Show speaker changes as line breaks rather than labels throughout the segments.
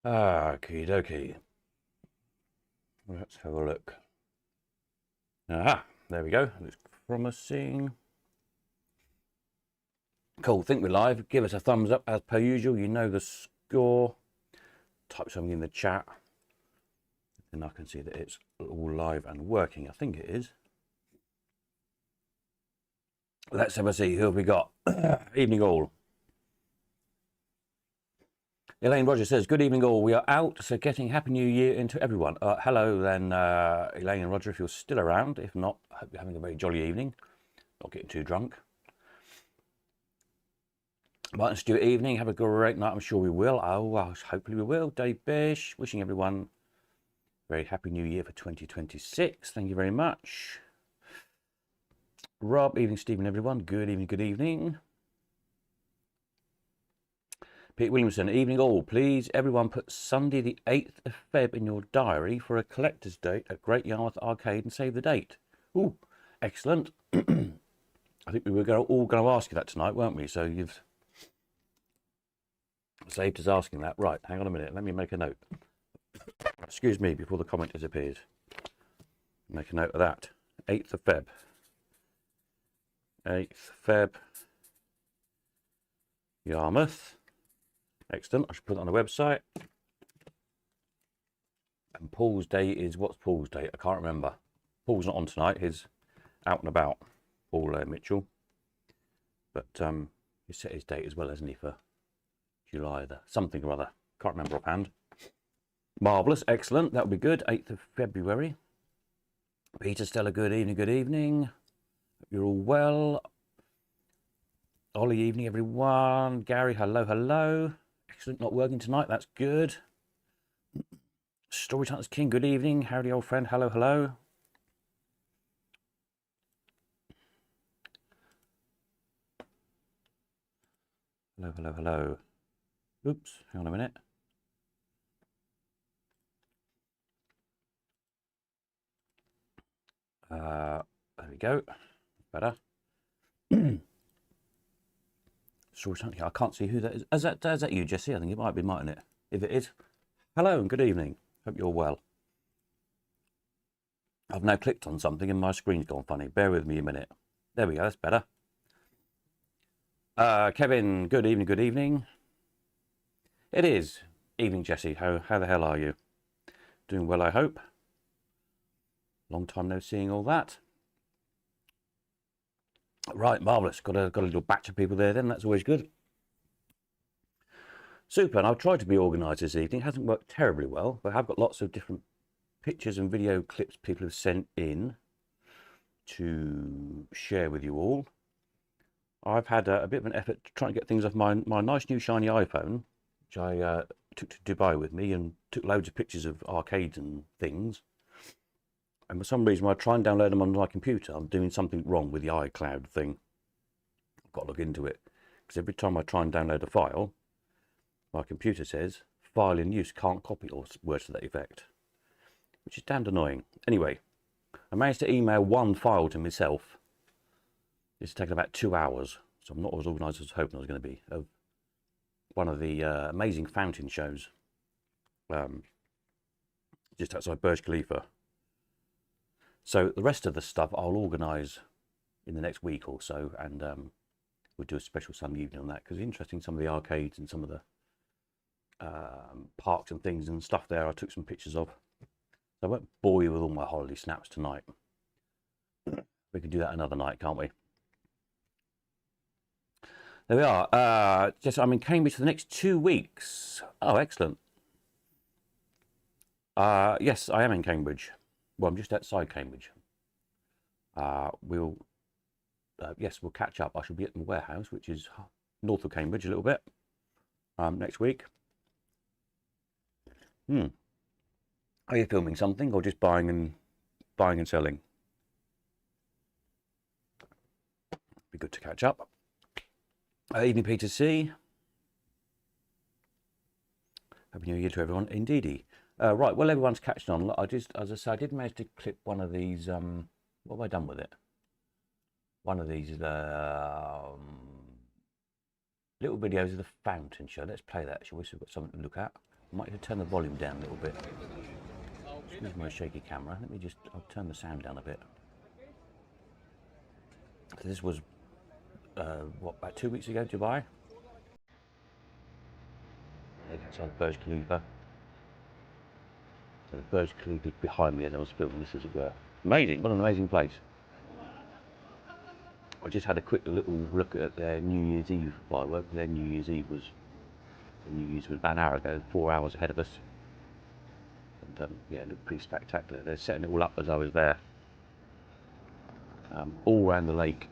Okie dokie. Let's have a look. Aha, there we go. Looks promising. Cool, think we're live. Give us a thumbs up as per usual. You know the score. Type something in the chat. Then I can see that it's all live and working. I think it is. Let's have a see. Who have we got? Evening all. Elaine Rogers says, good evening all. We are out, so getting Happy New Year into everyone. Hello then, Elaine and Roger, if you're still around. If not, I hope you're having a very jolly evening. Not getting too drunk. Martin Stewart, evening. Have a great night. I'm sure we will. Oh, well, hopefully we will. Dave Bish, wishing everyone a very Happy New Year for 2026. Thank you very much. Rob, evening, Stephen, everyone. Good evening, good evening. Pete Williamson, evening all. Please, everyone, put Sunday the 8th of Feb in your diary for a collector's date at Great Yarmouth Arcade and save the date. Ooh, excellent. I think we were all going to ask you that tonight, weren't we? So you've saved us asking that. Right, hang on a minute. Let me make a note. Excuse me, before the comment disappears. Make a note of that. 8th of Feb. 8th Feb. Yarmouth. Excellent. I should put it on the website. And Paul's day is, what's Paul's date? I can't remember. Paul's not on tonight. He's out and about. Paul Mitchell. But he's set his date as well, hasn't he, for July, something or other. Can't remember offhand. Marvellous. Excellent. That would be good. 8th of February. Peter Stella, good evening. Good evening. Hope you're all well. Ollie, evening, everyone. Gary, hello, hello. Excellent, not working tonight, that's good. Storyteller's King, good evening. Howdy, old friend, hello, hello. Hello, hello, hello. Oops, hang on a minute. There we go, better. Storytelling, I can't see who that is. Is that you, Jesse? I think it might be, mightn't it? If it is, hello and good evening. Hope you're well. I've now clicked on something and my screen's gone funny. Bear with me a minute. There we go, that's better. Kevin, good evening, good evening. It is. Evening, Jesse. How the hell are you? Doing well, I hope. Long time no seeing all that. Right, marvellous. Got a little batch of people there then. That's always good. Super, and I've tried to be organised this evening. It hasn't worked terribly well, but I have got lots of different pictures and video clips people have sent in to share with you all. I've had a bit of an effort to try and get things off my nice new shiny iPhone, which I took to Dubai with me and took loads of pictures of arcades and things. And for some reason, when I try and download them on my computer, I'm doing something wrong with the iCloud thing. I've got to look into it. Because every time I try and download a file, my computer says, file in use, can't copy, or words to that effect. Which is damned annoying. Anyway, I managed to email one file to myself. It's taken about 2 hours, so I'm not as organised as I was hoping I was going to be. Of one of the amazing fountain shows. Just outside Burj Khalifa. So the rest of the stuff I'll organise in the next week or so, and we'll do a special Sunday evening on that, because it's interesting, some of the arcades and some of the parks and things and stuff there I took some pictures of. So I won't bore you with all my holiday snaps tonight. We can do that another night, can't we? There we are. I'm in Cambridge for the next 2 weeks. Oh, excellent. Yes, I am in Cambridge. Well, I'm just outside Cambridge. We'll catch up. I shall be at the warehouse, which is north of Cambridge a little bit, next week. Are you filming something or just buying and selling? Be good to catch up. Evening, Peter C. Happy New Year to everyone. Indeedy. Right, well, everyone's catching on. As I said, I did manage to clip one of these. What have I done with it? One of these little videos of the fountain show. Let's play that, shall we? So we've got something to look at. I might have to turn the volume down a little bit. Excuse my shaky camera. I'll turn the sound down a bit. So this was, what, about 2 weeks ago, Dubai? Outside the Burj Khalifa. So the Burj Khalifa behind me as I was filming this, as it were. Amazing, what an amazing place. I just had a quick little look at their New Year's Eve fireworks. Their New Year's Eve was about an hour ago, 4 hours ahead of us. And yeah, it looked pretty spectacular. They're setting it all up as I was there. All around the lake.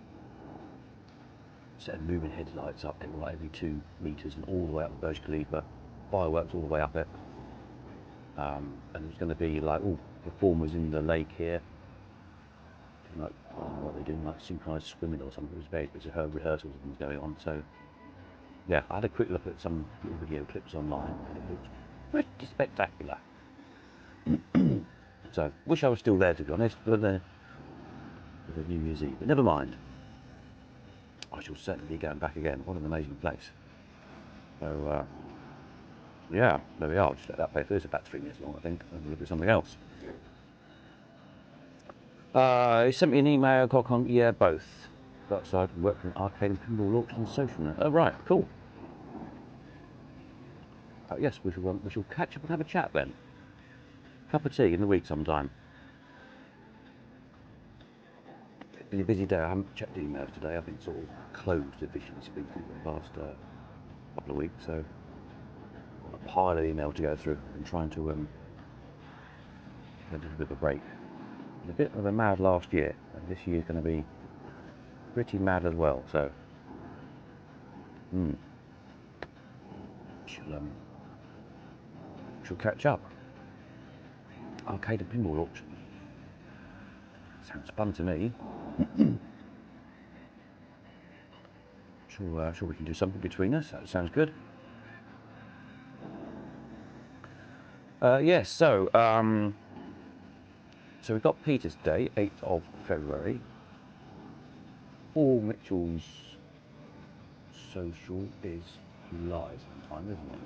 Setting moving headlights up every 2 meters and all the way up the Burj Khalifa. Fireworks all the way up it. And there's going to be like all performers in the lake here. Like, I don't know what they're doing, like synchronized swimming or something. It was very busy, rehearsals and things going on. So yeah, I had a quick look at some little video clips online and it looked pretty spectacular. So wish I was still there, to be honest, for the New Year's Eve, but never mind. I shall certainly be going back again. What an amazing place. So yeah, there we are. I'll just let that play through. It's about 3 minutes long, I think. I'll look at something else. He sent me an email, yeah, both. Outside, work from arcade and pinball auction social net. Oh, right, cool. Yes, we shall catch up and have a chat then. Cup of tea in the week sometime. It's been a busy day. I haven't checked emails today. I've been sort of closed, officially speaking, for the last couple of weeks. So, a pile of email to go through and trying to get a bit of a break. It was a bit of a mad last year, and this year's going to be pretty mad as well. So, she'll catch up. Arcade and pinball auction. Sounds fun to me. Sure we can do something between us. That sounds good. Yes, so we've got Peter's Day, 8th of February. All Mitchell's social is live sometime, isn't it?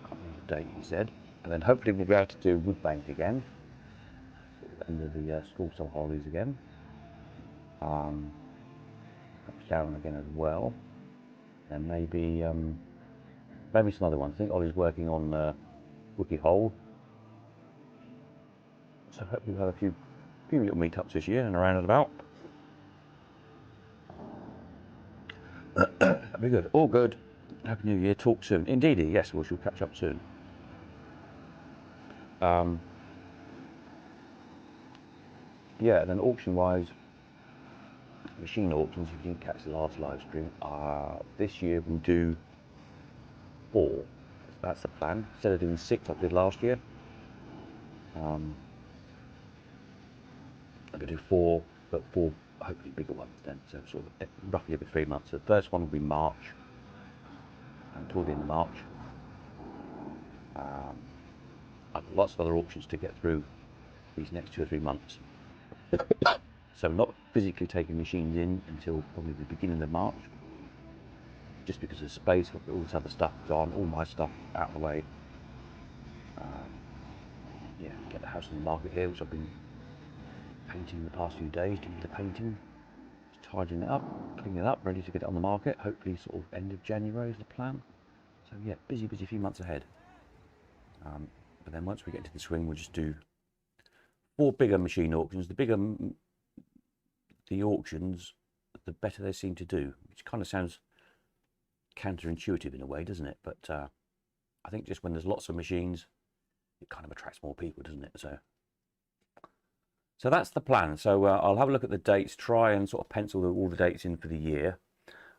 I can't remember the date he said. And then hopefully we'll be able to do Woodbank again. End of the school summer holidays again. Sharon again as well. And maybe some other ones. I think Ollie's working on Wiki Hole. So hopefully we'll have a few little meetups this year and around and about. That'd be good. All good. Happy New Year. Talk soon. Indeed, yes, we shall catch up soon. Yeah, and then auction-wise, machine auctions, if you didn't catch the last live stream, this year we'll do 4. That's the plan. Instead of doing 6 like I did last year, I'm going to do 4, but 4 hopefully bigger ones then, so sort of roughly every 3 months. So the first one will be March, toward the end of March. I've got lots of other auctions to get through these next 2 or 3 months. So not physically taking machines in until probably the beginning of March, just because of space. I've got all this other stuff on, all my stuff out of the way. Yeah, get the house on the market here, which I've been painting the past few days, doing the painting, just tidying it up, cleaning it up, ready to get it on the market. Hopefully sort of end of January is the plan. So yeah, busy few months ahead. But then once we get into the swing, we'll just do 4 bigger machine auctions. The bigger the auctions, the better they seem to do, which kind of sounds counterintuitive in a way, doesn't it? But I think just when there's lots of machines, it kind of attracts more people, doesn't it? So that's the plan. So I'll have a look at the dates, try and sort of pencil all the dates in for the year.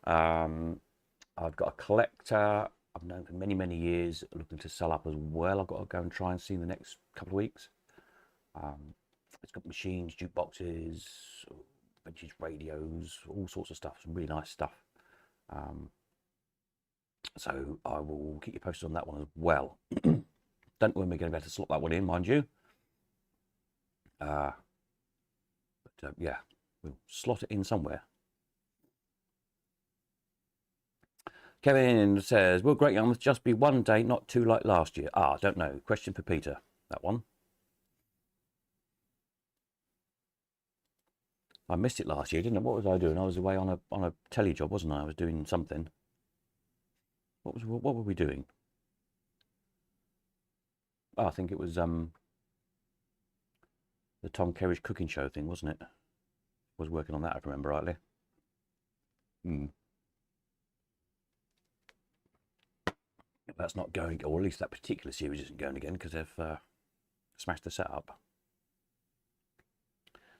I've got a collector I've known for many years, looking to sell up as well. I've got to go and try and see in the next couple of weeks. It's got machines, jukeboxes, vintage radios, all sorts of stuff, some really nice stuff. So I will keep you posted on that one as well. Don't know when we're going to be able to slot that one in, mind you. But yeah, we'll slot it in somewhere. Kevin says, will Great Yarmouth just be one day, not two like last year? Ah, don't know. Question for Peter, that one. I missed it last year, didn't I? What was I doing? I was away on a telly job, wasn't I? I was doing something. What were we doing? Oh, I think it was the Tom Kerridge cooking show thing, wasn't it? I was working on that, if I remember rightly. That's not going, or at least that particular series isn't going again because they've smashed the setup.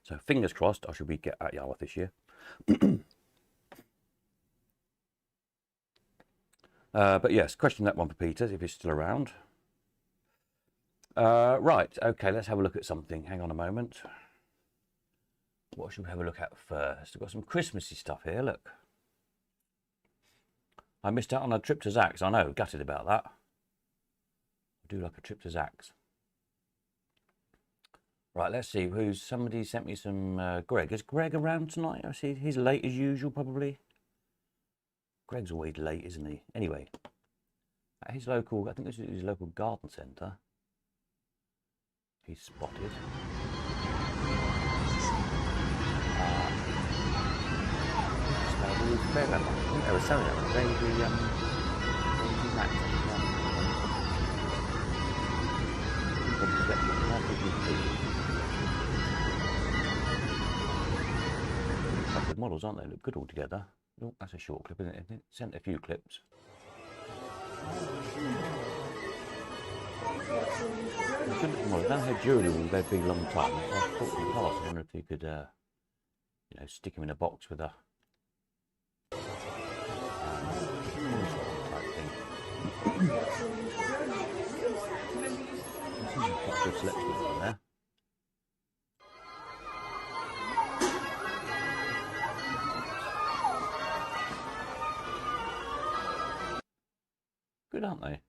So fingers crossed I should be get at Yarmouth this year. But yes, question that one for Peter if he's still around. Right, okay, let's have a look at something. Hang on a moment. What should we have a look at first? We've got some Christmassy stuff here, look. I missed out on a trip to Zach's. I know, gutted about that. I do like a trip to Zach's. Right, let's see. Somebody sent me some Greg. Is Greg around tonight? I see he's late as usual, probably. Greg's always late, isn't he? Anyway, at his local, I think this is his local garden centre. He's spotted. They were selling it. Baby Max. Good models, aren't they? Look good all together. Oh, that's a short clip, isn't it? It sent a few clips. Good looking models. I haven't had jewellery all their big long time. So I thought in the past, I wonder if you could, you know, stick them in a box with a type thing. Quite a good selection on there. Good, aren't they?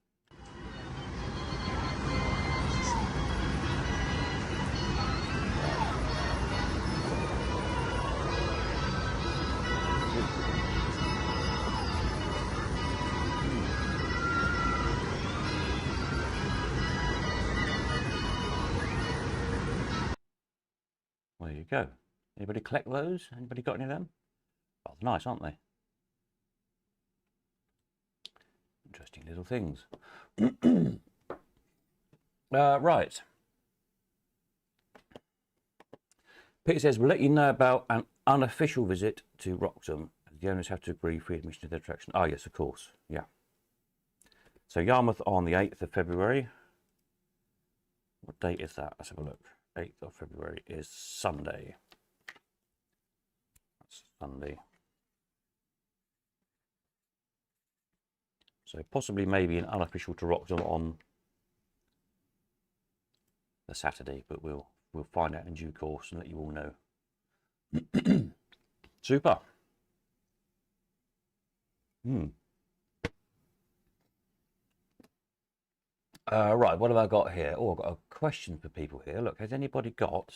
Well, there you go. Anybody collect those? Anybody got any of them? Oh, nice, aren't they? Interesting little things. Right. Peter says, we'll let you know about an unofficial visit to Wroxham. The owners have to agree free admission to the attraction. Oh, yes, of course. Yeah. So Yarmouth on the 8th of February. What date is that? Let's have a look. 8th of February is Sunday. That's Sunday. So possibly maybe an unofficial to Wroxham on the Saturday, but we'll find out in due course and let you all know. Super. Right, what have I got here? Oh, I've got a question for people here. Look, has anybody got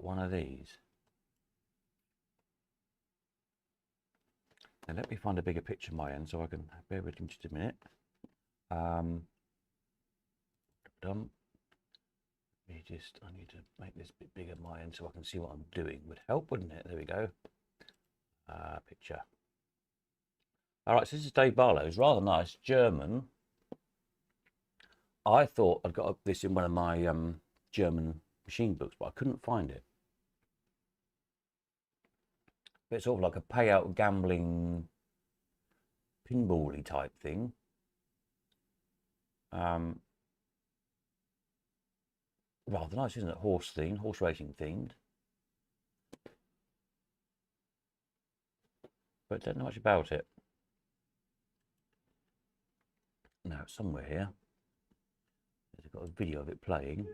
one of these? Now let me find a bigger picture on my end so I can bear with me just a minute. I need to make this a bit bigger on my end so I can see what I'm doing. Would help, wouldn't it? There we go. Picture. All right, so this is Dave Barlow's rather nice German. I thought I'd got this in one of my German machine books, but I couldn't find it. But it's sort of like a payout gambling pinball-y type thing. Rather nice, isn't it? Horse racing themed. But don't know much about it. No, it's somewhere here. I've got a video of it playing.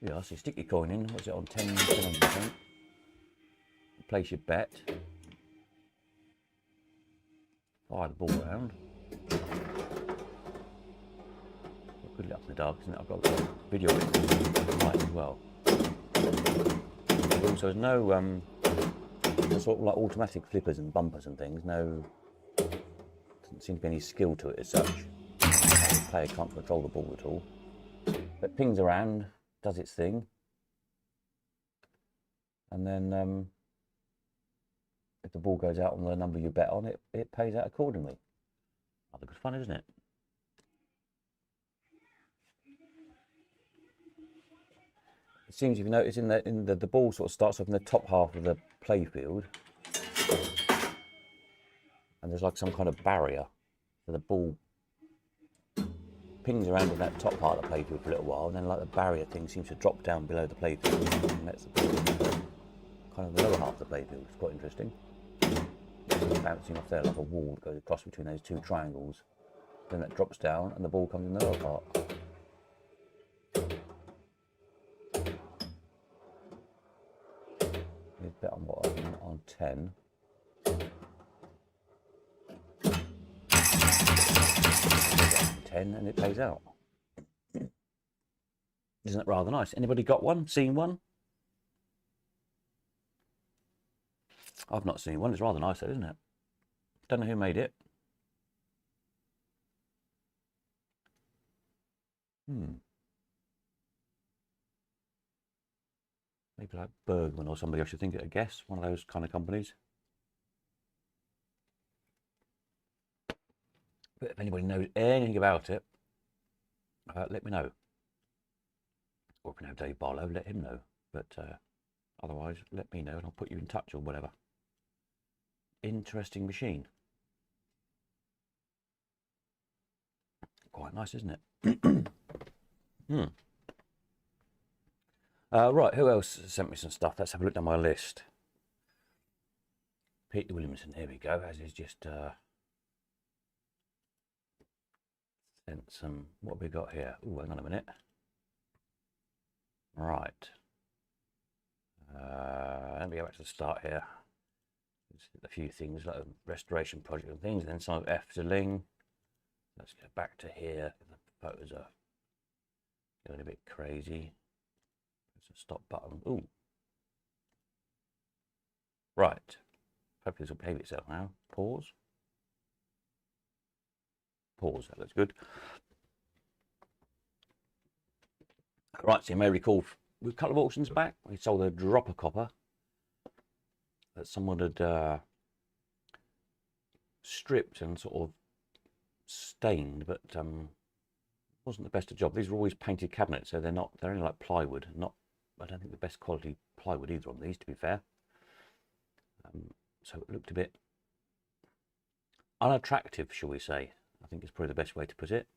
Yeah, I see. Stick your coin in. What's it on? 10%. Place your bet. Fire the ball around. Good bit up in the dark, isn't it? I've got a video light as well. Also, there's no sort of like automatic flippers and bumpers and things. No, doesn't seem to be any skill to it as such. The player can't control the ball at all. But pings around, does its thing, and then if the ball goes out on the number you bet on, it pays out accordingly. Rather good fun, isn't it? It seems, if you notice, in the ball sort of starts off in the top half of the playfield, and there's like some kind of barrier, so the ball pings around in that top part of the playfield for a little while, and then like the barrier thing seems to drop down below the playfield, and that's the ball kind of the lower half of the playfield. It's quite interesting. It's bouncing off there like a wall that goes across between those two triangles. Then that drops down, and the ball comes in the lower part. Here's bet on what on 10. And it pays out. Isn't that rather nice? Anybody got one? Seen one? I've not seen one. It's rather nice though, isn't it? Don't know who made it. Maybe like Bergman or somebody, I should think, I guess. One of those kind of companies. But if anybody knows anything about it, let me know. Or if you know Dave Barlow, let him know. But otherwise, let me know and I'll put you in touch or whatever. Interesting machine. Quite nice, isn't it? Right, who else sent me some stuff? Let's have a look down my list. Peter Williamson, here we go, as is just sent some, what have we got here? Oh, hang on a minute. Right. Let me go back to the start here. A few things like a restoration project and things, and then some of Efteling. Let's go back to here. The photos are going a bit crazy. There's a stop button. Ooh. Right. Hopefully this will behave itself now. Pause. Pause. That looks good. Right, so you may recall a couple of auctions back, we sold a dropper copper that someone had stripped and sort of stained, but wasn't the best of job. These are always painted cabinets, so they're only like plywood, I don't think the best quality plywood either on these, to be fair. So it looked a bit unattractive, shall we say. I think it's probably the best way to put it.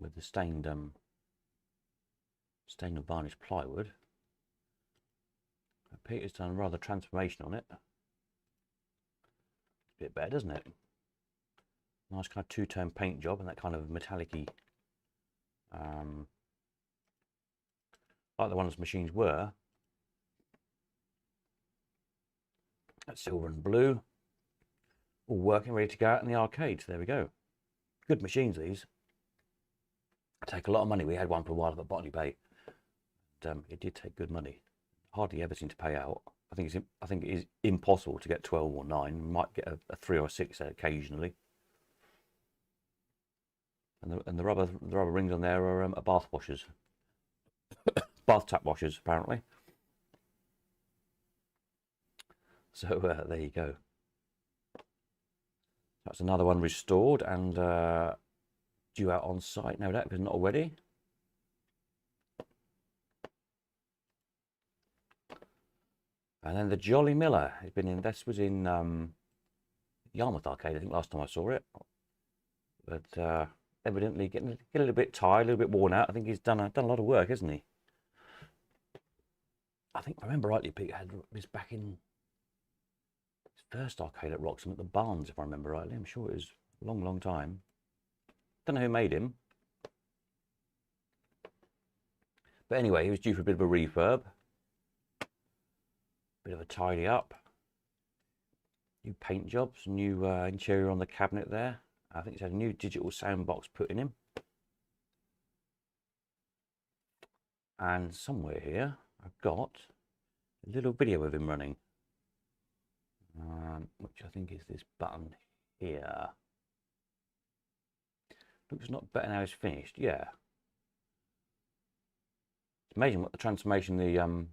With the stained and varnished plywood. Peter's done rather transformation on it. It's a bit better, doesn't it? Nice kind of two-tone paint job and that kind of metallic-y, like the ones machines were. That's silver and blue, all working, ready to go out in the arcade. So there we go. Good machines, these. Take a lot of money. We had one for a while up at Botany Bay. It did take good money. Hardly ever seem to pay out. I think it is impossible to get 12 or 9. You might get a 3 or a 6 occasionally. And the rubber rings on there are bath washers, bath tap washers apparently. So there you go. That's another one restored and due out on site. No doubt, if it's not already. And then the Jolly Miller has been in. This was in Yarmouth Arcade, I think, last time I saw it. But evidently getting a little bit tired, a little bit worn out. I think he's done a lot of work, hasn't he? I think, if I remember rightly, Pete had this back in his first arcade at Wroxham at the Barnes, if I remember rightly. I'm sure it was a long, long time. Don't know who made him. But anyway, he was due for a bit of a refurb. Bit of a tidy up. New paint jobs, new interior on the cabinet there. I think it's had a new digital sound box put in him. And somewhere here, I've got a little video of him running, which I think is this button here. Looks not better now it's finished. Yeah. It's amazing what the transformation, the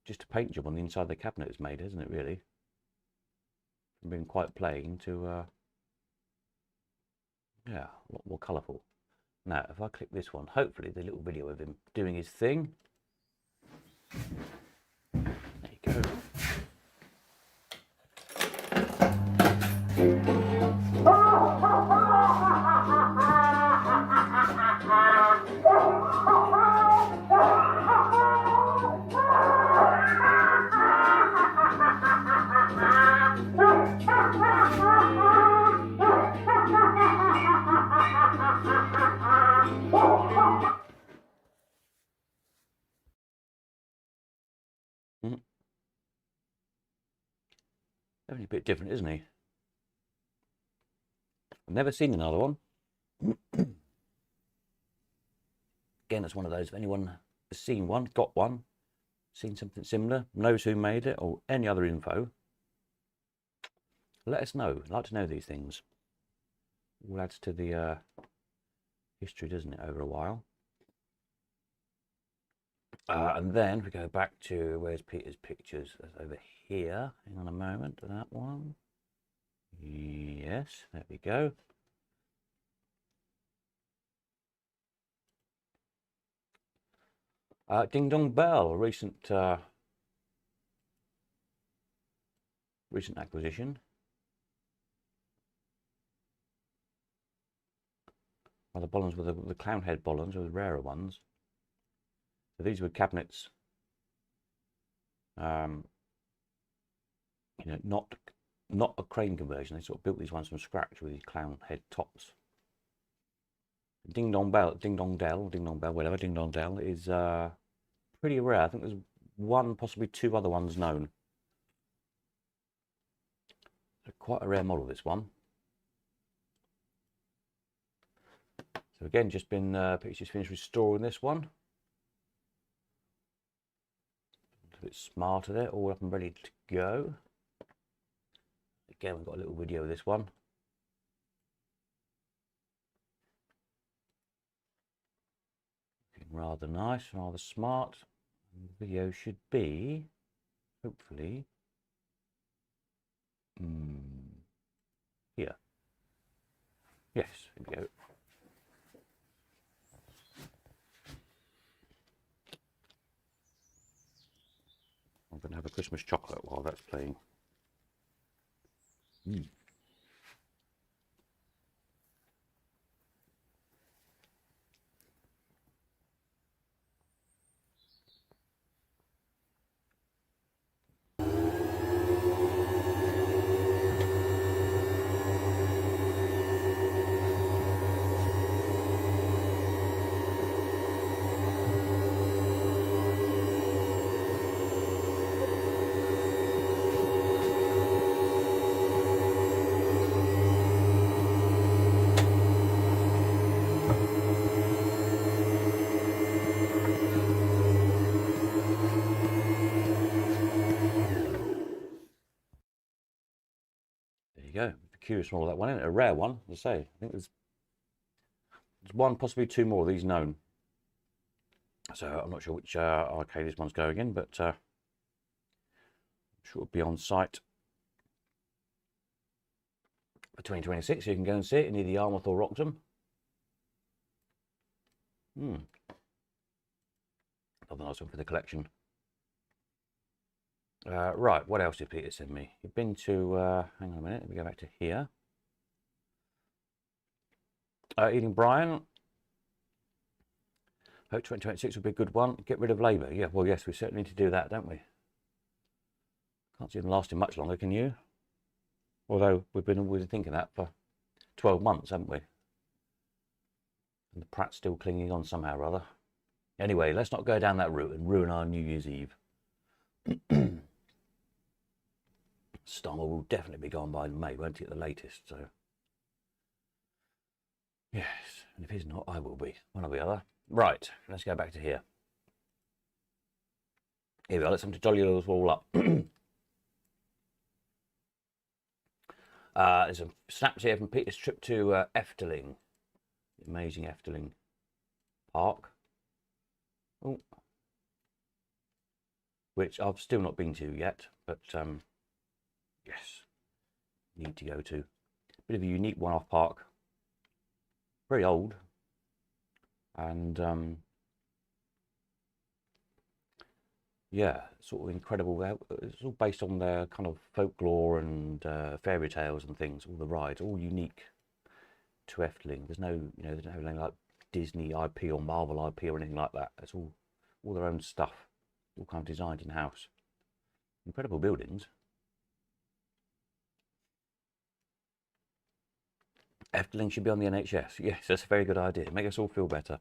just a paint job on the inside of the cabinet has made, isn't it, really? From being quite plain to, yeah, a lot more colourful. Now, if I click this one, hopefully the little video of him doing his thing. There you go. Definitely a bit different, isn't he? I've never seen another one. Again, it's one of those, if anyone has seen one, got one, seen something similar, knows who made it, or any other info, let us know. I'd like to know these things. All adds to the history, doesn't it, over a while. And then we go back to, where's Peter's pictures? That's over here. Hang on a moment, that one. Yes, there we go. Ding Dong Bell, recent acquisition. Well, the Bollons were the clown head Bollons were the rarer ones. So these were cabinets, you know, not a crane conversion. They sort of built these ones from scratch with these clown head tops. Ding Dong Bell, Ding Dong Dell, Ding Dong Bell, whatever, Ding Dong Dell is pretty rare. I think there's one, possibly two other ones known. So quite a rare model, this one. So again, just finished restoring this one. A bit smarter there, all up and ready to go. Again, we've got a little video of this one. Looking rather nice, rather smart. And the video should be, hopefully, here. Yes, here we go. I'm going to have a Christmas chocolate while that's playing. Go. Curious model, that one, isn't it? A rare one, as I say. I think there's one, possibly two more of these known. So I'm not sure which arcade this one's going in, but I'm sure it'll be on site for 2026. So you can go and see it in either Yarmouth or Wroxham. Another nice one for the collection. Right, what else did Peter send me? You've been to, hang on a minute, let me go back to here. Eating Brian. Hope 2026 will be a good one. Get rid of Labour. Yeah, well, yes, we certainly need to do that, don't we? Can't see them lasting much longer, can you? Although we've been thinking that for 12 months, haven't we? And the Pratt's still clinging on somehow or other. Anyway, let's not go down that route and ruin our New Year's Eve. Starmer will definitely be gone by May, won't it, at the latest? So, yes. And if he's not, I will be. One or the other. Right, let's go back to here. Here we are. Let's have to jolly us all up. There's some snaps here from Peter's trip to Efteling. The amazing Efteling Park. Oh. Which I've still not been to yet, but yes, need to go to. Bit of a unique one-off park. Very old. And yeah, sort of incredible. It's all based on their kind of folklore and fairy tales and things. All the rides, all unique to Efteling. There's no, there's no anything like Disney IP or Marvel IP or anything like that. It's all their own stuff, all kind of designed in house. Incredible buildings. Efteling should be on the NHS. Yes, that's a very good idea. Make us all feel better.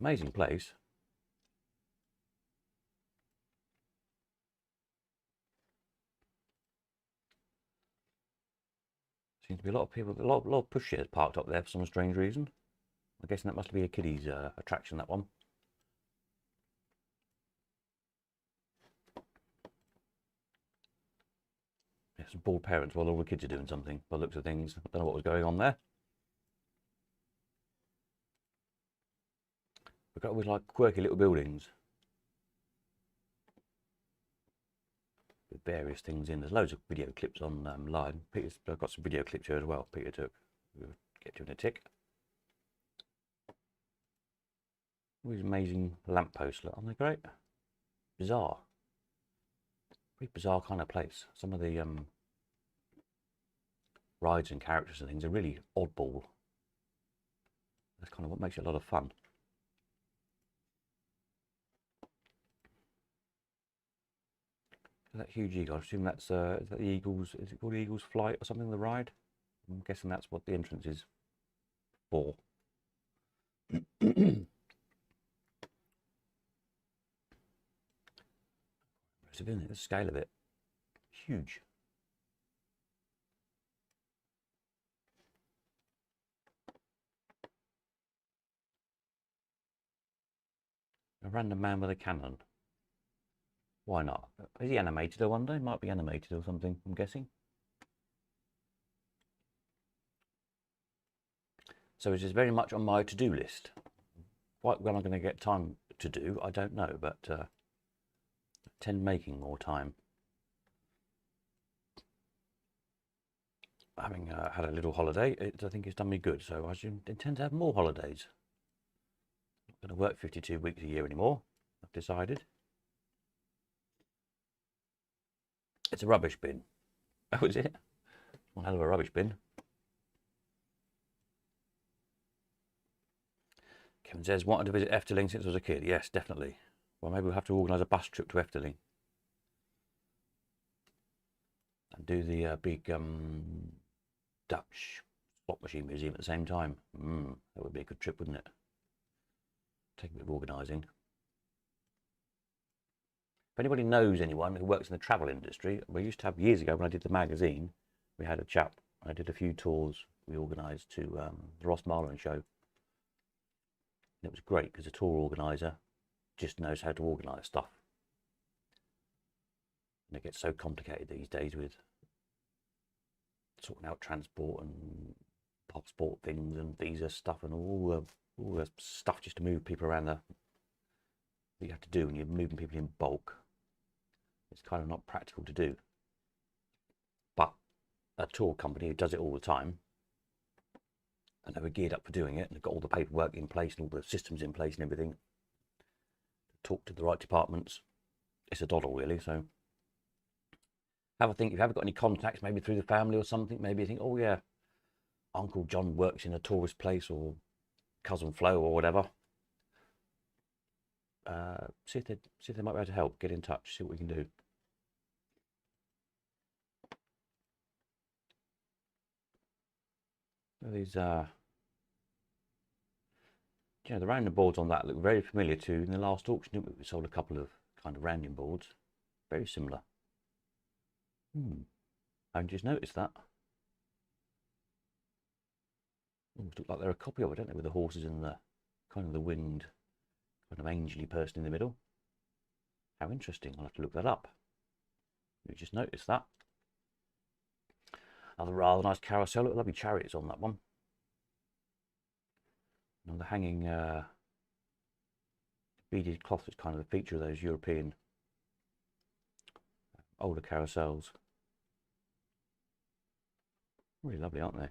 Amazing place. Seems to be a lot of people, a lot of pushchairs parked up there for some strange reason. I'm guessing that must be a kiddies attraction, that one. Yeah, some bored parents while all the kids are doing something, by the looks of things. I don't know what was going on there. We've got always like quirky little buildings with various things in. There's loads of video clips online. Peter's got some video clips here as well. Peter took. We'll get to in a tick. All these amazing lampposts, aren't they great? Bizarre. Very bizarre kind of place. Some of the rides and characters and things are really oddball. That's kind of what makes it a lot of fun. That huge eagle, I assume that's is that the Eagles, is it called Eagle's Flight or something, the ride? I'm guessing that's what the entrance is for. Impressive, isn't it? The scale of it. Huge. A random man with a cannon. Why not? Is he animated, I wonder? He might be animated or something, I'm guessing. So it is very much on my to-do list. What when I'm going to get time to do, I don't know, but tend making more time. Having had a little holiday, I think it's done me good, so I should intend to have more holidays. Not going to work 52 weeks a year anymore, I've decided. It's a rubbish bin. Oh, is it? One hell of a rubbish bin. Kevin says, wanted to visit Efteling since I was a kid. Yes, definitely. Well, maybe we'll have to organise a bus trip to Efteling. And do the big Dutch slot machine museum at the same time. That would be a good trip, wouldn't it? Take a bit of organising. If anybody knows anyone who works in the travel industry, we used to have years ago when I did the magazine, we had a chap. I did a few tours we organised to the Ross Marlin show. And it was great because the tour organiser just knows how to organise stuff. And it gets so complicated these days with sorting out transport and passport things and visa stuff and all the stuff just to move people around that you have to do when you're moving people in bulk. It's kind of not practical to do. But a tour company who does it all the time, and they were geared up for doing it, and they've got all the paperwork in place and all the systems in place and everything, talk to the right departments, it's a doddle really. So have a think, if you haven't got any contacts, maybe through the family or something, maybe you think, oh yeah, Uncle John works in a tourist place, or Cousin Flo or whatever. See if they might be able to help. Get in touch, see what we can do. These the rounding boards on that look very familiar to in the last auction, didn't we? We sold a couple of kind of rounding boards, very similar. I just noticed that. almost look like they're a copy of it, don't they, with the horses and the kind of the winged, kind of angely person in the middle. How interesting. I'll have to look that up. You just noticed that. Another rather nice carousel. Look, lovely chariots on that one. And the hanging beaded cloth is kind of a feature of those European older carousels. Really lovely, aren't they?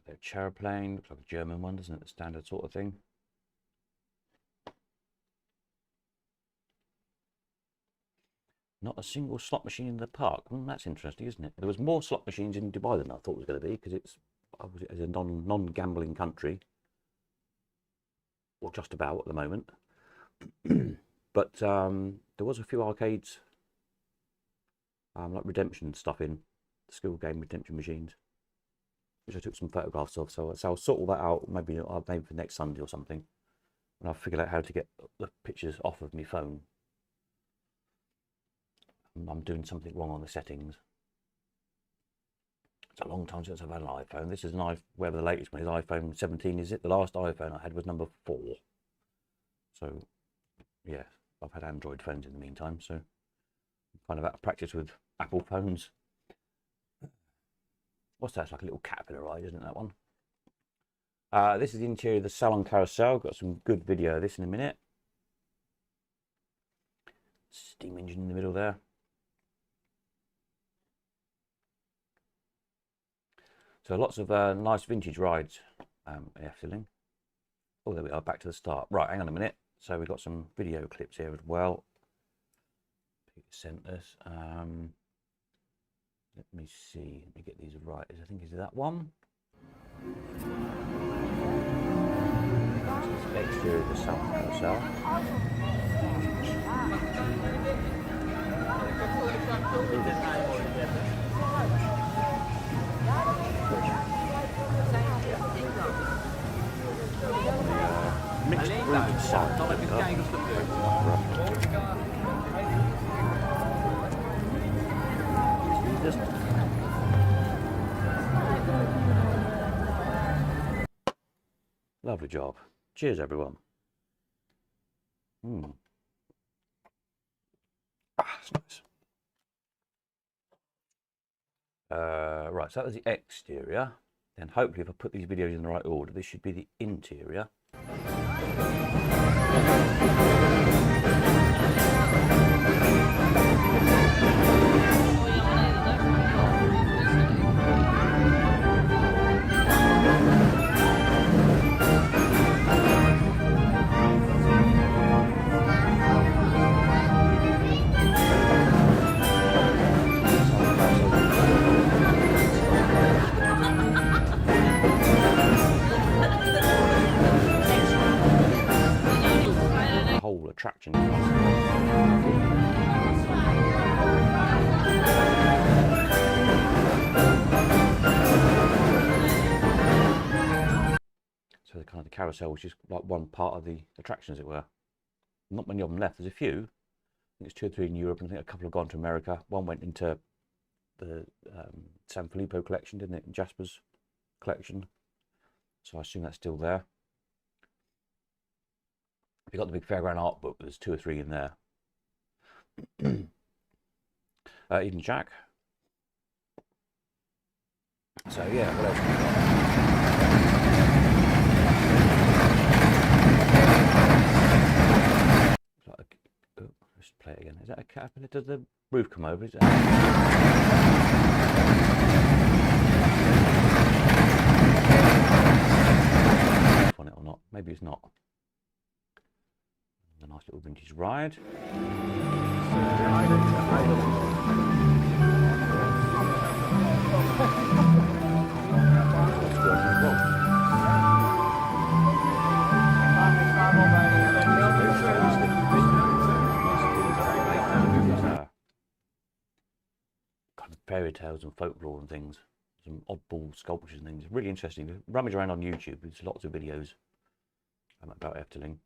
Their chairplane, looks like a German one, doesn't it? The standard sort of thing. Not a single slot machine in the park. That's interesting, isn't it? There was more slot machines in Dubai than I thought it was going to be, because it's a non-gambling country, or just about at the moment. But there was a few arcades, like redemption stuff in the skill game redemption machines, which I took some photographs of. So I'll sort all that out maybe for next Sunday or something, and I'll figure out how to get the pictures off of my phone. I'm doing something wrong on the settings. It's a long time since I've had an iPhone. This is an whatever the latest one is, iPhone 17 is it? The last iPhone I had was number 4. So yeah, I've had Android phones in the meantime, so I'm kind of out of practice with Apple phones. What's that? It's like a little caterpillar ride, isn't it, that one? This is the interior of the Salon Carousel. Got some good video of this in a minute. Steam engine in the middle there. So lots of nice vintage rides in Efteling. Oh, there we are, back to the start. Right, hang on a minute. So we've got some video clips here as well. Peter sent us. Let me see. Let me get these right. I think is that one. This is the exterior of the Salon Carousel. Mixed breed sound. Lovely job. Cheers, everyone. That's nice. Right, so that was the exterior. Then hopefully if I put these videos in the right order, this should be the interior. Attraction. So the kind of the carousel, which is like one part of the attraction, as it were. Not many of them left. There's a few. I think it's 2 or 3 in Europe, and I think a couple have gone to America. One went into the San Filippo collection, didn't it? Jasper's collection. So I assume that's still there. If you've got the big Fairground art book, there's 2 or 3 in there. Even Jack. So yeah, what else have we got? Like let's play it again. Is that a caterpillar? Does the roof come over? Is it? On it or not? Maybe it's not. A nice little vintage ride. Kind of fairy tales and folklore and things. Some oddball sculptures and things. Really interesting. Rummage around on YouTube. There's lots of videos about Efteling.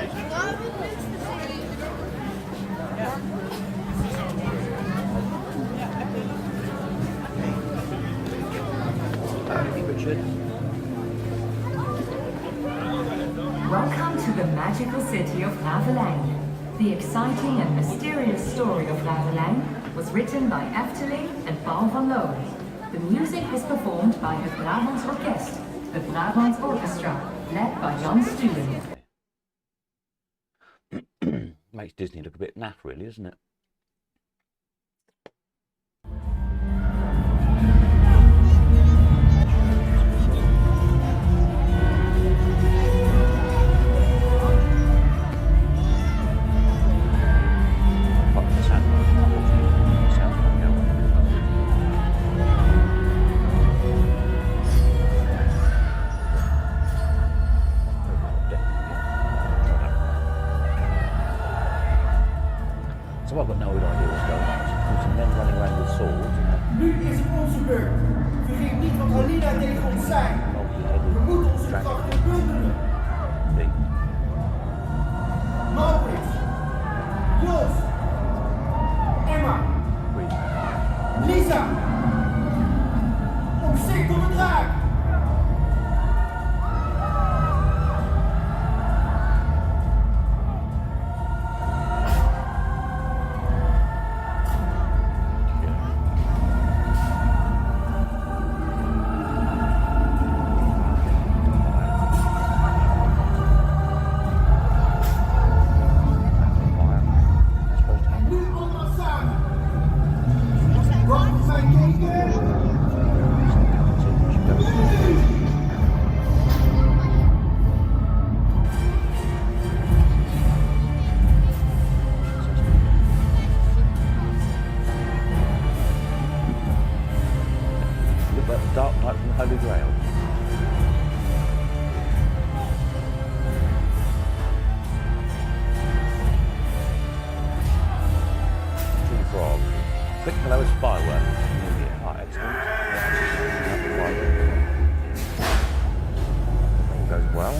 Richard.
Welcome to the magical city of Ravelijn. The exciting and mysterious story of Ravelijn was written by Efteling and Paul van Loon. The music was performed by het Brabants Orkest, the Brabants Orchestra, led by Jan Stuwen.
Makes Disney look a bit naff, really, doesn't it? So I've got no idea what's going on. Some men running around with swords.
Nu is het onze beurt. Vergeet niet wat Alina tegen ons zei. We moeten onze krachten bundelen. Maurits, Jos, Emma, Lisa, omsingel de draak.
Dark Knight from the Holy Grail. True Frog. Quick below is fireworks. Ah, excellent. All goes well.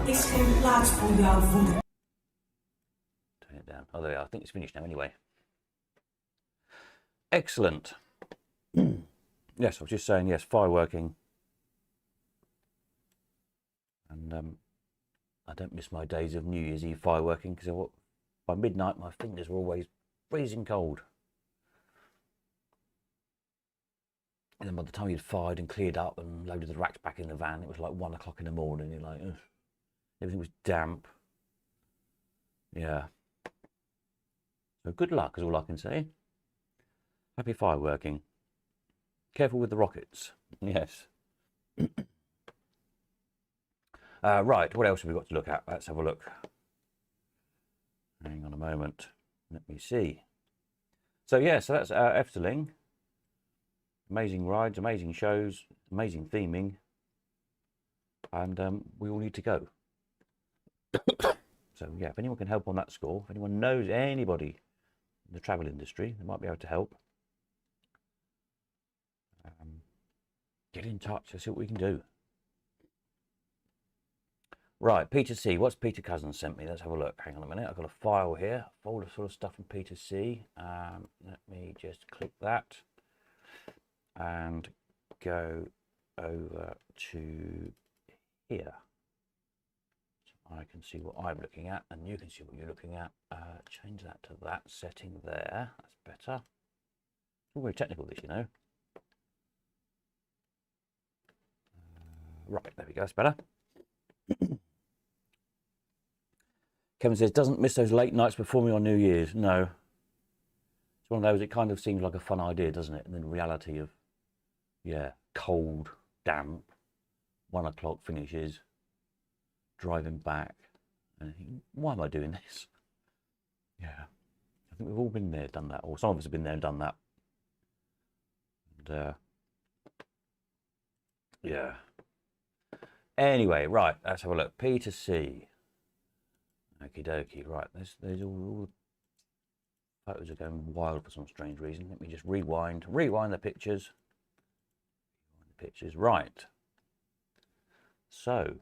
Is geen plaats voor jouw voeten.
Turn it down. Oh, there we are. I think it's finished now anyway. Excellent. Yes, I was just saying, yes, fireworking. And I don't miss my days of New Year's Eve fireworking because by midnight my fingers were always freezing cold. And then by the time you'd fired and cleared up and loaded the racks back in the van, it was like 1 o'clock in the morning. You're like, ugh. Everything was damp. Yeah. So good luck is all I can say. Happy fireworking. Careful with the rockets. Yes. Right, what else have we got to look at? Let's have a look. Hang on a moment. Let me see. So yeah, so that's Efteling. Amazing rides, amazing shows, amazing theming. And we all need to go. So yeah, if anyone can help on that score, if anyone knows anybody in the travel industry that might be able to help, get in touch. Let's see what we can do. Right, Peter C. What's Peter Cousins sent me? Let's have a look. Hang on a minute. I've got a file here, a folder full of stuff from Peter C. Let me just click that and go over to here. I can see what I'm looking at and you can see what you're looking at. Change that to that setting there. That's better. It's all very technical, this, you know. Right, there we go. That's better. Kevin says, doesn't miss those late nights performing on New Year's. No. It's one of those, it kind of seems like a fun idea, doesn't it? And then the reality of, yeah, cold, damp, 1 o'clock finishes, driving back, And I think, why am I doing this? Yeah, I think we've all been there, done that, or some of us have been there and done that. And yeah. Anyway, right, let's have a look. P to C. Okie dokie. Right, there's all the photos are going wild for some strange reason. Let me just rewind the pictures. Right. So,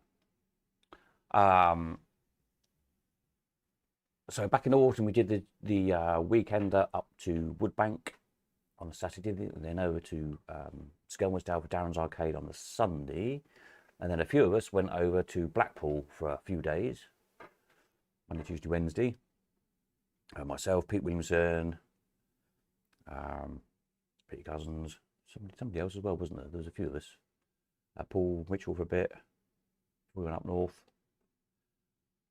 so back in autumn we did the weekender up to Woodbank on the Saturday, then over to Skelmersdale for Darren's Arcade on the Sunday, and then a few of us went over to Blackpool for a few days, Monday, Tuesday, Wednesday. Myself, Pete Williamson, Pete Cousins, somebody else as well, wasn't there? There was a few of us. Paul Mitchell for a bit. We went up north.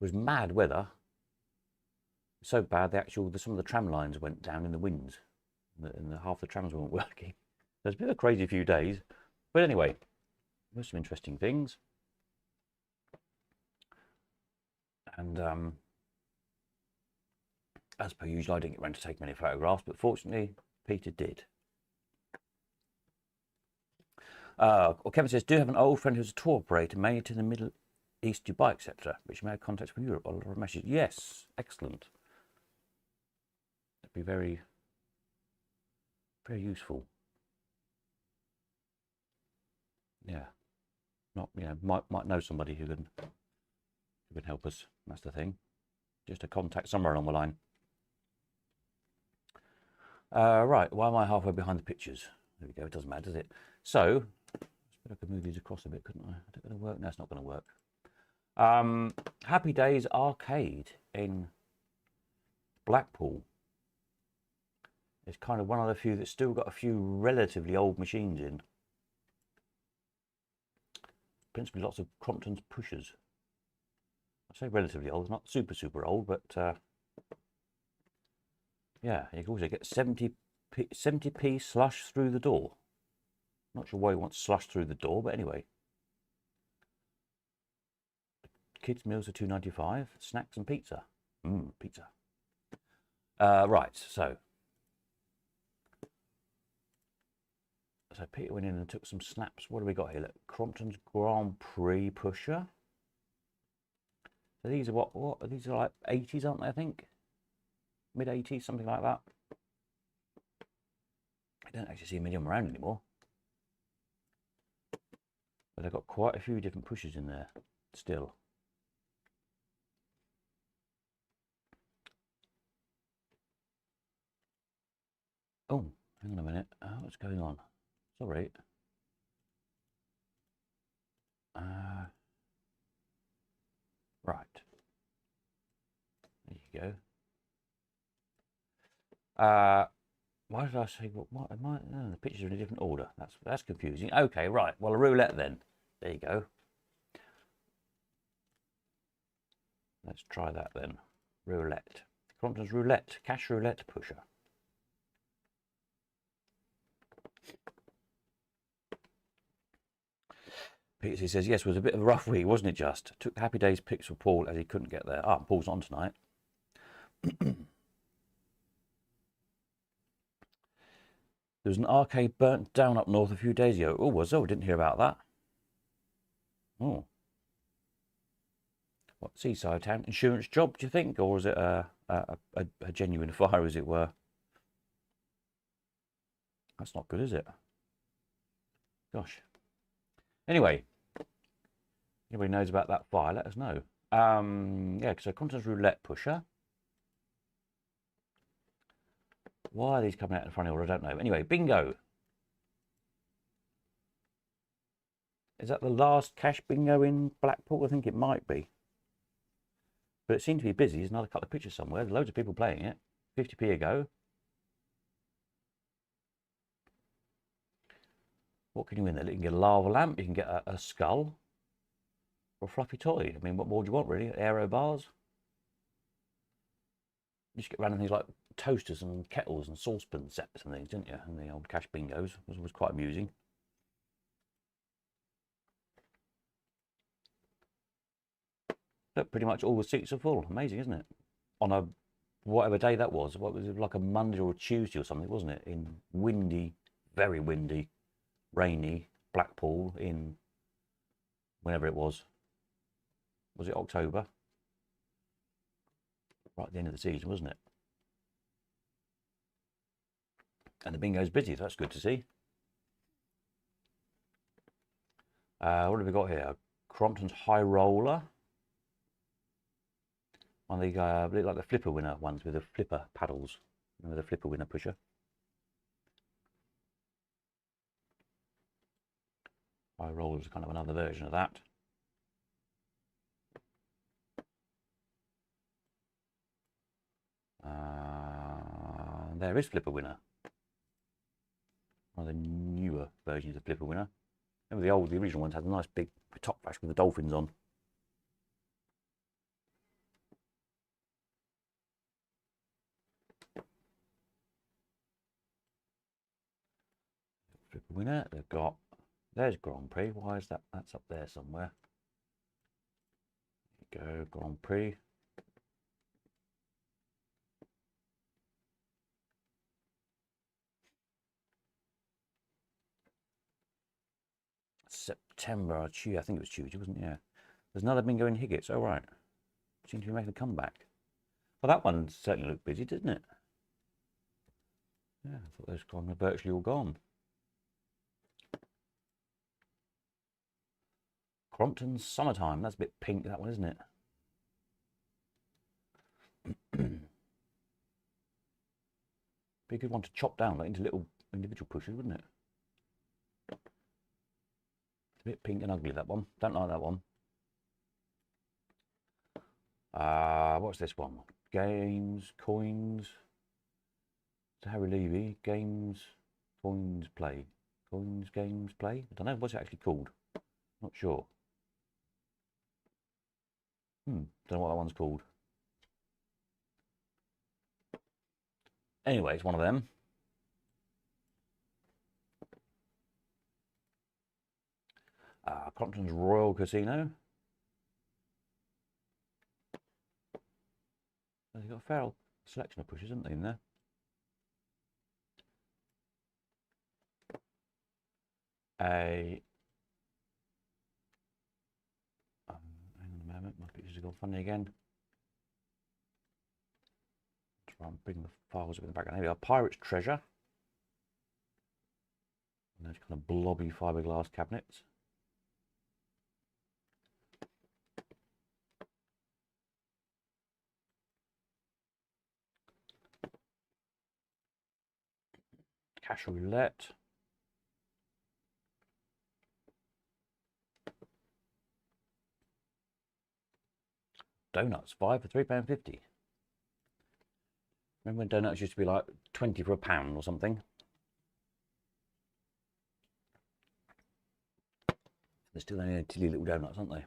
It was mad weather. So bad, some of the tram lines went down in the winds, and half the trams weren't working. So it's been a crazy few days, but anyway, there's some interesting things. And as per usual, I didn't get around to take many photographs, but fortunately, Peter did. Well, Kevin says, do you have an old friend who's a tour operator, mainly to the Middle East, Dubai, etc., which may have contacts from Europe? Or a message. Yes, excellent. That'd be very, very useful. Yeah, not might know somebody who can help us. That's the thing. Just a contact somewhere along the line. Right, why am I halfway behind the pictures? There we go. It doesn't matter, does it? So, I could move these across a bit, couldn't I? Is it going to work? No, it's not going to work. Happy Days Arcade in Blackpool. It's kind of one of the few that's still got a few relatively old machines in. Principally lots of Crompton's pushers. I say relatively old, not super old, but yeah, you can also get 70p slush through the door. Not sure why you want slush through the door, but anyway. Kids' meals are £2.95. Snacks and pizza. Pizza. Right, so Peter went in and took some snaps. What do we got here? Look, Crompton's Grand Prix pusher. So these are what these are like 80s, aren't they? I think mid 80s, something like that. I don't actually see many of them around anymore, but they've got quite a few different pushers in there still. Oh, hang on a minute. What's going on? Sorry. Right. There you go. Why did I say what am I? Oh, the pictures are in a different order. That's confusing. Okay, right. Well, a roulette then. There you go. Let's try that then. Roulette. Crompton's roulette, cash roulette pusher. Peter says, yes, it was a bit of a rough week, wasn't it just? Took Happy Days pics for Paul as he couldn't get there. Ah, Paul's on tonight. There was an arcade burnt down up north a few days ago. Oh, was so? Didn't hear about that. Oh. What, seaside town? Insurance job, do you think? Or is it a genuine fire, as it were? That's not good, is it? Gosh. Anyway, anybody knows about that fire, let us know. Yeah, so Crompton's roulette pusher. Why are these coming out in front of order? I don't know. Anyway, bingo. Is that the last cash bingo in Blackpool? I think it might be. But it seemed to be busy. There's another couple of pictures somewhere. There's loads of people playing it. 50p a go. What can you win there? You can get a lava lamp. You can get a skull. Or a fluffy toy. I mean, what more do you want, really? Aero bars. You just get random things like toasters and kettles and saucepan sets and things, didn't you? And the old cash bingos. It was quite amusing. Look, pretty much all the seats are full. Amazing, isn't it? On a whatever day that was. What was it, like a Monday or a Tuesday or something, wasn't it? In windy, very windy, rainy Blackpool in whenever it was. Was it October? Right at the end of the season, wasn't it? And the bingo's busy, so that's good to see. What have we got here? Crompton's High Roller. One of the, like the flipper winner ones with the flipper paddles. Remember the flipper winner pusher? High Roller is kind of another version of that. There is flipper winner. One of the newer versions of flipper winner. Remember the original ones had a nice big top flash with the dolphins on. Flipper winner. They've got. There's Grand Prix. Why is that? That's up there somewhere. There you go, Grand Prix. September or Tuesday. I think it was Tuesday, wasn't it? Yeah. There's another bingo in Higgett's. Oh, right. Seems to be making a comeback. Well, that one certainly looked busy, didn't it? Yeah, I thought those were virtually all gone. Crompton's Summertime. That's a bit pink, that one, isn't it? Be a good one to chop down like into little individual pushes, wouldn't it? It's a bit pink and ugly, that one. Don't like that one. What's this one? Games, coins. It's Harry Levy. Games, coins, play. Coins, games, play. I don't know. What's it actually called? Not sure. Don't know what that one's called. Anyway, it's one of them. Crompton's Royal Casino. They've got a fair selection of pushes, haven't they, in there? Hang on a moment, my pictures have gone funny again. Try and bring the files up in the background. Here we are, Pirate's Treasure. And those kind of blobby fiberglass cabinets. Cash roulette. Donuts, 5 for £3.50. Remember when donuts used to be like 20 for £1 or something? They're still only tilly little donuts, aren't they?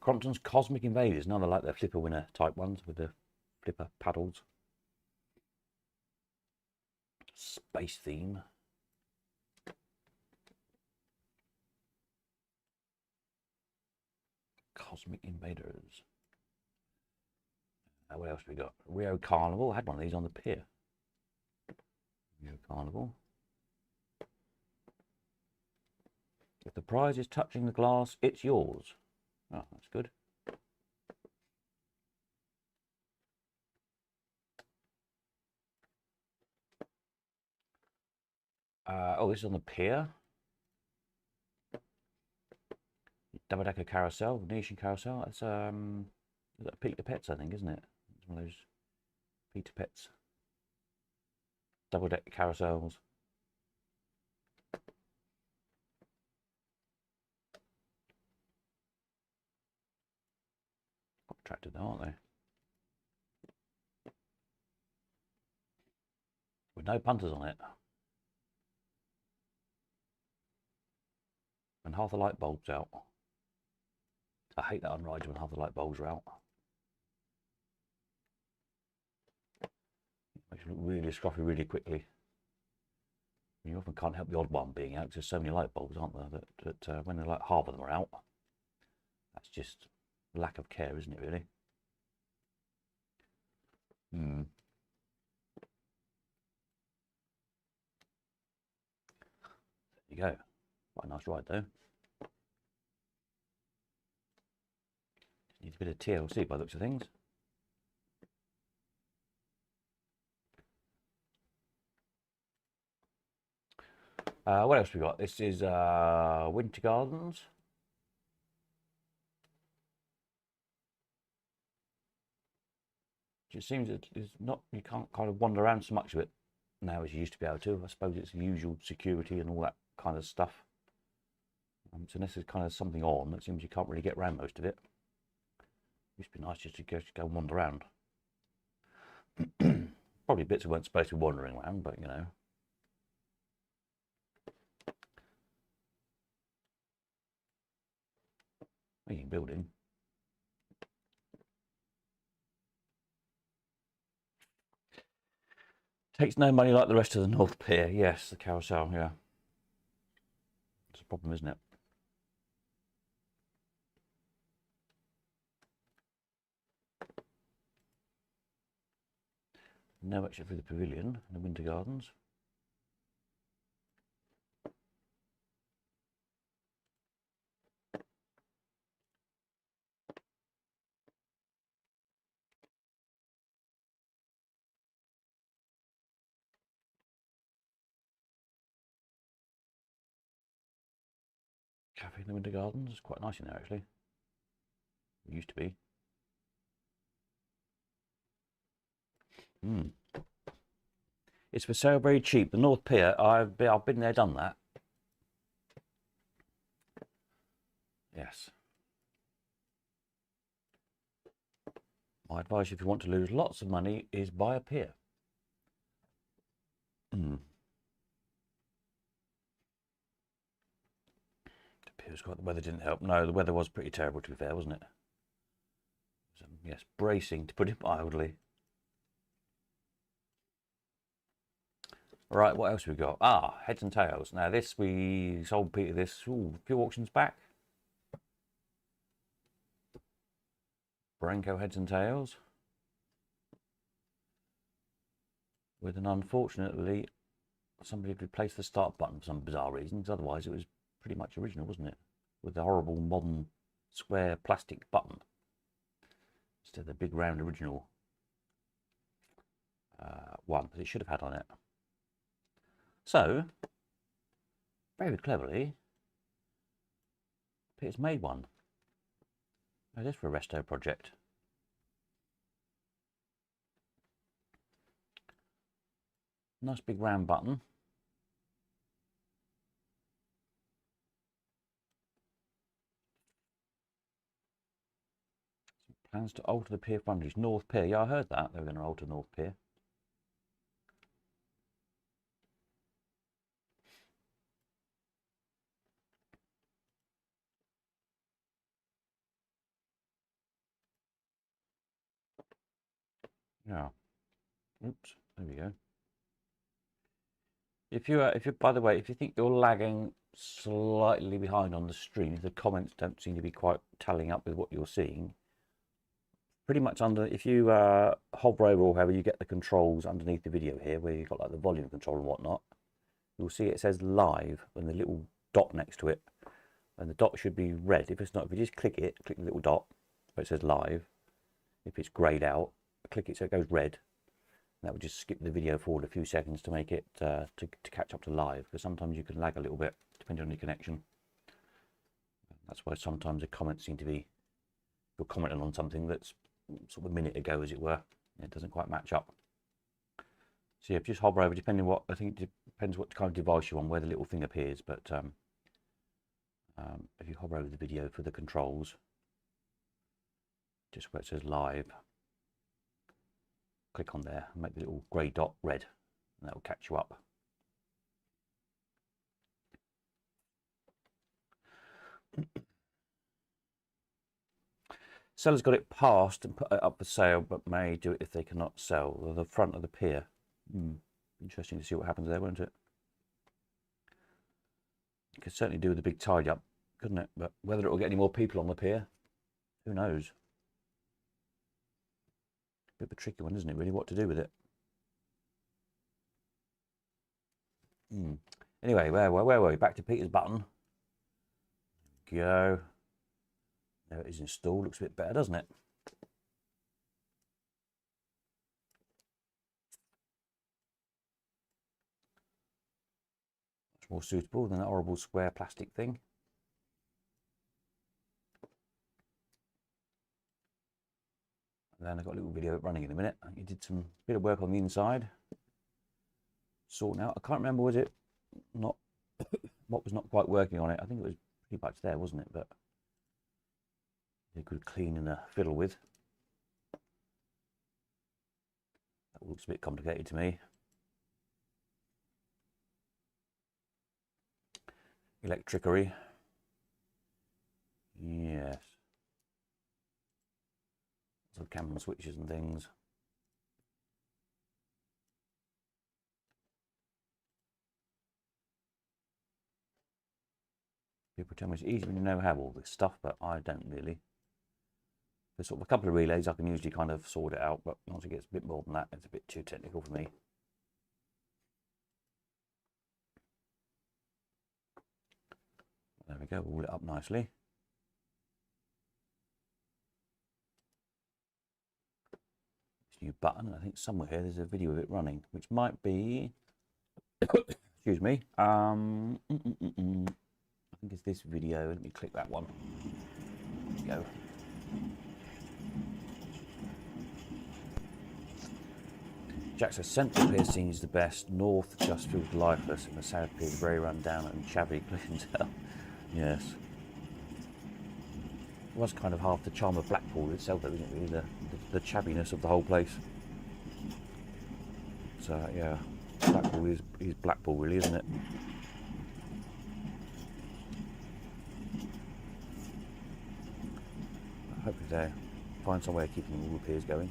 Crompton's Cosmic Invaders, another like their flipper winner type ones with the flipper paddles. Space theme. Cosmic Invaders. What else have we got? Rio Carnival. I had one of these on the pier. Rio Carnival. If the prize is touching the glass, it's yours. Oh, that's good. Oh, this is on the pier. Double-decker carousel, Venetian carousel. That's is that Peter Pets, I think, isn't it? It's one of those Peter Pets double-decker carousels. Contracted, aren't they? With no punters on it. And half the light bulbs out. I hate that on rides when half the light bulbs are out. Makes look really scruffy really quickly. You often can't help the odd one being out because there's so many light bulbs, aren't there, that when like half of them are out, that's just lack of care, isn't it, really? There you go. Quite a nice ride, though. Needs a bit of TLC by the looks of things. What else we got? This is Winter Gardens. It seems it's not, you can't kind of wander around so much of it now as you used to be able to. I suppose it's the usual security and all that kind of stuff. So unless there's kind of something on, it seems you can't really get around most of it. Used to be nice just to go and wander around. Probably bits that weren't supposed to be wandering around, but you know. Making building. Takes no money like the rest of the North Pier. Yes, the carousel, yeah. It's a problem, isn't it? No extra for the pavilion and the Winter Gardens. Cafe in the Winter Gardens. It's quite nice in there, actually. It used to be. It's for sale very cheap. The North Pier, I've been there, done that. Yes. My advice if you want to lose lots of money is buy a pier. The pier's got, the weather didn't help. No, the weather was pretty terrible, to be fair, wasn't it? Yes, bracing, to put it mildly. Right, what else have we got? Ah, heads and tails. Now this, we sold Peter this a few auctions back. Branco heads and tails. With an unfortunately, somebody had replaced the start button for some bizarre reasons. Otherwise it was pretty much original, wasn't it? With the horrible modern square plastic button. Instead of the big round original one that it should have had on it. So, very cleverly, Peter's made one. Now this for a resto project. Nice big round button. Plans to alter the pier frontage. North Pier. Yeah, I heard that. They were going to alter North Pier. Yeah. Oops. There we go. If you by the way, if you think you're lagging slightly behind on the stream, if the comments don't seem to be quite tallying up with what you're seeing, pretty much under, if you hover over or however you get the controls underneath the video here, where you've got like the volume control and whatnot, you'll see it says live and the little dot next to it, and the dot should be red. If it's not, if you just click the little dot where it says live, if it's grayed out, click it so it goes red. That would just skip the video forward a few seconds to make it to catch up to live, because sometimes you can lag a little bit depending on your connection. That's why sometimes the comments seem to be, you're commenting on something that's sort of a minute ago, as it were. It doesn't quite match up. So yeah, just hover over, depending what, I think it depends what kind of device you're on, where the little thing appears. But if you hover over the video for the controls, just where it says live, click on there and make the little grey dot red, and that will catch you up. Sellers got it passed and put it up for sale, but may do it if they cannot sell. The front of the pier. Interesting to see what happens there, won't it? It could certainly do with a big tidy up, couldn't it? But whether it will get any more people on the pier, who knows? Bit of a tricky one, isn't it, really, what to do with it? Anyway, where were we? Back to Peter's button. Go. There it is installed. Looks a bit better, doesn't it? Much more suitable than that horrible square plastic thing. And then I've got a little video running in a minute. You did some bit of work on the inside. Sorting out. I can't remember, was it not what was not quite working on it? I think it was pretty much there, wasn't it? But a good clean and a fiddle with. That looks a bit complicated to me. Electricery. Yes. So camera switches and things. People tell me it's easy when you know how all this stuff, but I don't really. There's sort of a couple of relays I can usually kind of sort it out, but once it gets a bit more than that, it's a bit too technical for me. There we go, all lit up nicely. This new button, I think somewhere here there's a video of it running, which might be, excuse me, I think it's this video. Let me click that one. There we go. Jack says central pier scene is the best. North just feels lifeless, and the south pier is very run down and shabby clientele. Yes. It was kind of half the charm of Blackpool itself, though, isn't it? Really, the chabbiness of the whole place. So yeah, Blackpool is Blackpool, really, isn't it? Hopefully they find some way of keeping all the piers going.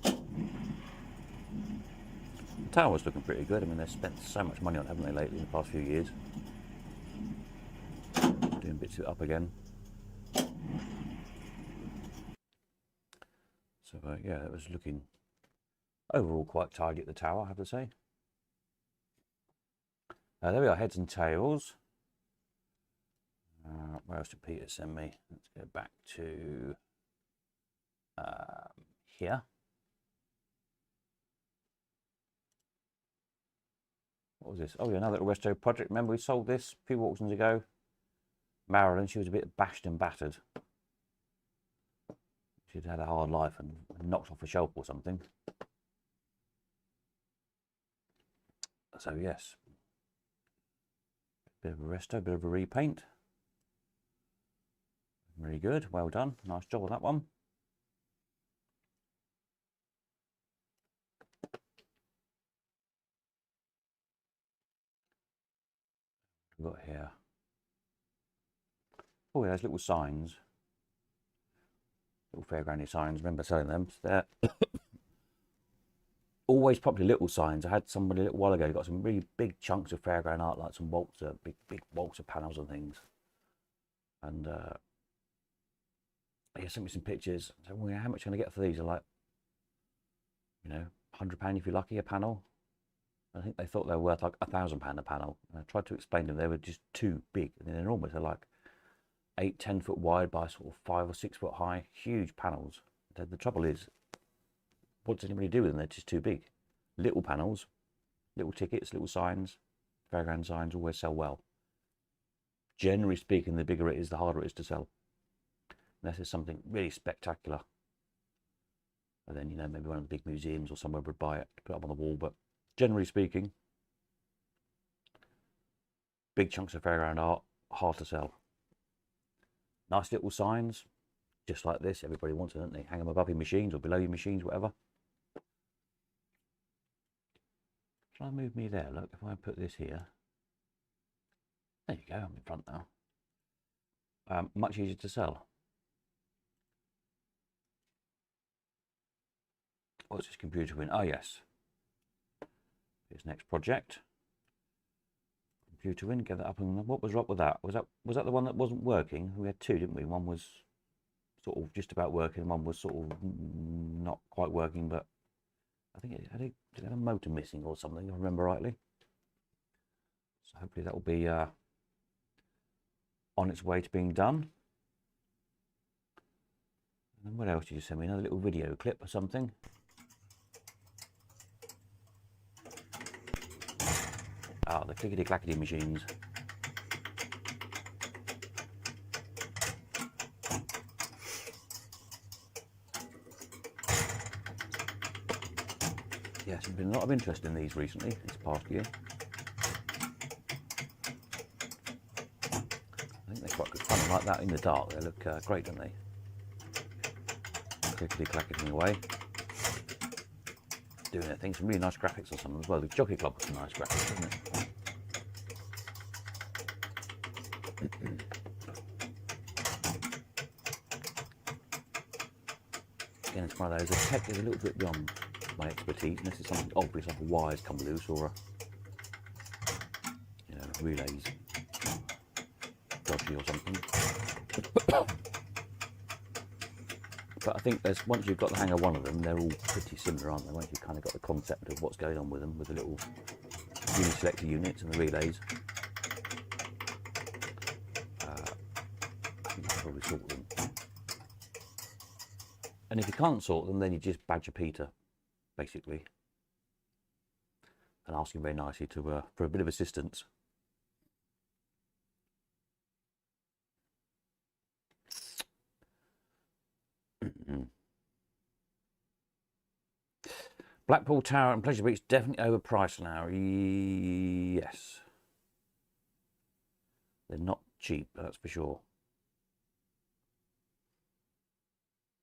The tower's looking pretty good. I mean, they've spent so much money on it, haven't they, lately, in the past few years? Doing bits of it up again. So yeah, it was looking overall quite tidy at the tower, I have to say. There we are, heads and tails. Where else did Peter send me? Let's go back to here. What was this? Oh yeah, another little resto project. Remember we sold this a few auctions ago? Marilyn, she was a bit bashed and battered. She'd had a hard life and knocked off a shelf or something. So yes, bit of a resto, bit of a repaint. Really good, well done. Nice job on that one. We've got here. Oh, yeah, those little signs. Little fairgroundy signs. Remember selling them? They're always probably little signs. I had somebody a little while ago got some really big chunks of fairground art, like some waltzer, big waltzer panels and things. And he sent me some pictures. I said, well, how much can I get for these? They're like, you know, £100 if you're lucky, a panel. I think they thought they were worth like £1,000 a panel. And I tried to explain to them they were just too big. and they're enormous. They're like 8-10 foot wide by sort of 5 or 6 foot high, huge panels. The trouble is, what does anybody do with them? They're just too big. Little panels, little tickets, little signs, fairground signs always sell well. Generally speaking, the bigger it is, the harder it is to sell. Unless it's something really spectacular. And then, you know, maybe one of the big museums or somewhere would buy it to put up on the wall. But generally speaking, big chunks of fairground art, hard to sell. Nice little signs, just like this. Everybody wants it, don't they? Hang them above your machines or below your machines, whatever. Shall I move me there? Look, if I put this here. There you go, I'm in front now. Much easier to sell. What's this computer win? Oh yes, his next project. Computer win. Get that up. And what was up with that? Was that the one that wasn't working? We had two, didn't we? One was sort of just about working. One was sort of not quite working, but I think it had a motor missing or something, if I remember rightly. So hopefully that will be on its way to being done. And what else did you send me? Another little video clip or something? Ah, the clickety-clackety machines. Yes, there's been a lot of interest in these recently, this past year. I think they're quite good fun like that in the dark. They look great, don't they? Clickety-clacketing away. Doing their thing. Some really nice graphics on some as well. The Jockey Club has some nice graphics, isn't it? Again, it's one of those. The tech is a little bit beyond my expertise, unless it's something obvious like a wire's come loose or a, you know, relays dodgy or something. But I think there's, once you've got the hang of one of them, they're all pretty similar, aren't they? Once you've kind of got the concept of what's going on with them, with the little uniselector units and the relays. I think you can probably sort them. And if you can't sort them, then you just badger Peter, basically, and ask him very nicely to for a bit of assistance. Blackpool Tower and Pleasure Beach definitely overpriced now. Yes, they're not cheap, that's for sure.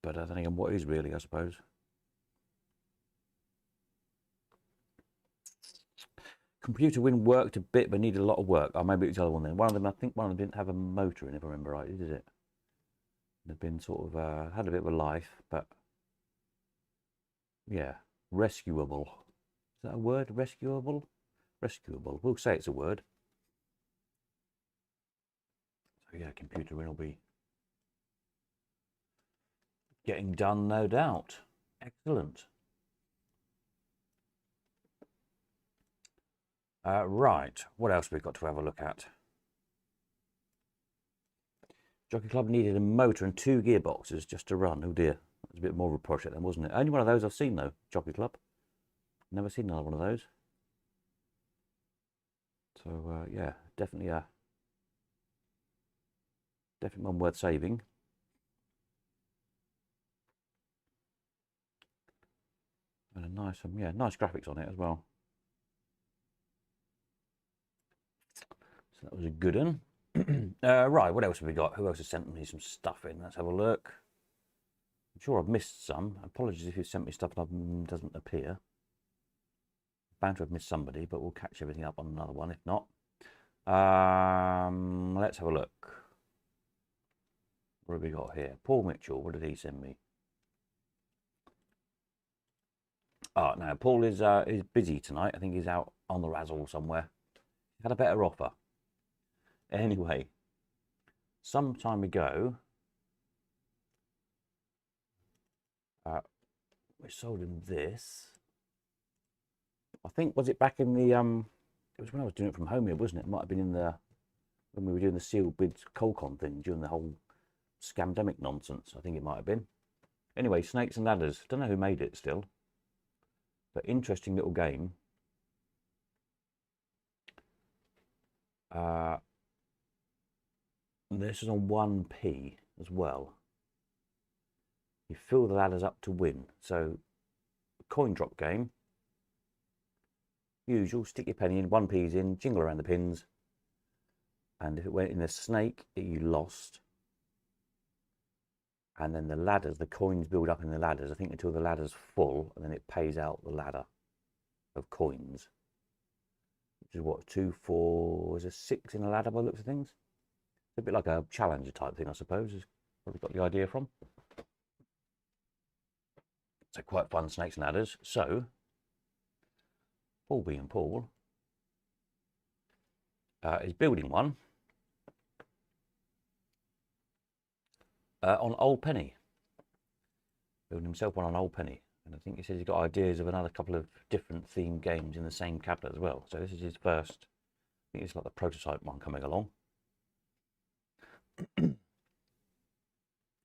But then again, what is really, I suppose. Computer win worked a bit, but needed a lot of work. Oh, maybe it's the other one then. One of them, I think one of them didn't have a motor in, if I remember rightly, did it? They've been sort of had a bit of a life, but yeah, rescuable. Is that a word? Rescuable? Rescuable. We'll say it's a word. So yeah, computer win will be getting done, no doubt. Excellent. Right, what else have we got to have a look at? Jockey Club needed a motor and 2 gearboxes just to run. Oh dear, that was a bit more of a project then, wasn't it? Only one of those I've seen though, Jockey Club. Never seen another one of those. So yeah, definitely one worth saving. And a nice, yeah, nice graphics on it as well. So that was a good one. Right, what else have we got? Who else has sent me some stuff in? Let's have a look. I'm sure I've missed some. Apologies if you've sent me stuff and it doesn't appear. Bound to have missed somebody, but we'll catch everything up on another one if not. Let's have a look. What have we got here? Paul Mitchell, what did he send me? Oh, no, Paul is busy tonight. I think he's out on the razzle somewhere. He had a better offer. Anyway, some time ago, we sold him this. I think, was it back in the, it was when I was doing it from home here, wasn't it? It might have been in the, when we were doing the sealed bids Colcon thing during the whole scamdemic nonsense. I think it might have been. Anyway, Snakes and Ladders. Don't know who made it still. But interesting little game. This is on 1p as well. You fill the ladders up to win. So, coin drop game. Usual, stick your penny in, 1p's in, jingle around the pins. And if it went in a snake, you lost. And then the ladders, the coins build up in the ladders, I think until the ladder's full, and then it pays out the ladder of coins. Which is what, 2, 4, is a 6 in a ladder by the looks of things? It's a bit like a challenger type thing, I suppose. Is probably got the idea from. So quite fun, snakes and ladders. So Paul being Paul is building one on Old Penny. Building himself one on Old Penny. And I think he says he's got ideas of another couple of different themed games in the same cabinet as well. So this is his first, I think it's like the prototype one coming along.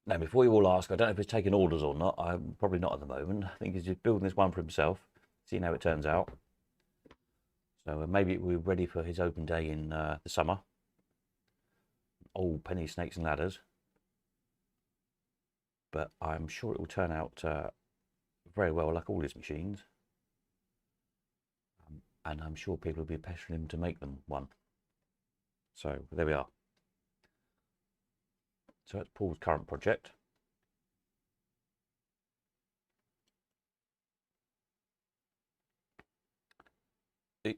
Now, before you all ask, I don't know if he's taking orders or not. I'm probably not at the moment. I think he's just building this one for himself, seeing how it turns out. So maybe we're ready for his open day in the summer. Old Penny Snakes and Ladders. But I'm sure it will turn out very well, like all his machines. And I'm sure people will be pestering him to make them one. So there we are. So that's Paul's current project.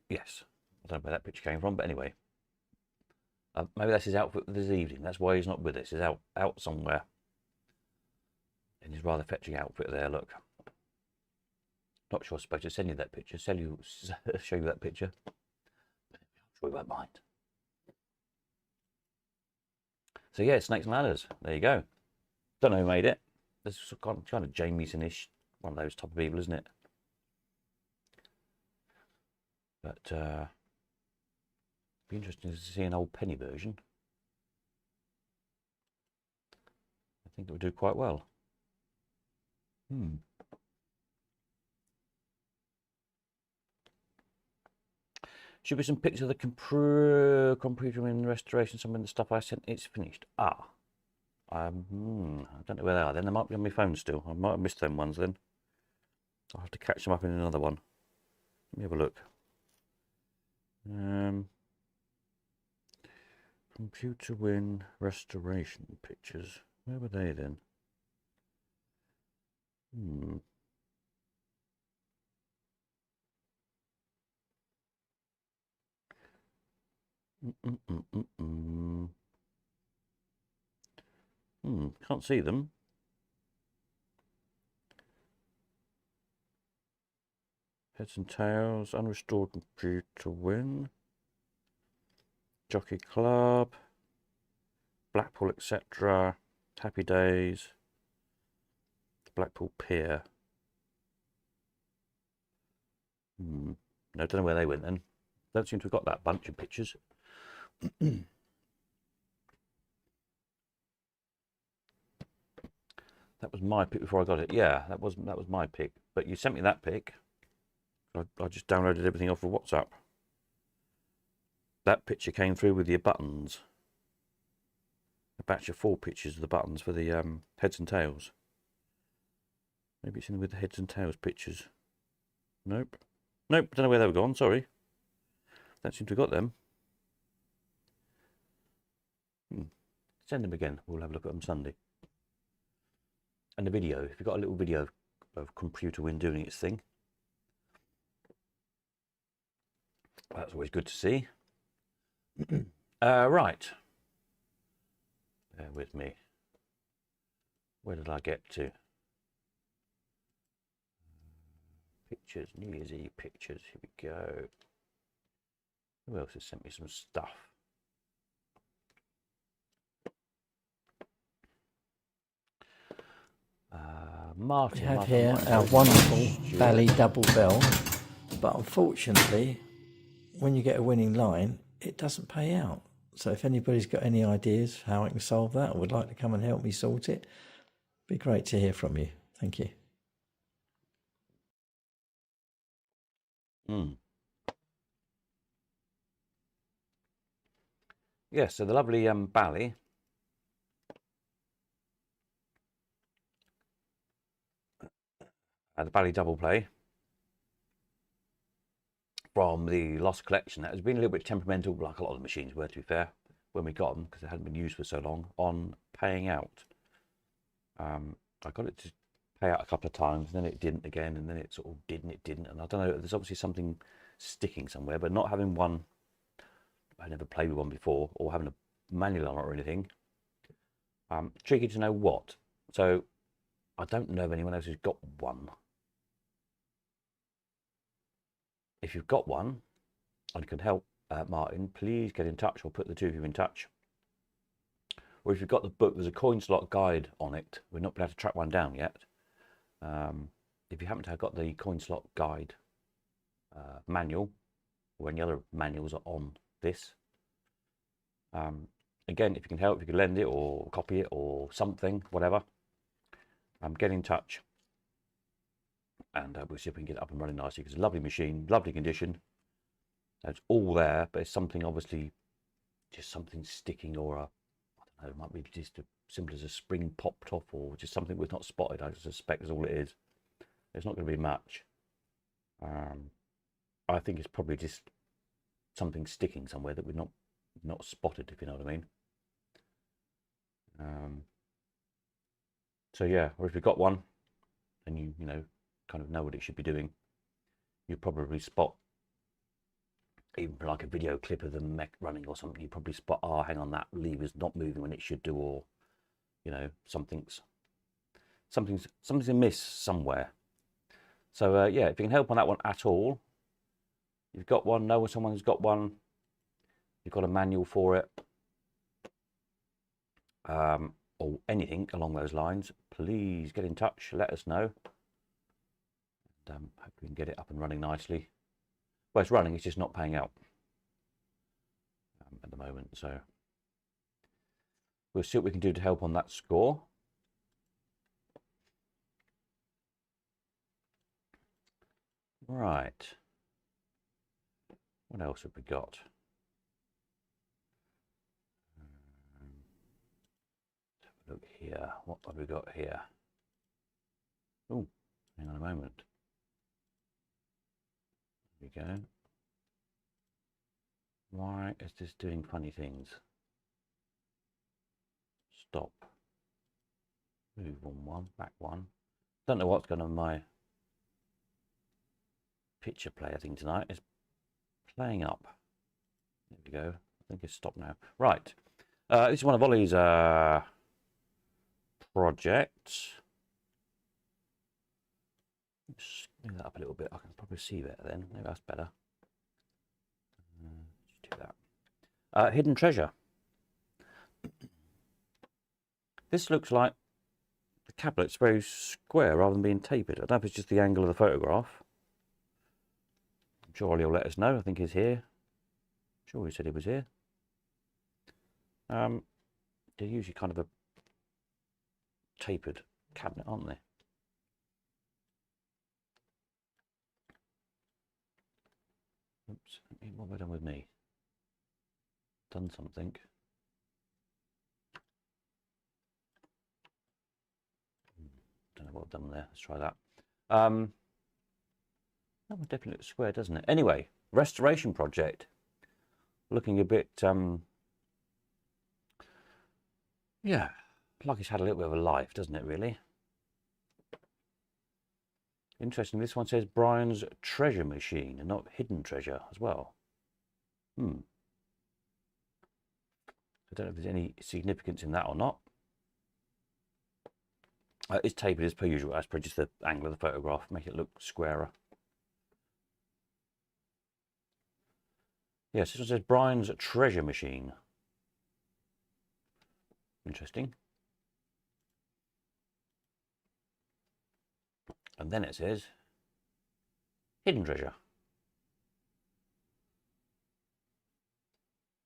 Yes, I don't know where that picture came from, but anyway. Maybe that's his outfit this evening. That's why he's not with us. He's out somewhere. In his rather fetching outfit there, look. Not sure I'm supposed to send you that picture. Show you that picture. I'm sure you won't mind. So yeah, Snakes and Ladders. There you go. Don't know who made it. This is kind of Jamieson-ish, one of those type of people, isn't it? But be interesting to see an Old Penny version. I think it would do quite well. Should be some pictures of the computer in restoration. Some of the stuff I sent, it's finished. I don't know where they are then. They might be on my phone still. I might have missed them ones then. I'll have to catch them up in another one. Let me have a look. Computer win restoration pictures. Where were they then? Can't see them. Heads and tails, unrestored computer win. Jockey Club, Blackpool, etc. Happy Days, Blackpool Pier. No, don't know where they went then. Don't seem to have got that bunch of pictures. That was my pick before I got it. Yeah, that was my pick. But you sent me that pick. I just downloaded everything off of WhatsApp. That picture came through with your buttons. A batch of 4 pictures of the buttons for the heads and tails. Maybe it's in with the heads and tails pictures. Nope. Nope, don't know where they were gone, sorry. Don't seem to have got them. Send them again. We'll have a look at them Sunday. And the video. If you've got a little video of computer win doing its thing. That's always good to see. Right. Bear with me. Where did I get to? Pictures, New Year's Eve pictures. Here we go. Who else has sent me some stuff? Martin.
We have here our wonderful Bally double bell, but unfortunately, when you get a winning line, it doesn't pay out. So if anybody's got any ideas how I can solve that or would like to come and help me sort it, it'd be great to hear from you. Thank you.
Yes, so the lovely Bally. The Bally double play from the Lost Collection. That has been a little bit temperamental, like a lot of the machines were, to be fair, when we got them, because they hadn't been used for so long, on paying out. I got it to pay out a couple of times, and then it didn't again, and then it sort of did and it didn't. And I don't know, there's obviously something sticking somewhere, but not having one, I never played with one before, or having a manual on it or anything. Tricky to know what. So I don't know of anyone else who's got one. if you've got one and can help Martin, please get in touch, or put the two of you in touch. Or if you've got the book, there's a coin slot guide on it. We're not able to track one down yet. If you happen to have got the coin slot guide manual, or any other manuals are on this, again, if you can help, if you can lend it or copy it or something, whatever, get in touch, and we'll see if we can get it up and running nicely, because it's a lovely machine, lovely condition. It's all there, but it's something, obviously, just something sticking, or I don't know, it might be just as simple as a spring popped off, or just something we've not spotted. I suspect is all it is. It's not going to be much. I think it's probably just something sticking somewhere that we've not spotted, if you know what I mean. So yeah, or if you've got one and you kind of know what it should be doing, you probably spot, even for like a video clip of the mech running or something, you probably spot, oh, hang on, that lever's not moving when it should do, or something's amiss somewhere. So yeah, if you can help on that one at all, you've got one, know someone who's got one, you've got a manual for it, or anything along those lines, please get in touch, let us know, and hope we can get it up and running nicely. Well, it's running, it's just not paying out at the moment, so we'll see what we can do to help on that score. Right, what else have we got? Let's have a look here. What have we got here? Oh, hang on a moment. There we go. Why is this doing funny things? Stop. Move on one, back one. Don't know what's going on with my picture player thing tonight. It's playing up. There we go. I think it's stopped now. Right. This is one of Ollie's projects. Just move that up a little bit. I can probably see better then. Maybe that's better. Just do that. Hidden treasure. This looks like the cablet's very square rather than being tapered. I don't know if it's just the angle of the photograph. I'm sure Ollie will let us know. I think he's here. I'm sure he said he was here. They're usually kind of a tapered cabinet, aren't they? Oops, what have I done with me? Done something. Don't know what I've done there. Let's try that. That one definitely looks square, doesn't it? Anyway, restoration project. Looking a bit, yeah, like it's had a little bit of a life, doesn't it, really? Interesting, this one says Brian's treasure machine and not hidden treasure as well. I don't know if there's any significance in that or not. It's tapered as per usual, as per just the angle of the photograph, make it look squarer. Yes, this one says Brian's treasure machine. Interesting. And then it says hidden treasure.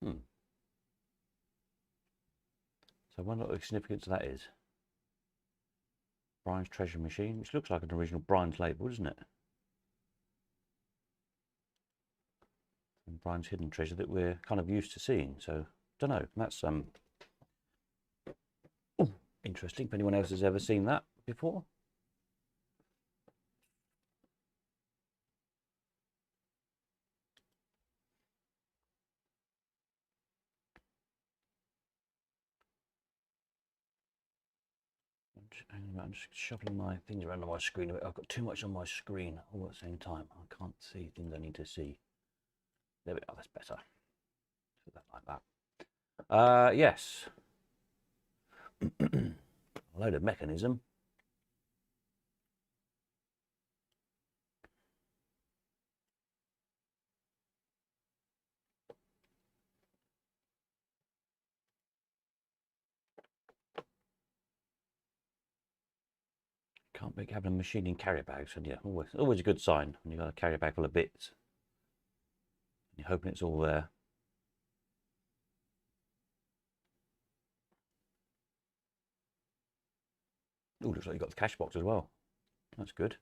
So I wonder what the significance of that is. Brian's treasure machine, which looks like an original Brian's label, doesn't it? And Brian's hidden treasure that we're kind of used to seeing. So don't know. That's interesting. If anyone else has ever seen that before. I'm just shuffling my things around on my screen a bit. I've got too much on my screen all at the same time. I can't see things I need to see. There we go, that's better. Put that like that. Yes. A load of mechanism. Can't be having a machine in carrier bags, and yeah, always a good sign when you've got a carrier bag full of bits. You're hoping it's all there. Oh, looks like you've got the cash box as well. That's good.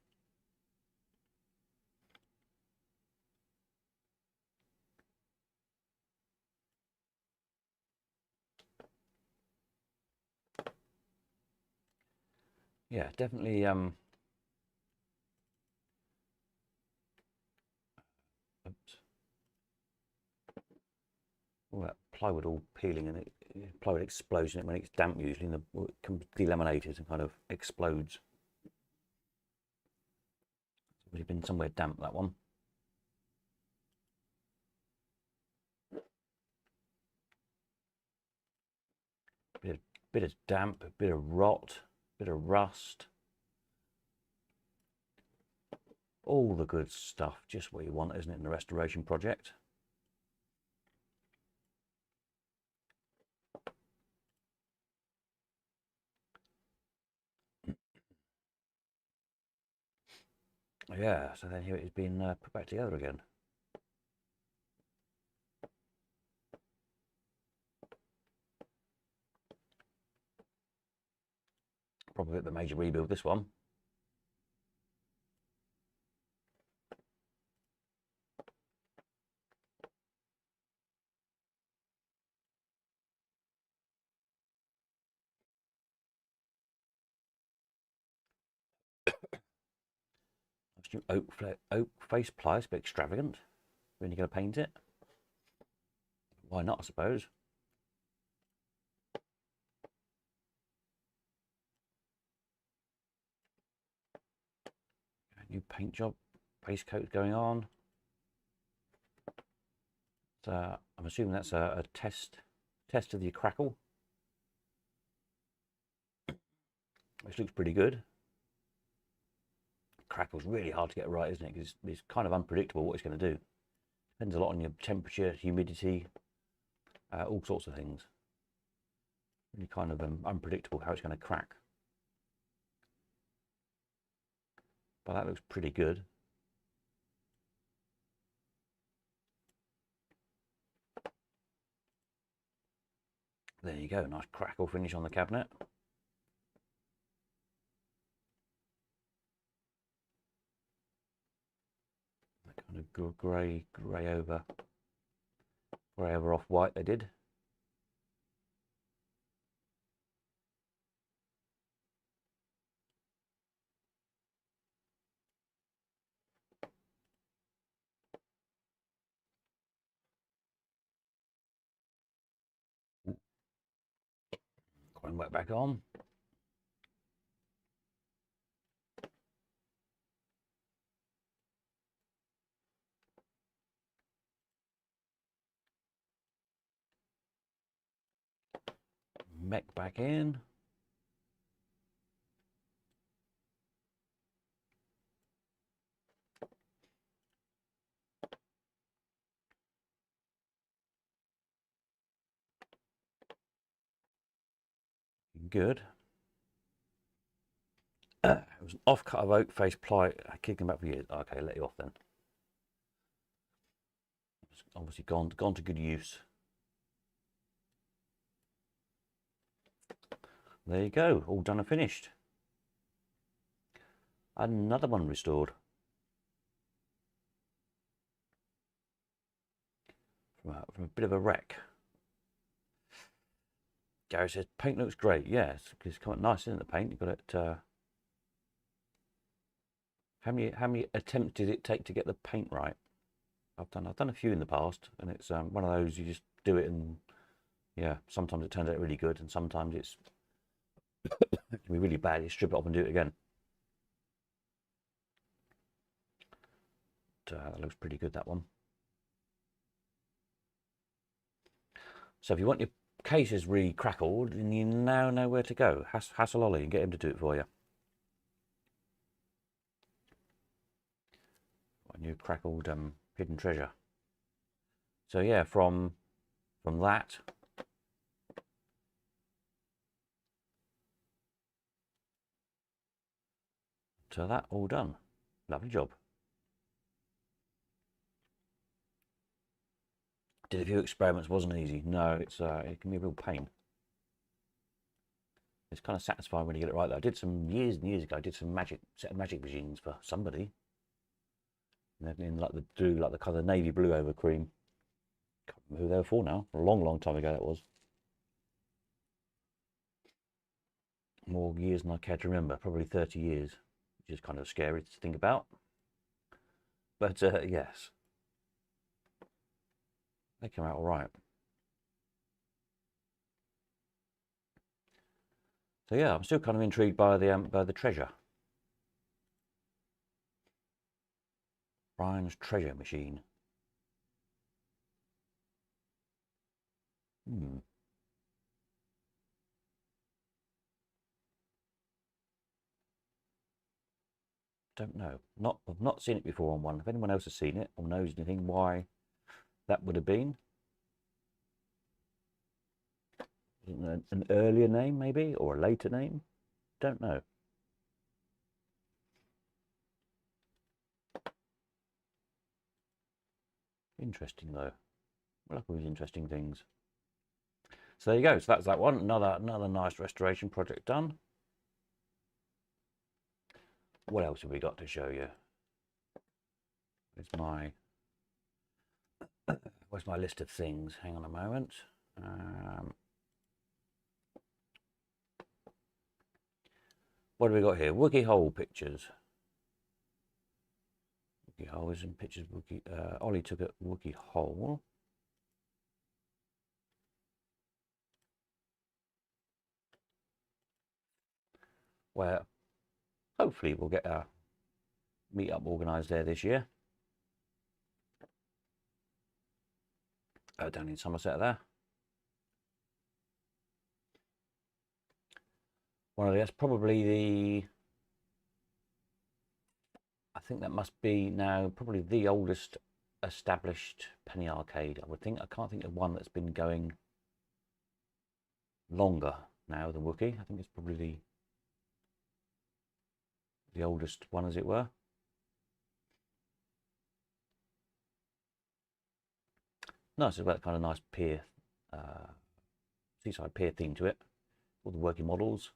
Yeah, definitely oops. All that plywood all peeling, and plywood explodes when it's damp usually, and it comes delaminated and kind of explodes. It's already been somewhere damp, that one. Bit of damp, a bit of rot, bit of rust. All the good stuff, just what you want, isn't it, in a restoration project? Yeah, so then here it has been put back together again. Probably the major rebuild, this one. Oak face ply, it's a bit extravagant. When you're going to paint it, why not, I suppose. New paint job, base coat going on. So I'm assuming that's a test of the crackle, which looks pretty good. Crackle's really hard to get right, isn't it? Because it's kind of unpredictable what it's going to do. Depends a lot on your temperature, humidity, all sorts of things. Really kind of unpredictable how it's going to crack. But that looks pretty good. There you go, nice crackle finish on the cabinet. That kind of grey over off white they did. Going back on. Mech back in. Good. It was an off-cut of oak face ply, kicking back for years. Okay, let you off then. It's obviously gone to good use. There you go, all done and finished. Another one restored. From a bit of a wreck. Gary says, paint looks great. Yes, it's quite nice, isn't it, the paint? You've got it. How many attempts did it take to get the paint right? I've done a few in the past, and it's one of those, you just do it, and yeah, sometimes it turns out really good, and sometimes it can be really bad. You strip it off and do it again. But, that looks pretty good, that one. So if you want your cases re-crackled, and you now know where to go, hassle Ollie and get him to do it for you. A new crackled hidden treasure. So yeah, from that, that all done. Lovely job. Did a few experiments, wasn't easy. No, it can be a real pain. It's kind of satisfying when you get it right though. I did some years and years ago, I did some set of magic machines for somebody. And in like the colour navy blue over cream. Can't remember who they were for now. A long, long time ago that was. More years than I care to remember, probably 30 years, which is kind of scary to think about. But yes, they came out all right. So yeah, I'm still kind of intrigued by the treasure. Brian's treasure machine. Don't know. I've not seen it before on one. If anyone else has seen it or knows anything why that would have been. An earlier name maybe, or a later name? Don't know. Interesting though. I like all these interesting things. So there you go. So that's that one. Another nice restoration project done. What else have we got to show you? Where's my list of things? Hang on a moment. What have we got here? Wookie hole pictures. Wookie hole is in pictures. Ollie took a Wookie hole. Where hopefully we'll get a meet-up organised there this year. Down in Somerset there. That's probably I think that must be now probably the oldest established penny arcade, I would think. I can't think of one that's been going longer now than Wookie. I think it's probably the oldest one, as it were. Nice, it's got that kind of nice pier, seaside pier theme to it. All the working models.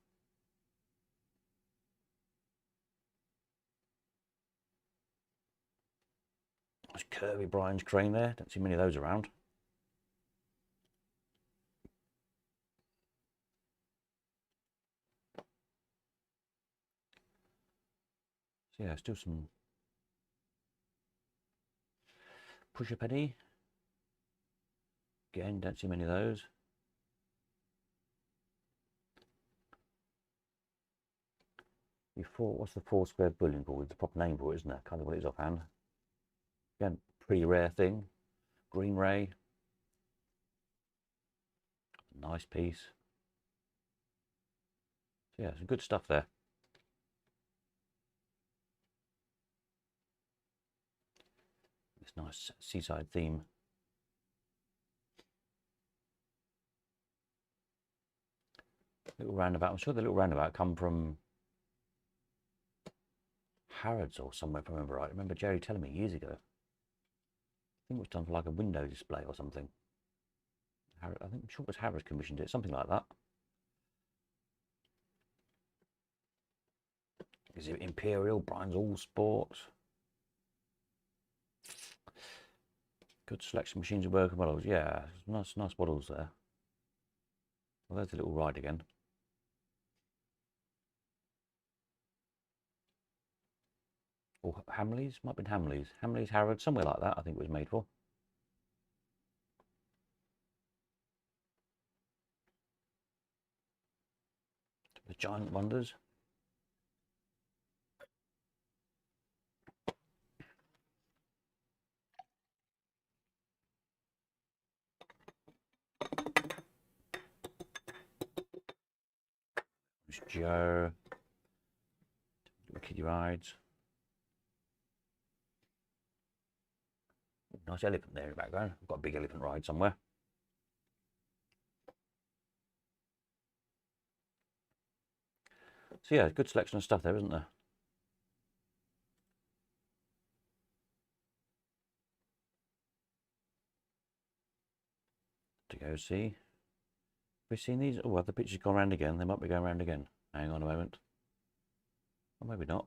Nice curvy Brian's crane there. Don't see many of those around. So yeah, still some pusher penny. Again, don't see many of those. What's the 4 square bullion called? It's the proper name for it, isn't it? Kind of what it is offhand. Again, pretty rare thing. Green Ray. Nice piece. So yeah, some good stuff there. This nice seaside theme. Little roundabout. I'm sure the little roundabout come from Harrods or somewhere, if I remember right. I remember Jerry telling me years ago. I think it was done for like a window display or something. I think I'm sure it was Harrods commissioned it, something like that. Is it Imperial? Brian's All Sports. Good selection of machines and working models. Yeah, nice models there. Well, there's a little ride again. Or Hamleys, might have been Hamleys. Hamleys, Harrods, somewhere like that, I think it was made for. The Giant Wonders. There's Joe. Kiddie rides. Nice elephant there in the background. I've got a big elephant ride somewhere. So yeah, good selection of stuff there, isn't there? to go see. Have we seen these? Oh, have the pictures gone around again? They might be going around again. Hang on a moment. Or maybe not.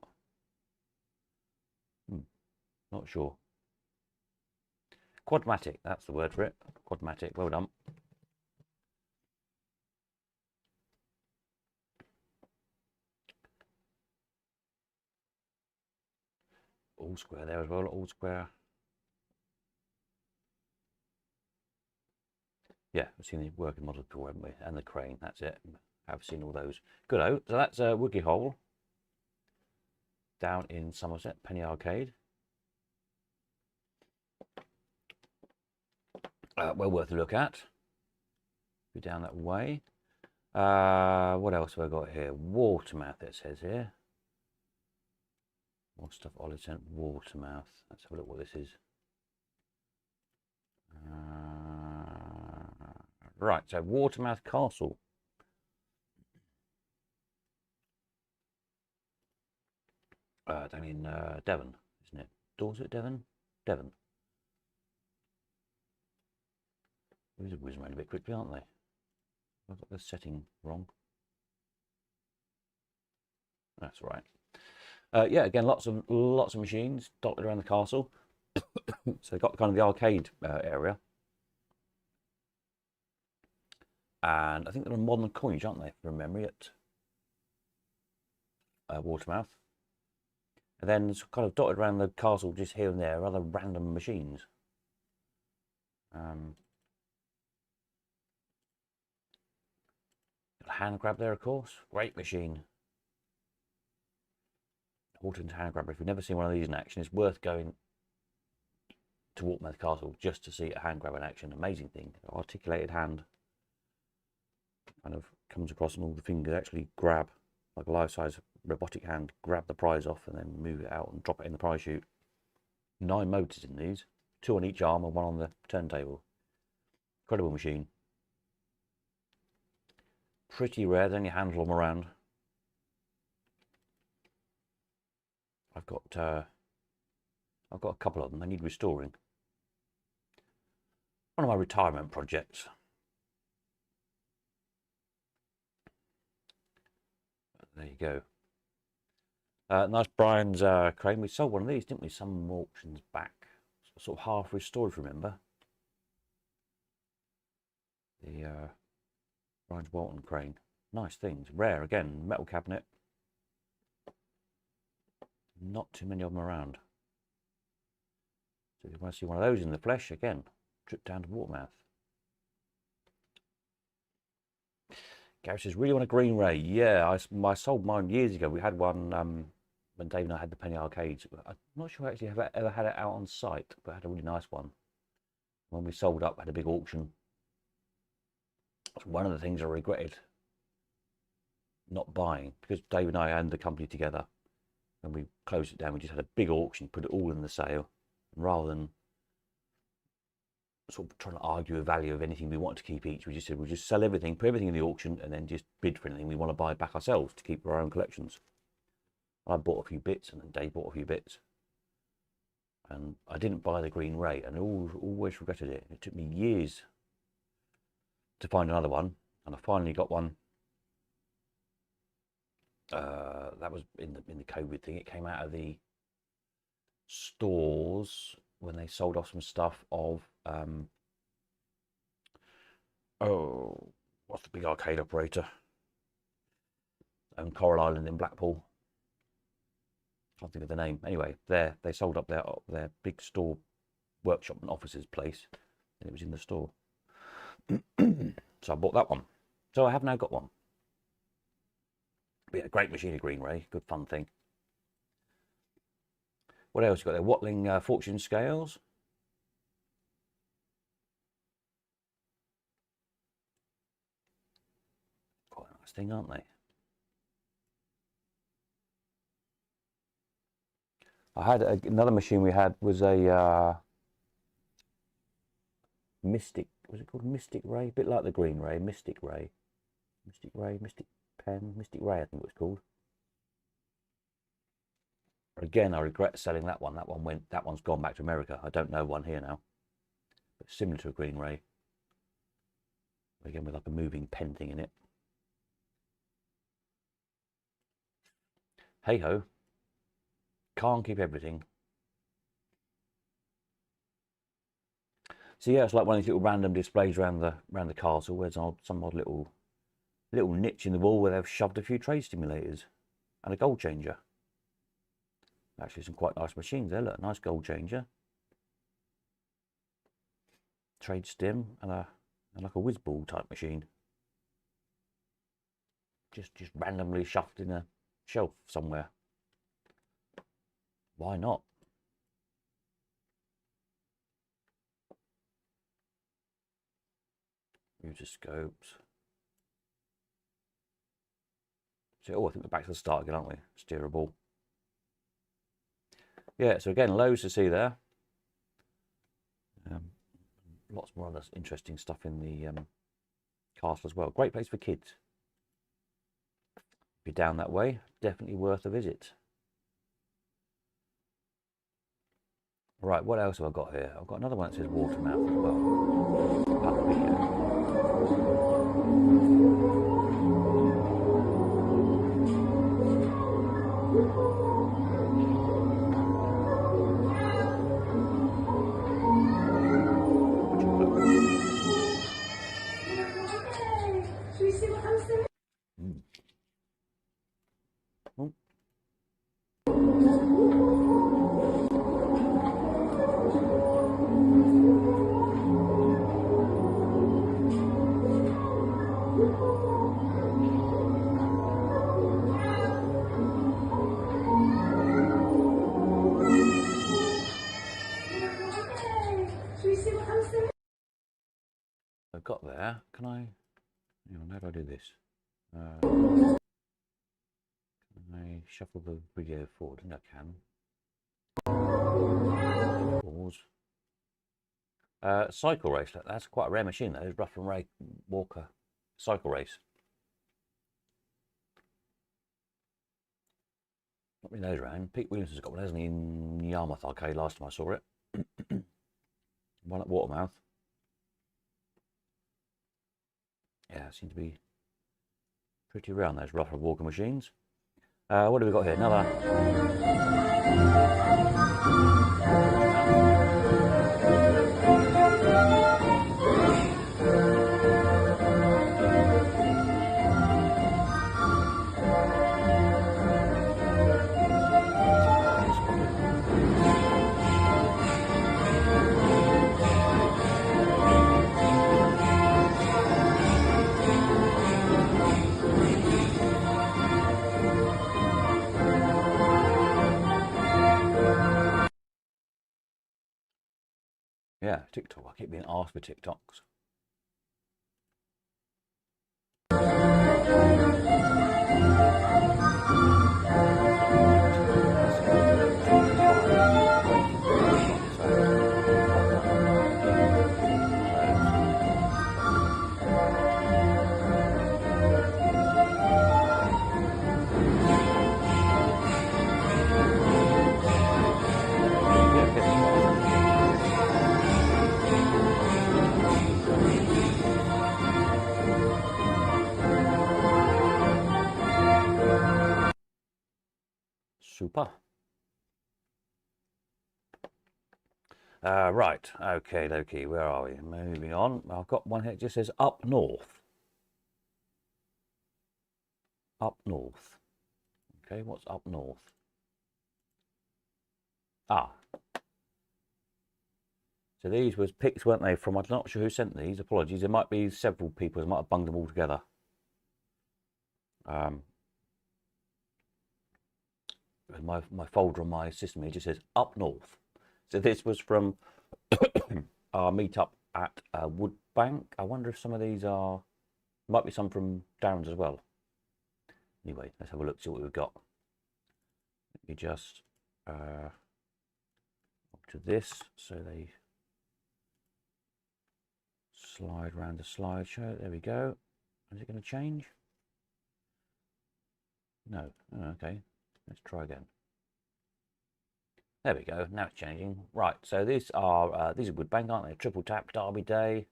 Not sure. Quadmatic, that's the word for it. Quadmatic, well done. All square there as well, all square. Yeah, we've seen the working model before, haven't we? And the crane, that's it. I've seen all those. Good. So that's Woogie Hole down in Somerset, Penny Arcade. Well worth a look at. Be down that way. What else have I got here? Watermouth, it says here. More stuff Ollie sent. Watermouth. Let's have a look what this is. Right, so Watermouth Castle. Down in Devon, isn't it? Dorset, Devon? Devon. These are whizzing around a bit quickly, aren't they? I've got the setting wrong. That's right. Yeah, again, lots of machines dotted around the castle. So got kind of the arcade area, and I think there are modern coins, aren't they, from memory, at Watermouth. And then it's kind of dotted around the castle, just here and there, other random machines. Hand grab there, of course. Great machine. Horton's hand grabber. If you've never seen one of these in action, it's worth going to Watermouth Castle just to see a hand grab in action. Amazing thing. Articulated hand. Kind of comes across and all the fingers actually grab, like a life-size robotic hand, grab the prize off and then move it out and drop it in the prize chute. 9 motors in these. 2 on each arm and 1 on the turntable. Incredible machine. Pretty rare, there's only a handful of them around. I've got a couple of them. They need restoring. One of my retirement projects. There you go. Nice Brian's crane. We sold one of these, didn't we? Some auctions back. Sort of half restored, remember? The Brian's Walton crane. Nice things. Rare again. Metal cabinet. Not too many of them around. So if you want to see one of those in the flesh, again, trip down to Watermouth. Gary says, really want a green ray. Yeah, I sold mine years ago. We had one when Dave and I had the Penny Arcades. I'm not sure I actually have ever had it out on site, but I had a really nice one. When we sold up, I had a big auction. That's one of the things I regretted not buying, because Dave and I owned the company together. When we closed it down, we just had a big auction, put it all in the sale. And rather than sort of trying to argue a value of anything we wanted to keep each, we just said we'll just sell everything, put everything in the auction, and then just bid for anything we want to buy back ourselves to keep for our own collections. I bought a few bits, and then Dave bought a few bits. And I didn't buy the green ray, and I always regretted it. It took me years to find another one, and I finally got one. That was in the COVID thing. It came out of the stores when they sold off some stuff of oh, what's the big arcade operator? Coral Island in Blackpool. Can't think of the name. Anyway, they sold up their big store, workshop and offices place, and it was in the store. So I bought that one. So I have now got one. But yeah, great machine of green ray, good fun thing. What else you got there? Watling fortune scales. Quite a nice thing, aren't they? I had another machine we had was a Mystic. Was it called Mystic Ray? A bit like the green ray. Mystic Ray. Mystic Ray. Mystic Pen. Mystic Ray, I think it was called. Again, I regret selling that one. That one's gone back to America. I don't know one here now. But similar to a green ray. Again, with like a moving pen thing in it. Hey ho. Can't keep everything. So yeah, it's like one of these little random displays around the castle where there's some odd little niche in the wall where they've shoved a few trade stimulators and a gold changer. Actually, some quite nice machines there. Look, nice gold changer, trade stim, and like a whiz ball type machine. Just randomly shoved in a shelf somewhere. Why not? Rotoscopes. So, oh, I think we're back to the start again, aren't we? Steerable. Yeah, so again, loads to see there. Lots more other interesting stuff in the castle as well. Great place for kids. If you're down that way, definitely worth a visit. Right, what else have I got here? I've got another one that says Watermouth as well. Up the video. I've got there. Can I? Hang on, how do I do this? Can I shuffle the video forward? I think I can. Pause. Cycle race. That's quite a rare machine. That is Ruff and Ray Walker cycle race. Not really those around. Pete Williamson's got one, hasn't he, in Yarmouth Arcade last time I saw it. One at Watermouth. Yeah, seem to be pretty around those Ruff and Walker machines. What have we got here? Another. Yeah, TikTok. I keep being asked for TikToks. Super. Right, okay, where are we? Moving on. I've got one here that just says up north. Up north. Okay, what's up north? Ah. So these was pics, weren't they, from, I'm not sure who sent these, apologies. There might be several people that might have bunged them all together. My folder on my system here just says up north. So this was from our meetup at Woodbank. I wonder if some of these might be some from Darren's as well. Anyway, let's have a look, see what we've got. Let me just up to this, so they slide around the slideshow. There we go. Is it going to change? No. Oh, okay. Let's try again. There we go. Now it's changing. Right. So these are Woodbank, aren't they? Triple Tap Derby Day.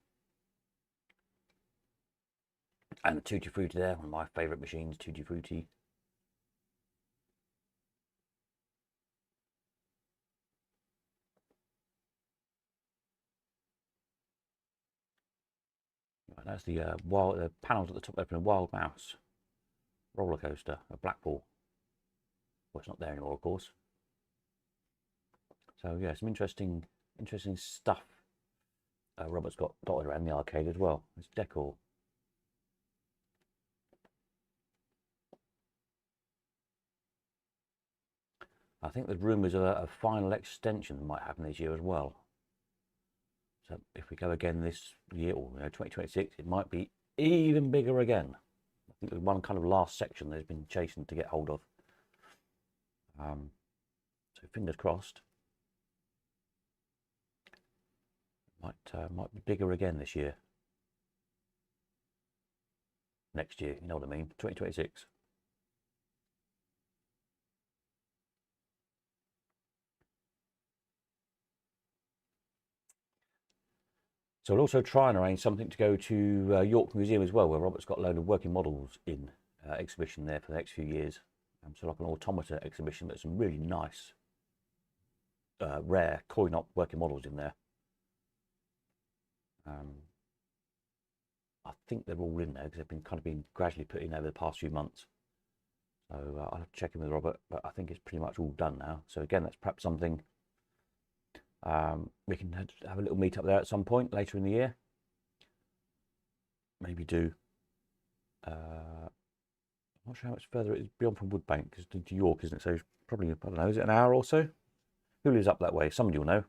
And the Tutti Frutti there, one of my favourite machines, Tutti Frutti. Right, that's the the panels at the top there from a Wild Mouse roller coaster, a Blackpool. Well, it's not there anymore, of course. So yeah, some interesting stuff. Robert's got dotted around the arcade as well. It's decor. I think there's rumours of a final extension that might happen this year as well. So if we go again this year, or 2026, it might be even bigger again. I think there's one kind of last section they've been chasing to get hold of. So fingers crossed. Might be bigger again this year. Next year, you know what I mean, 2026. So we'll also try and arrange something to go to York Museum as well, where Robert's got a load of working models in exhibition there for the next few years. So like an automata exhibition, but some really nice, rare coin-op working models in there. I think they're all in there because they've been kind of been gradually put in over the past few months. So I'll have to check in with Robert, but I think it's pretty much all done now. So again, that's perhaps something we can have a little meet up there at some point later in the year. Maybe do. I'm not sure how much further it is beyond from Woodbank, because it's to York, isn't it? So probably, I don't know, is it an hour or so? Who lives up that way? Somebody will know.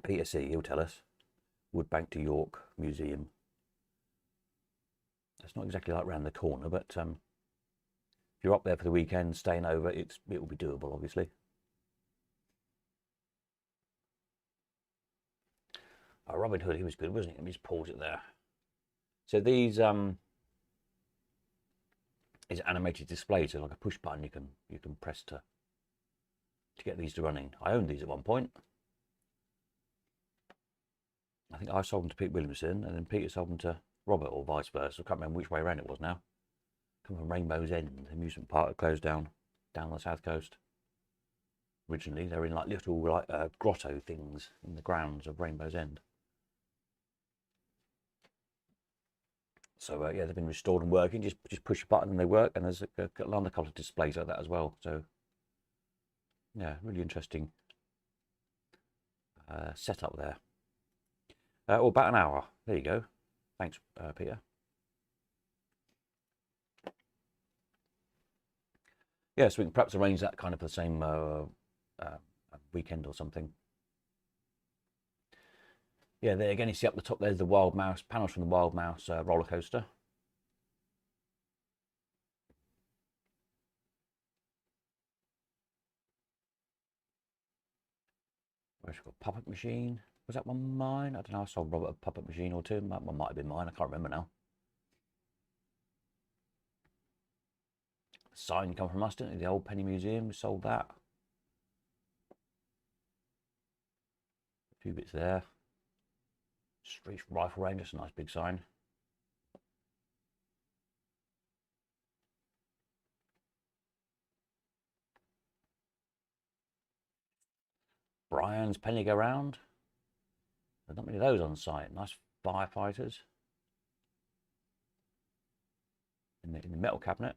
Peter C, he'll tell us. Woodbank to York Museum. It's not exactly like round the corner, but if you're up there for the weekend, staying over, it will be doable, obviously. Oh, Robin Hood, he was good, wasn't he? Let me just pause it there. So these is animated display, so like a push button you can press to get these to running. I owned these at one point. I think I sold them to Pete Williamson, and then Peter sold them to Robert, or vice versa. I can't remember which way around it was now. Come from Rainbow's End, amusement park that closed down the south coast. Originally, they were in like little like grotto things in the grounds of Rainbow's End. So yeah, they've been restored and working. Just push a button and they work. And there's a couple of displays like that as well. So yeah, really interesting setup there. Well, about an hour. There you go. Thanks, Peter. Yeah, so we can perhaps arrange that kind of for the same weekend or something. Yeah, there again, you see up the top there's the Wild Mouse, panels from the Wild Mouse roller coaster. Where's got puppet machine? Was that one mine? I don't know. I sold Robert a puppet machine or two. That one might have been mine. I can't remember now. The sign come from us, didn't it? The old Penny Museum. We sold that. A few bits there. Street Rifle Range. That's a nice big sign. Brian's Penny Go Round. There's not many of those on site. Nice firefighters. In the metal cabinet.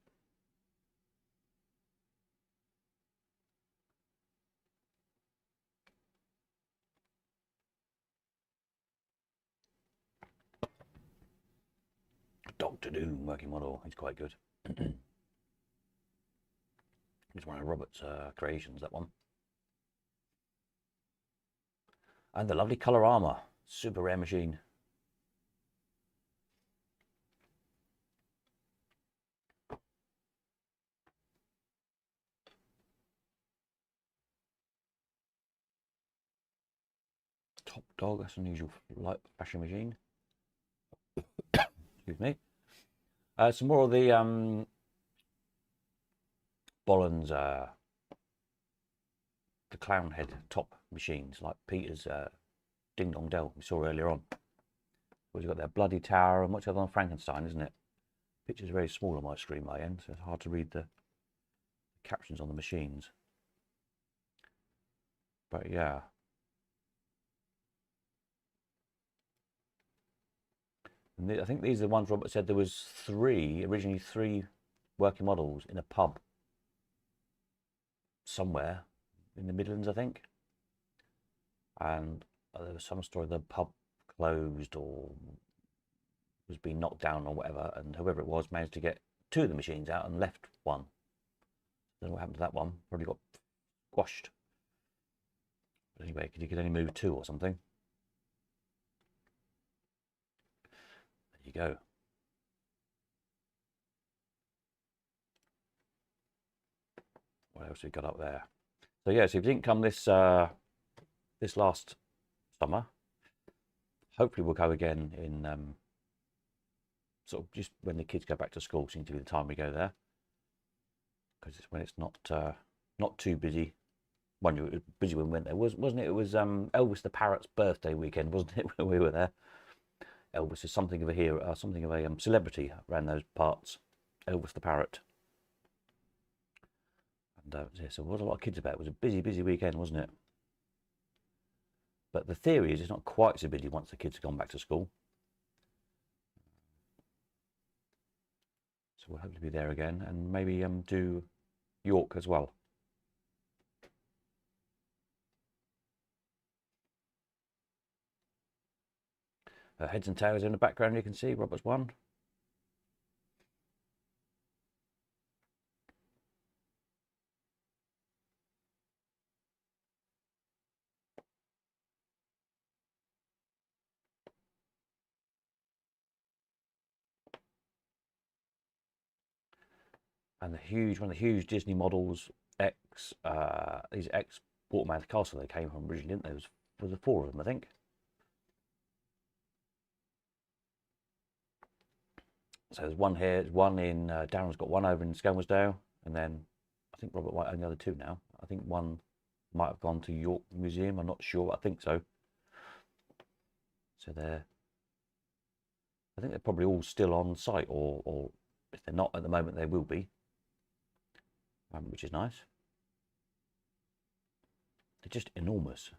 Doctor Doom working model. He's quite good. It's one of Robert's creations, that one. And the lovely colour armour. Super rare machine. Top Dog. That's an unusual light fashion machine. Excuse me. Some more of the Bollens, the clown head top machines, like Peter's Ding Dong Dell we saw earlier on. Well, you've got that bloody tower and much other than Frankenstein, isn't it? Picture's very small on my screen, my end, so it's hard to read the captions on the machines. But yeah. And I think these are the ones Robert said there was originally three working models in a pub somewhere in the Midlands, I think. And there was some story the pub closed or was being knocked down or whatever, and whoever it was managed to get two of the machines out and left one. I don't know what happened to that one. Probably got squashed. But anyway, you could only move two or something. There you go. What else we got up there? So yeah, so if you didn't come this this last summer, hopefully we'll go again in sort of just when the kids go back to school. Seems to be the time we go there, because it's when it's not too busy. When you were busy when we went there, wasn't it? It was Elvis the Parrot's birthday weekend, wasn't it? When we were there. Elvis is something of a hero, something of a celebrity around those parts. Elvis the Parrot. And yeah, so there was a lot of kids about. It was a busy weekend, wasn't it? But the theory is it's not quite so busy once the kids have gone back to school. So we'll hope to be there again, and maybe do York as well. Heads and tails in the background, you can see Robert's one. And one of the huge Disney models, these ex Watermouth Castle they came from originally, didn't they? Was the four of them, I think. So there's one here, there's one in Darren's got one over in Skelmersdale, and then I think Robert might own the other two now. I think one might have gone to York Museum. I'm not sure, but I think so. So I think they're probably all still on site, or if they're not at the moment, they will be, which is nice. They're just enormous.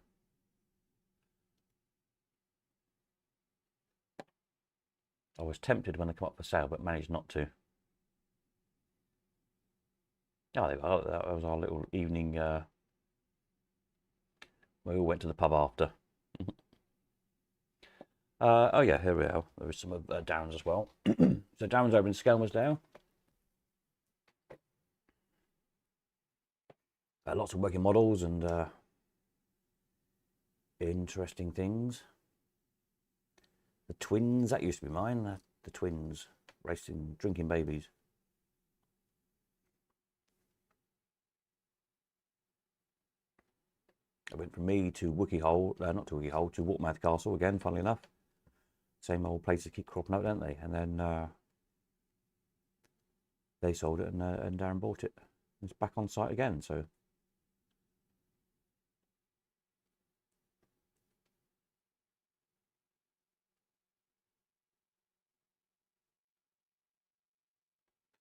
I was tempted when they come up for sale, but managed not to. Oh, there we are. That was our little evening. We all went to the pub after. Oh yeah, here we are. There is some of Darren's as well. So Darren's over in Skelmersdale. Lots of working models and interesting things. The twins, that used to be mine. The twins racing, drinking babies. I went from me to Wookie Hole, not to Wookie Hole, to Watermouth Castle again, funnily enough. Same old places keep cropping up, don't they? And then they sold it and Darren bought it. It's back on site again, so.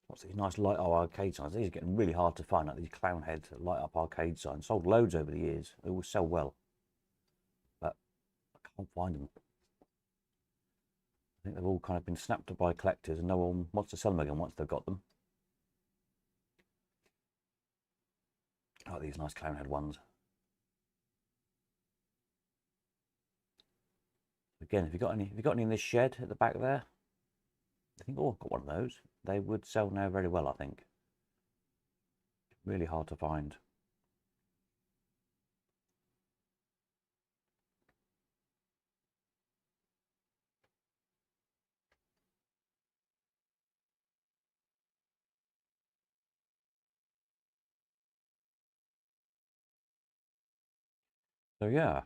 What's these nice light up arcade signs? These are getting really hard to find, like these clown head light up arcade signs. Sold loads over the years. They always sell well, but I can't find them. I think they've all kind of been snapped up by collectors and no one wants to sell them again once they've got them. I like these nice clown head ones. Again, if you've got any in this shed at the back there, I think, oh, I've got one of those. They would sell now very well, I think. Really hard to find. So yeah.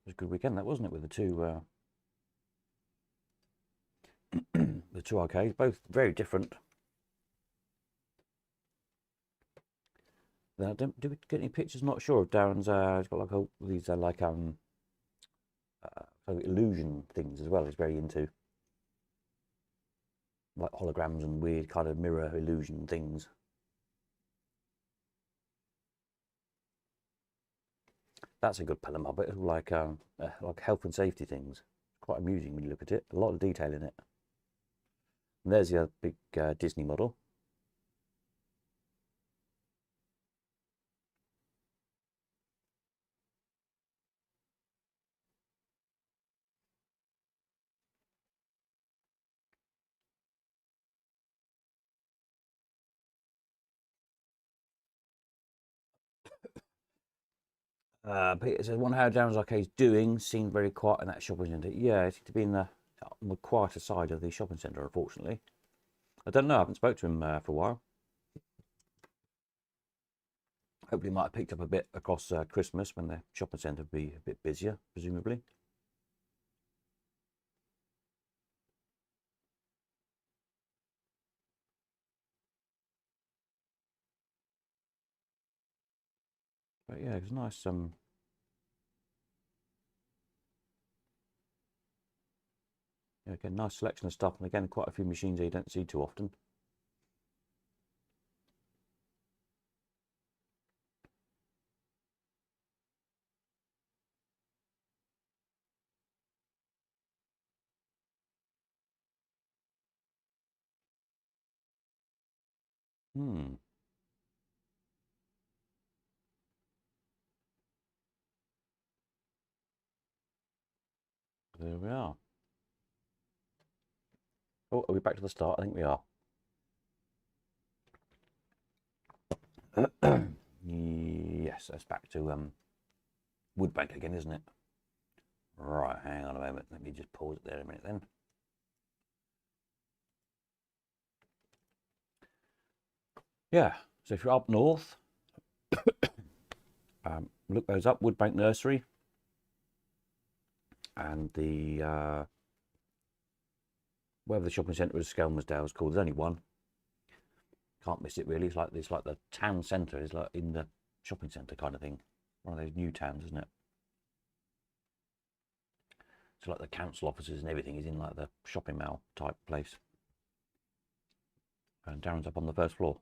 It was a good weekend, that wasn't it, with the two the two arcades, both very different. Then did we get any pictures? Not sure. Of Darren's he's got like these illusion things as well. He's very into like holograms and weird kind of mirror illusion things. That's a good pillar bit, like health and safety things. Quite amusing when you look at it. A lot of detail in it. And there's the big Disney model. Peter says, "Wonder how Darren's Arcade's doing. Seemed very quiet in that shopping centre." Yeah, it seemed to be in the quieter side of the shopping centre, unfortunately. I don't know. I haven't spoke to him for a while. Hopefully, he might have picked up a bit across Christmas when the shopping centre will be a bit busier, presumably. But yeah, it was nice. Yeah, again, nice selection of stuff, and again, quite a few machines that you don't see too often. There we are. Oh, are we back to the start? I think we are. Yes, that's back to Woodbank again, isn't it? Right, hang on a moment. Let me just pause it there a minute then. Yeah, so if you're up north, look those up, Woodbank Nursery. And the wherever the shopping centre is, Skelmersdale is called. There's only one. Can't miss it really. It's like the town centre is like in the shopping centre kind of thing. One of those new towns, isn't it? So like the council offices and everything is in like the shopping mall type place. And Darren's up on the first floor.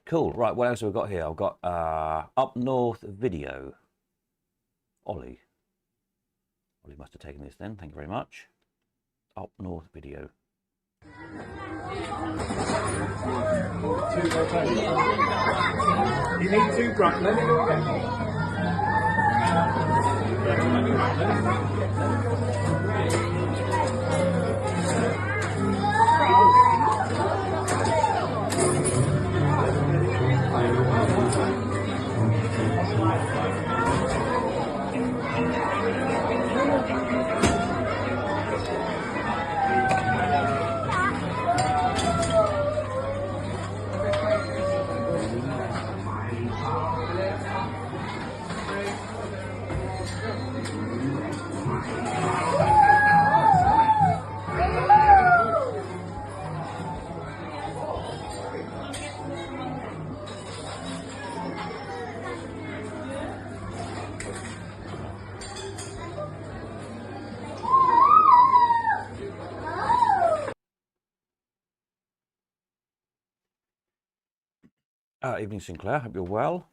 Cool. Right, what else have we got here? I've got Up North Video. Ollie must have taken this then. Thank you very much. Up North Video.
You need two front, let me go again.
Evening Sinclair, hope you're well.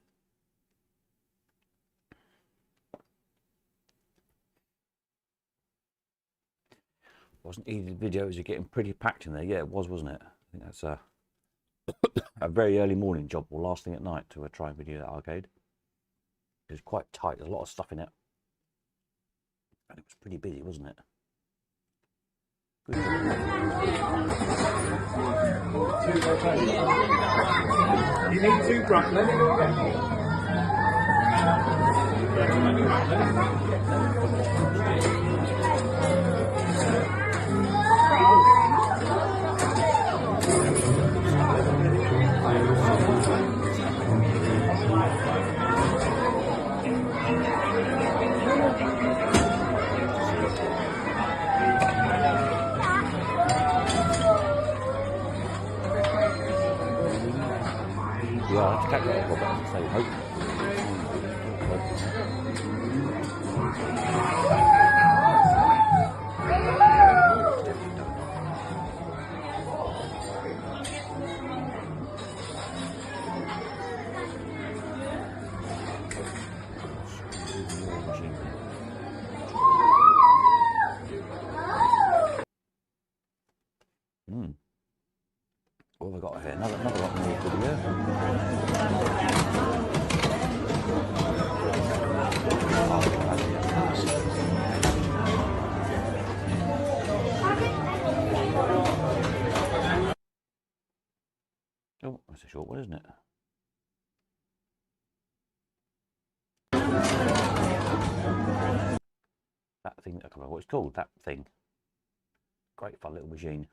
Wasn't easy. Videos are getting pretty packed in there. Yeah, it was, wasn't it? I think that's a very early morning job or last thing at night to try and video that arcade. It was quite tight. There's a lot of stuff in it. And it was pretty busy, wasn't it? Good job.
You need two front, let me go again.
yeah, I have to calculate for, but as I say, hope. What have I got here? Another lot more video. Oh, that's a short one, isn't it? That thing, I can't remember what it's called, that thing. Great fun little machine.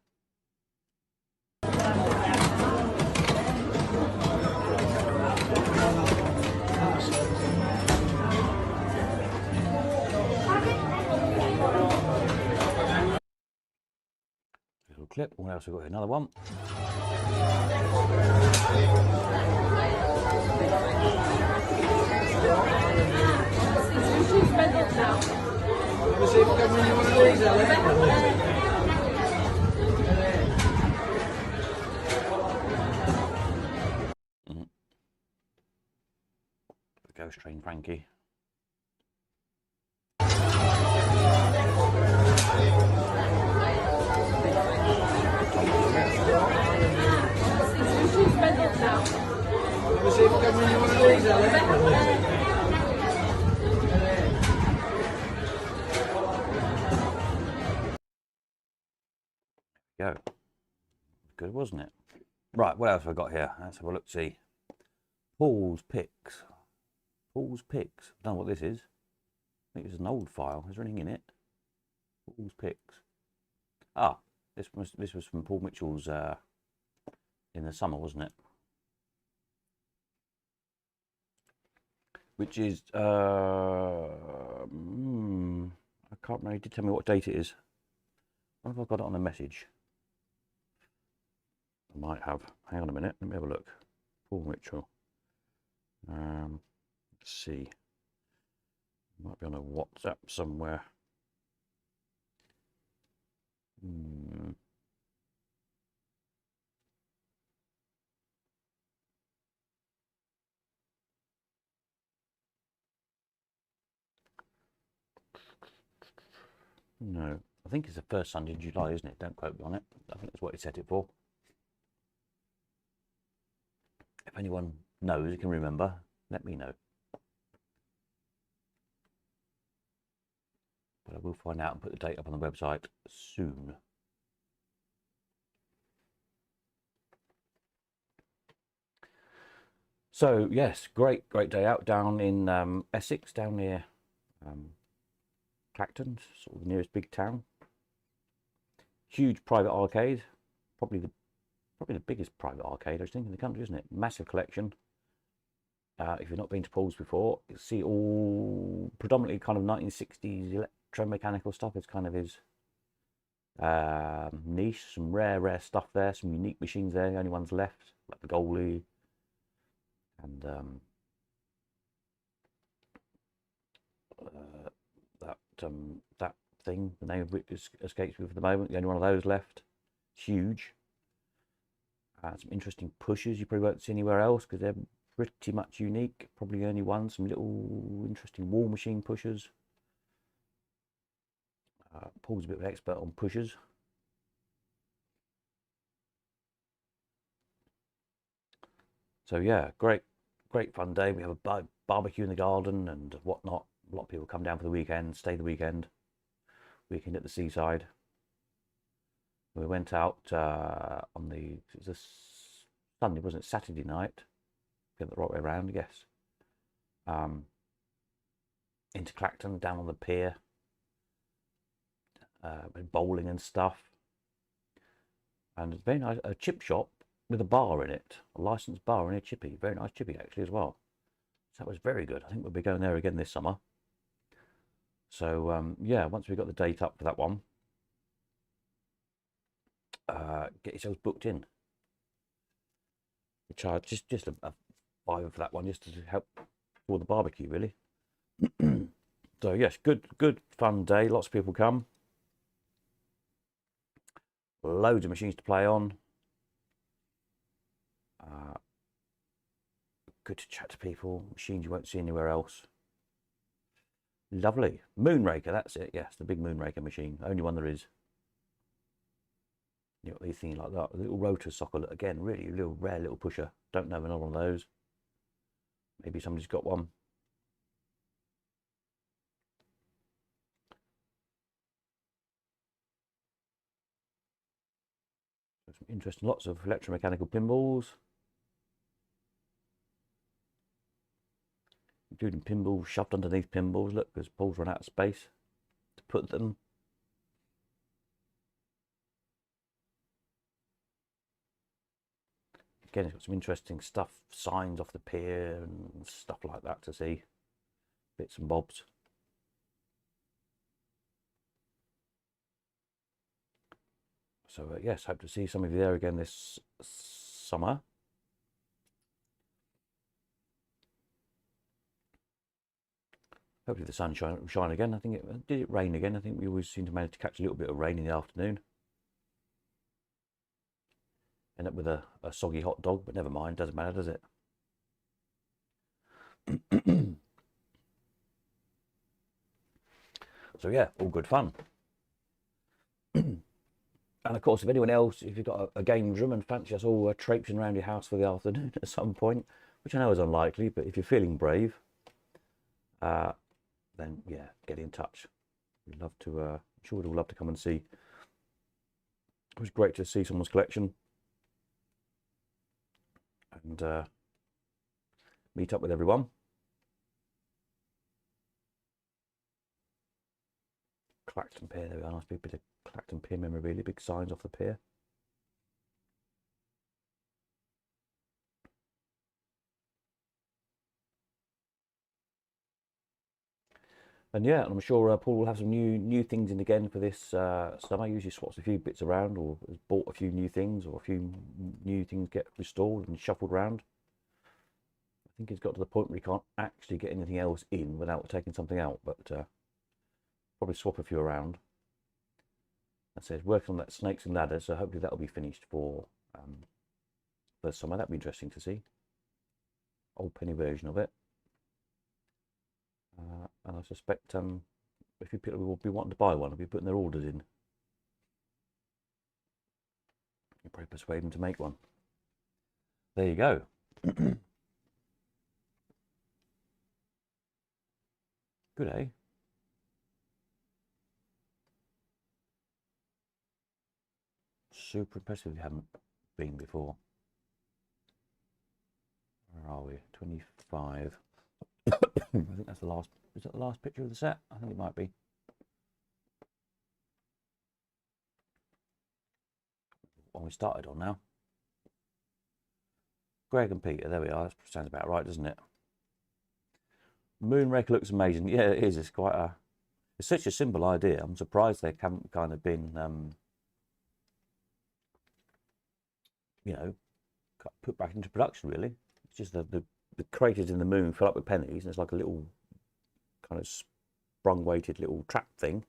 Little clip. What else have we got here? Another one. Ghost Train Frankie. Go. Good, wasn't it? Right, what else have I got here? Let's have a look, see. Paul's Pics. Paul's Pics. I don't know what this is. I think it's an old file. Is there anything in it? Paul's Pics. Ah, this was from Paul Mitchell's in the summer, wasn't it? Which is I can't remember. He did tell me what date it is. I wonder if I've got it on a message. I might have. Hang on a minute. Let me have a look. Paul Mitchell. Let's see. Might be on a WhatsApp somewhere. No, I think it's the first Sunday in July, isn't it? Don't quote me on it. I think that's what he set it for. If anyone knows, you can remember, let me know. But I will find out and put the date up on the website soon. So yes, great day out down in Essex, down near Clacton, sort of the nearest big town. Huge private arcade, probably the biggest private arcade I think in the country, isn't it? Massive collection. If you've not been to Paul's before, you'll see all predominantly kind of 1960s electromechanical stuff. It's kind of his niche. Some rare stuff there. Some unique machines there. The only ones left, like the goalie and that thing. The name of it escapes me for the moment. The only one of those left. It's huge. Some interesting pushes you probably won't see anywhere else because they're pretty much unique. Probably the only one. Some little interesting wall machine pushers. Paul's a bit of an expert on pushers. So yeah, great fun day. We have a barbecue in the garden and whatnot. A lot of people come down for the weekend, stay the weekend at the seaside. We went out on it was a Sunday, wasn't it? Saturday night. Get the right way around, I guess. Into Clacton, down on the pier. Bowling and stuff. And it's very nice, a chip shop with a bar in it. A licensed bar and a chippy. Very nice chippy actually as well. So that was very good. I think we'll be going there again this summer. So yeah, once we've got the date up for that one, get yourselves booked in. We charge just a either for that one, just to help for the barbecue, really. So yes, good fun day. Lots of people come. Loads of machines to play on. Good to chat to people. Machines you won't see anywhere else. Lovely. Moonraker, that's it. Yes, the big Moonraker machine. Only one there is. You got these things like that. A little rotor socket. Again, really little rare little pusher. Don't know another one of those. Maybe somebody's got one. Some interesting, lots of electromechanical pinballs. Including pinballs shoved underneath pinballs. Look, because Paul's run out of space to put them. Again, it's got some interesting stuff, signs off the pier and stuff like that to see. Bits and bobs. So yes, hope to see some of you there again this summer. Hopefully the sun shine again. I think did it rain again? I think we always seem to manage to catch a little bit of rain in the afternoon. End up with a soggy hot dog, but never mind, doesn't matter, does it? So yeah, all good fun. And of course, if anyone else, if you've got a games room and fancy us all traipsing around your house for the afternoon at some point, which I know is unlikely, but if you're feeling brave, then yeah, get in touch. We'd love to, I'm sure we'd all love to come and see. It was great to see someone's collection and meet up with everyone. Clacton Pier, there we are, nice big bit of Clacton Pier memorabilia, big signs off the pier. And yeah, I'm sure Paul will have some new things in again for this summer. Usually swaps a few bits around, or has bought a few new things, or a few new things get restored and shuffled around. I think he's got to the point where he can't actually get anything else in without taking something out, but probably swap a few around. I said working on that snakes and ladders, so hopefully that'll be finished for summer. That'll be interesting to see. Old penny version of it. And I suspect a few people will be wanting to buy one, will be putting their orders in. You'll probably persuade them to make one. There you go. Good, eh? Super impressive if you haven't been before. Where are we? 25. I think that's the last. Is that the last picture of the set? I think it might be. One we started on now. Greg and Peter, there we are. That sounds about right, doesn't it? Moonraker looks amazing. Yeah, it is. It's quite a. It's such a simple idea. I'm surprised they haven't kind of been, you know, put back into production. Really, it's just the craters in the moon fill up with pennies, and it's like a little kind of sprung weighted little trap thing.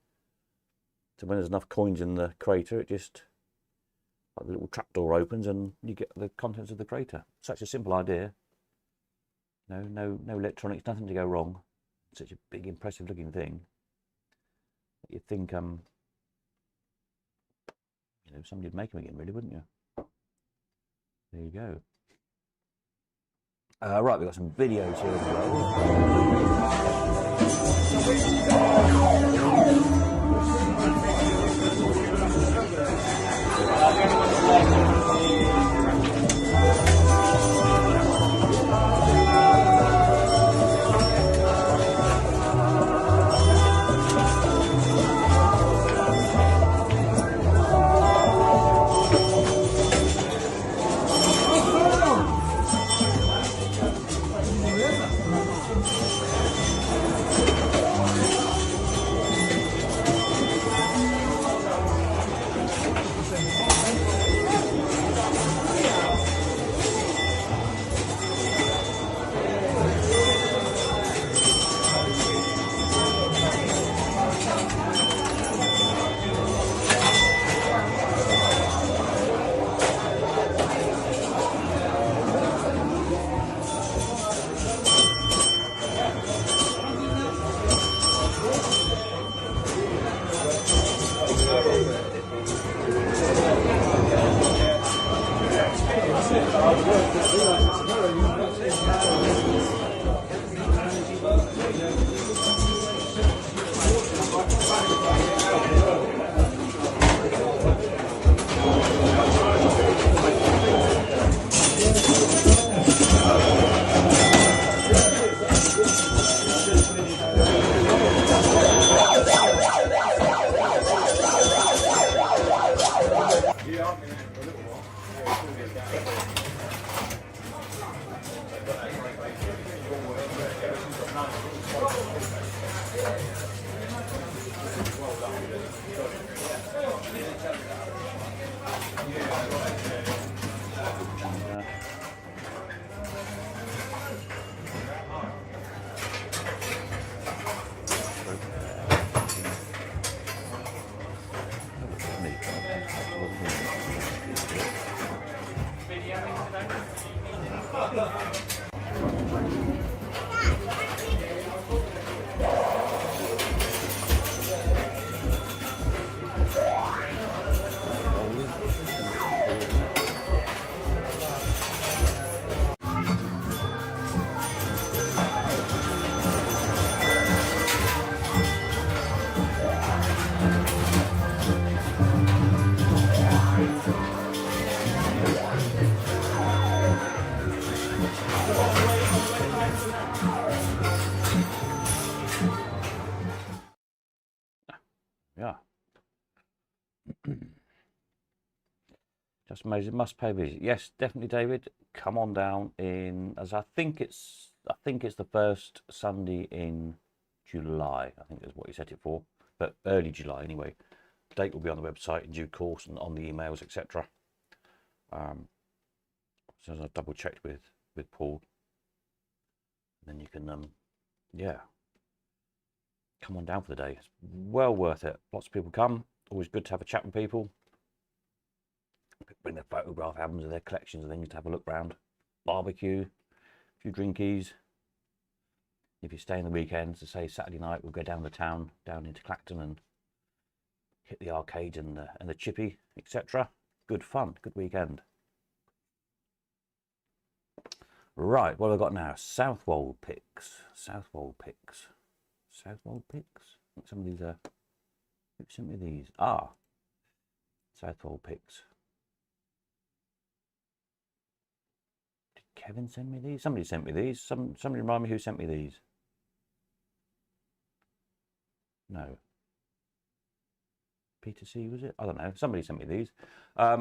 So when there's enough coins in the crater, it just like the little trap door opens and you get the contents of the crater. Such a simple idea. No electronics, nothing to go wrong. Such a big, impressive looking thing. You'd think you know, somebody'd make them again, really, wouldn't you? There you go. Right, we've got some videos here as Yeah. Just amazing. Must pay visit. Yes, definitely, David. Come on down in, as I think it's the first Sunday in July. I think is what you set it for, but early July anyway. Date will be on the website in due course and on the emails, etc. So as I double checked with Paul, then you can yeah, come on down for the day. It's well worth it. Lots of people come. Always good to have a chat with people. Bring their photograph albums of their collections of things to have a look round. Barbecue, a few drinkies. If you stay in the weekends, to say Saturday night, we'll go down the town, down into Clacton and hit the arcade and the chippy, etc. Good fun, good weekend. Right, what have I got now? Southwold pics. Southwold pics. Southwold pics. I think some of these are. Who sent me these? Ah, Southwold pics. Did Kevin send me these? Somebody sent me these. Somebody remind me who sent me these. No. Peter C, was it? I don't know. Somebody sent me these.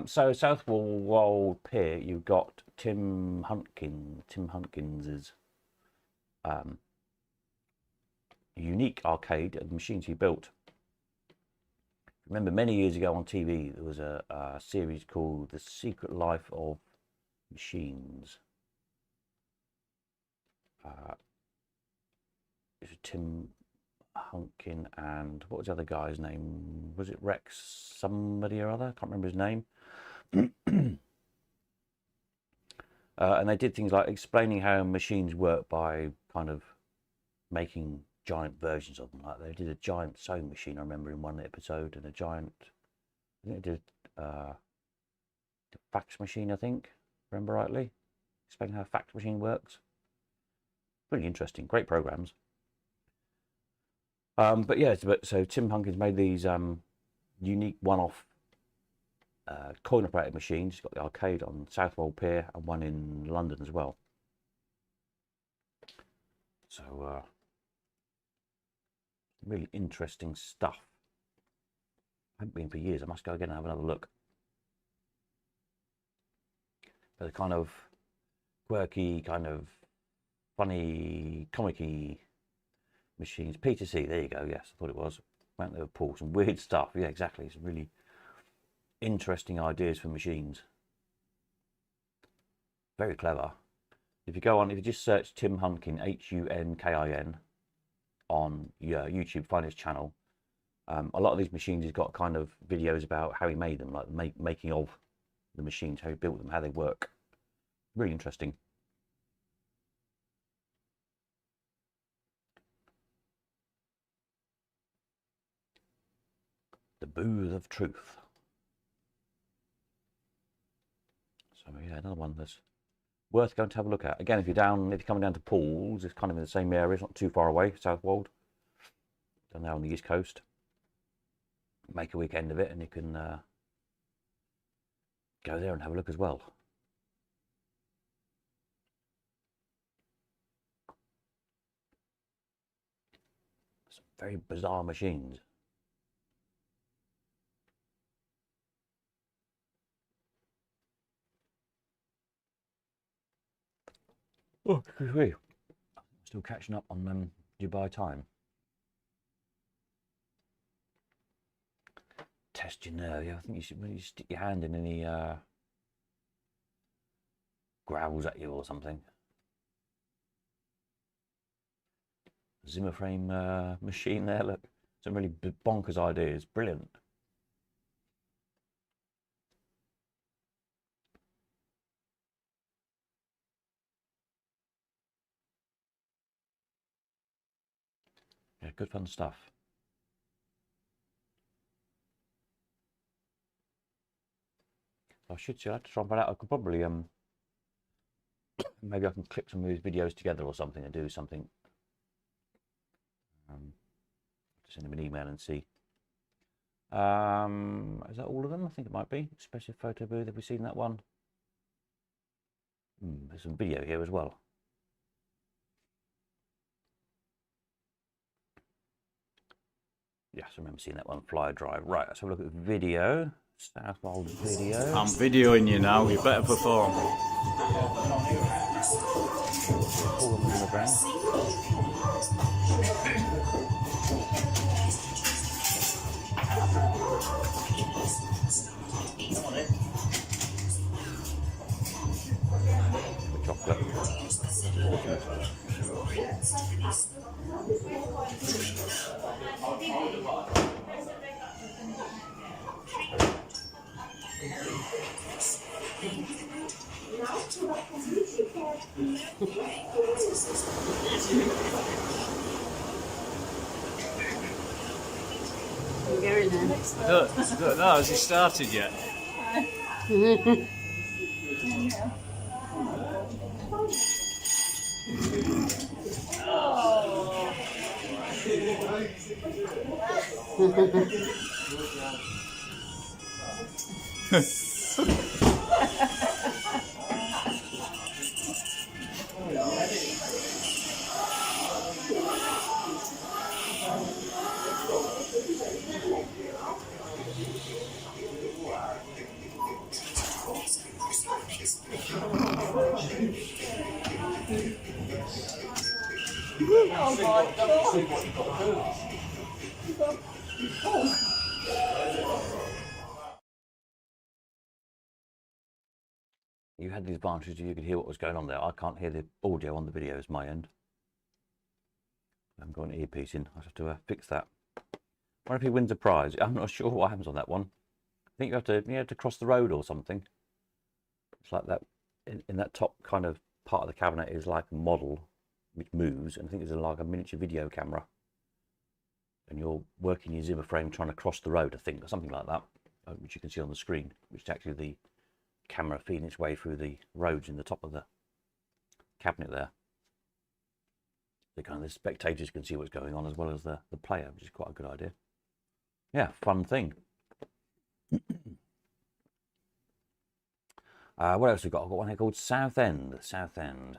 So Southwold Pier, you've got Tim Hunkins's unique arcade of the machines he built. Remember, many years ago on TV, there was a series called The Secret Life of Machines. It was Tim Hunkin and what was the other guy's name? Was it Rex somebody or other? I can't remember his name. And they did things like explaining how machines work by kind of making giant versions of them. Like they did a giant sewing machine, I remember, in one episode, and a giant, I think they did the fax machine, I think, remember rightly, explaining how a fax machine works. Really interesting, great programs. But yeah, so Tim Hunkins made these unique one-off coin-operated machines. He's got the arcade on Southwold Pier and one in London as well. So really interesting stuff. I haven't been for years. I must go again and have another look. But the kind of quirky, kind of funny, comic-y machines. Peter C, there you go. Yes, I thought it was. Went there with Paul. Some weird stuff. Yeah, exactly. Some really interesting ideas for machines. Very clever. If you go on, if you just search Tim Hunkin, Hunkin, on YouTube, find his channel. A lot of these machines, he's got kind of videos about how he made them, like the making of the machines, how he built them, how they work. Really interesting. The Booth of Truth. So yeah, another one that's Worth going to have a look at. Again, if you're coming down to Pools, it's kind of in the same area. It's not too far away, Southwold. Down there on the east coast. Make a weekend of it, and you can go there and have a look as well. Some very bizarre machines. Oh, excuse me. Still catching up on Dubai time. Test your nerve. Yeah, I think you should, when you stick your hand in any growls at you or something. Zimmer frame machine there. Look, some really bonkers ideas. Brilliant. Yeah, good fun stuff. I should see. I have to try and find out. I could probably maybe I can clip some of these videos together or something and do something. Send them an email and see. Is that all of them? I think it might be. Special photo booth. Have we seen that one? There's some video here as well. Yes, I remember seeing that one. Flyer drive. Right, let's have a look at the video. Southwold video.
I'm videoing you now. You better perform.
Pull them in the ground. The chocolate.
I don't know, has he started yet? You had the advantage you could hear what was going on there. I can't hear the audio on the videos, my end. I haven't got an earpiece in. I have to fix that. What if he wins a prize? I'm not sure what happens on that one. I think you have to cross the road or something. It's like that in that top kind of part of the cabinet is like a model which moves, and I think there's like a miniature video camera. And you're working your Zimmer frame trying to cross the road, I think, or something like that, which you can see on the screen, which is actually the camera feeding its way through the roads in the top of the cabinet there. The spectators can see what's going on as well as the player, which is quite a good idea. Yeah, fun thing. What else have we got? I've got one here called Southend. Southend.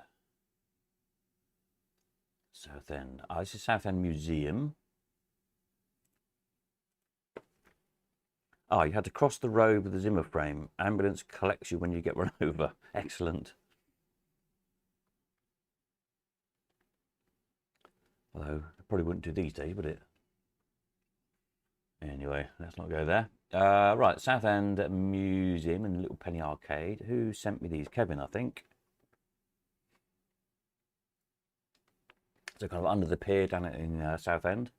This is Southend Museum. You had to cross the road with the Zimmer frame. Ambulance collects you when you get run over. Excellent. Although, I probably wouldn't do these days, would it? Anyway, let's not go there. Right, Southend Museum and Little Penny Arcade. Who sent me these? Kevin, I think. So kind of under the pier down in Southend.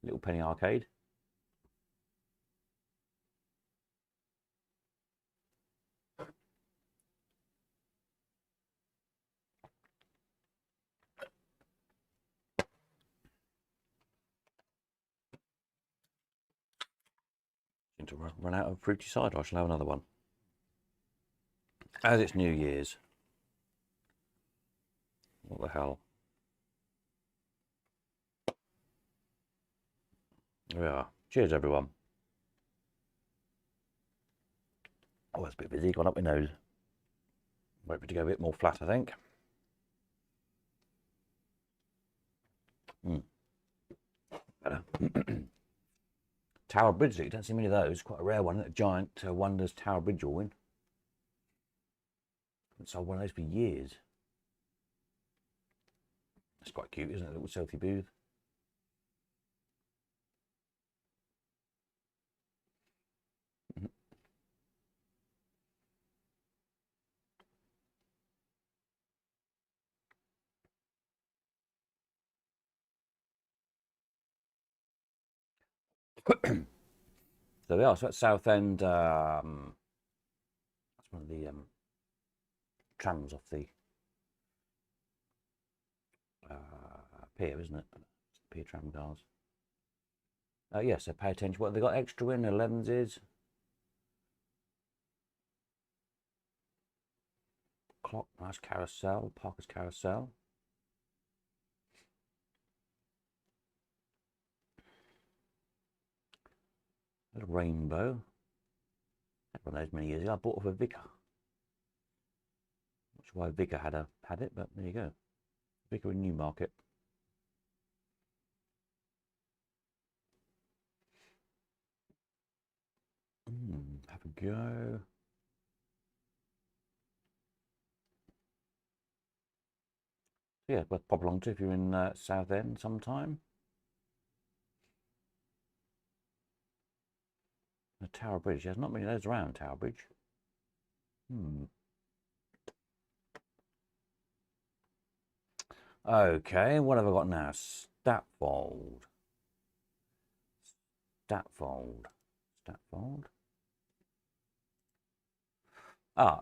Little Penny Arcade. To run out of fruity cider, I shall have another one. As it's New Year's,
What the hell? There we are. Cheers, everyone. Oh, it's a bit busy. Gone up my nose. Wait for it to go a bit more flat, I think. Better. Tower Bridge, you don't see many of those. Quite a rare one. A giant Wonders Tower Bridge you'll win. Haven't sold one of those for years. That's quite cute, isn't it? A little selfie booth. There we are. So that's Southend. That's one of the trams off the pier, isn't it? Pier tram cars. Yes, so pay attention. What have they got extra in? 11s is clock, nice carousel, Parker's carousel. Little rainbow. Had one of those many years ago. I bought off a vicar. Not sure why Vicar had it, but there you go. Vicar in Newmarket. Have a go. Yeah, worth pop along to if you're in Southend sometime. The Tower Bridge. There's not many of those around, Tower Bridge. Okay, what have I got now? Statfold.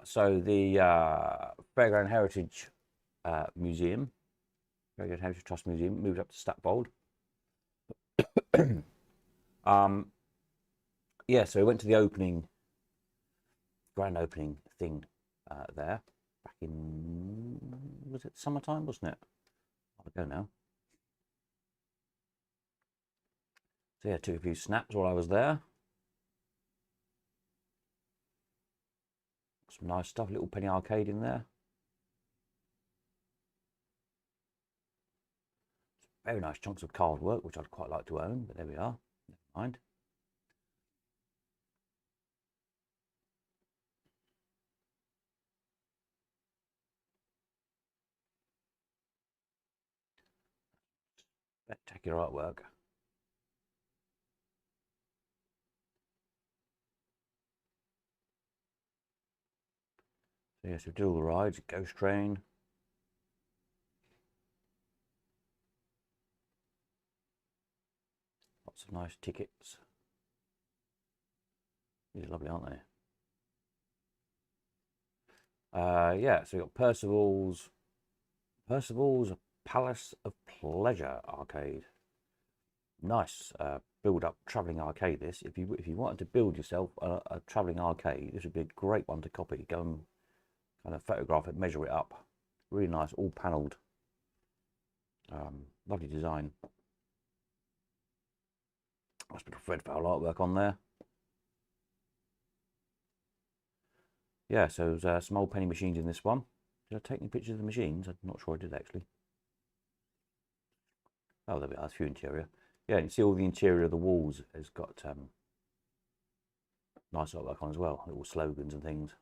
So the Fairground Heritage Museum, Fairground Heritage Trust Museum, moved up to Statfold. Yeah, so we went to the grand opening thing there back in, was it summertime, wasn't it? I'll go now. So yeah, took a few snaps while I was there. Some nice stuff, little penny arcade in there. Very nice chunks of card work, which I'd quite like to own, but there we are. Never mind. Spectacular artwork. So yes, we did all the rides, Ghost Train. Lots of nice tickets. These are lovely, aren't they? Yeah, so we've got Percival's Palace of Pleasure arcade. Nice build-up travelling arcade. This, if you wanted to build yourself a travelling arcade, this would be a great one to copy. Go and kind of photograph it, measure it up. Really nice, all panelled. Lovely design. Nice bit of Fred Fowl artwork on there. Yeah, so there's some old penny machines in this one. Did I take any pictures of the machines? I'm not sure I did actually. Oh, there we are. A few interior. Yeah, you can see all the interior of the walls has got nice artwork on as well. Little slogans and things.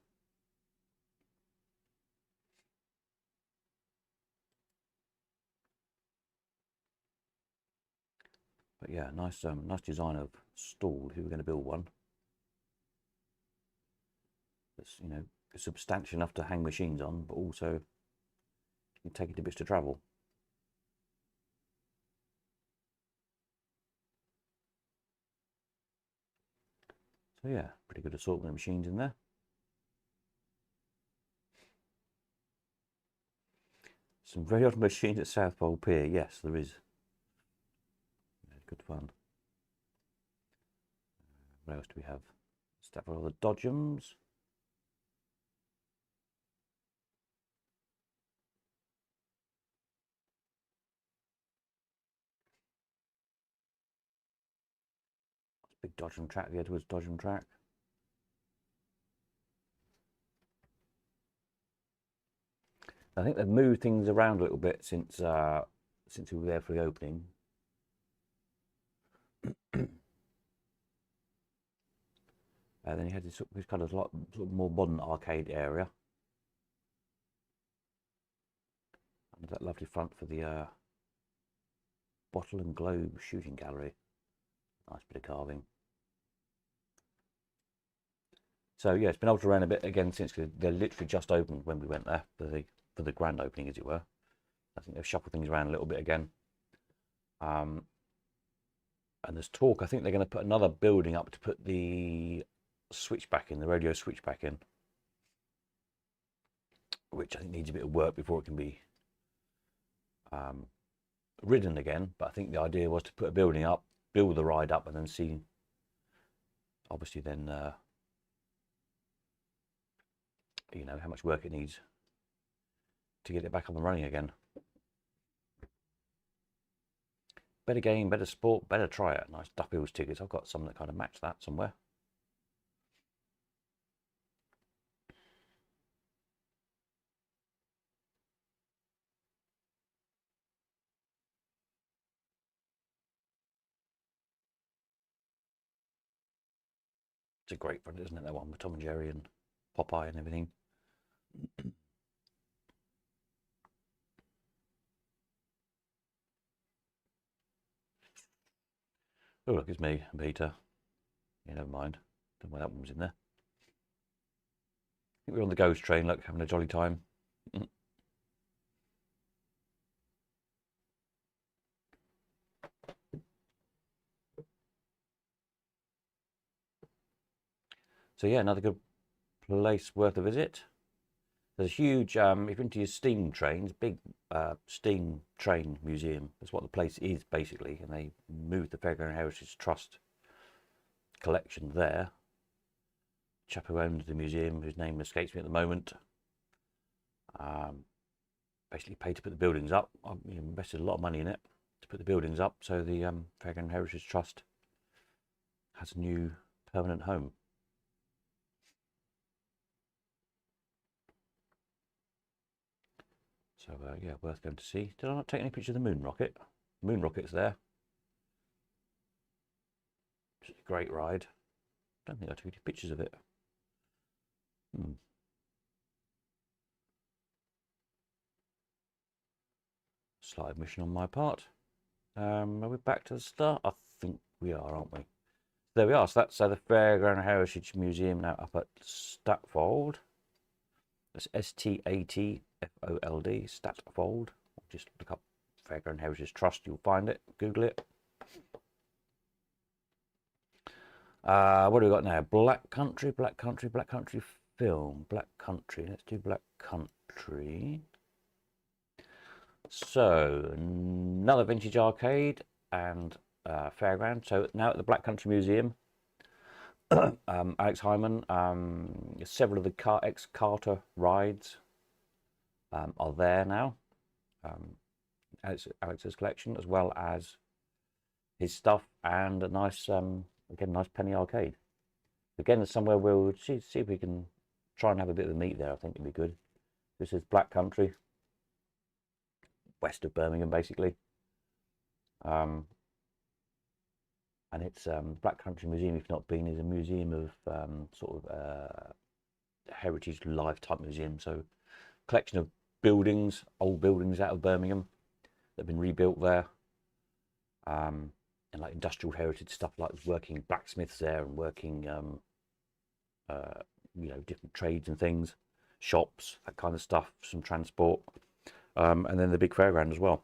But yeah, nice nice design of stall if you were going to build one. That's, you know, substantial enough to hang machines on, but also you take it to bits to travel. So yeah, pretty good assortment of machines in there. Some very odd machines at Southpole Pier. Yes, there is. Yeah, good fun. What else do we have? Stuff for all the Dodgems.
Dodgem track, the Edwards Dodgem track. I think they've moved things around a little bit since we were there for the opening. Then you had this kind of sort of more modern arcade area. And that lovely front for the bottle and globe shooting gallery. Nice bit of carving. So yeah, it's been altered around a bit again since they literally just opened when we went there for the grand opening, as it were. I think they've shuffled things around a little bit again. And there's talk, I think they're going to put another building up to put the switchback in, the radio switchback in, which I think needs a bit of work before it can be ridden again. But I think the idea was to put a building up, build the ride up, and then see, obviously then, you know, how much work it needs to get it back up and running again. Better game, better sport, better try it. Nice Duck Bills tickets. I've got some that kind of match that somewhere. It's a great front, isn't it? That one with Tom and Jerry and Popeye and everything. Oh, look, it's me, Peter. Yeah, never mind. Don't know why that one was in there. I think we're on the ghost train, look, having a jolly time. So yeah, another good place worth a visit. There's a huge, if you're into your steam trains, big steam train museum. That's what the place is basically, and they moved the Fairground Heritage Trust collection there. Chap who owns the museum, whose name escapes me at the moment, basically paid to put the buildings up. I invested a lot of money in it to put the buildings up, so the Fairground Heritage Trust has a new permanent home. So yeah, worth going to see. Did I not take any pictures of the moon rocket? Moon rocket's there. It's a great ride. Don't think I took any pictures of it. Slight admission on my part. Are we back to the start? I think we are, aren't we? There we are. So that's the Fairground Heritage Museum now up at Statfold. That's Statfold, Statfold. Just look up Fairground Heritage Trust, you'll find it. Google it. What do we got now? Black Country, Black Country, Black Country film. Black Country. Let's do Black Country. So another vintage arcade and fairground. So now at the Black Country Museum, Alex Hyman, several of the ex-Carter rides are there now. Alex's collection, as well as his stuff, and a nice, again, nice penny arcade. Again, it's somewhere we'll see if we can try and have a bit of a meet there. I think it'd be good. This is Black Country, west of Birmingham, basically. And it's Black Country Museum, if not been, is a museum of sort of heritage life type museum. So collection of buildings, old buildings out of Birmingham that have been rebuilt there, and like industrial heritage stuff, like working blacksmiths there and working you know, different trades and things, shops, that kind of stuff, some transport, and then the big fairground as well.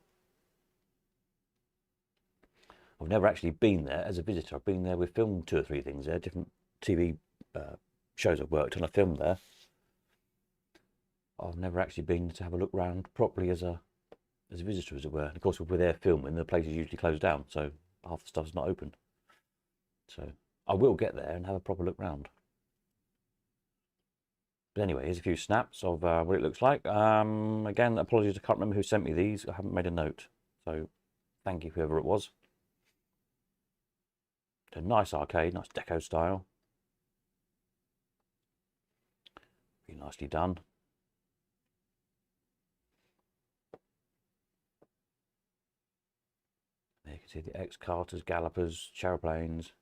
I've never actually been there as a visitor. I've been there, we've filmed 2 or 3 things there, different TV shows I've worked on, I filmed there. I've never actually been to have a look around properly as a visitor, as it were. And of course, if we're there filming, the place is usually closed down, so half the stuff's not open. So I will get there and have a proper look round. But anyway, here's a few snaps of what it looks like. Again, apologies, I can't remember who sent me these. I haven't made a note, so thank you, whoever it was.
a nice arcade, nice deco style. Really nicely done. There you can see the X-Carters, Gallopers, Chairplanes.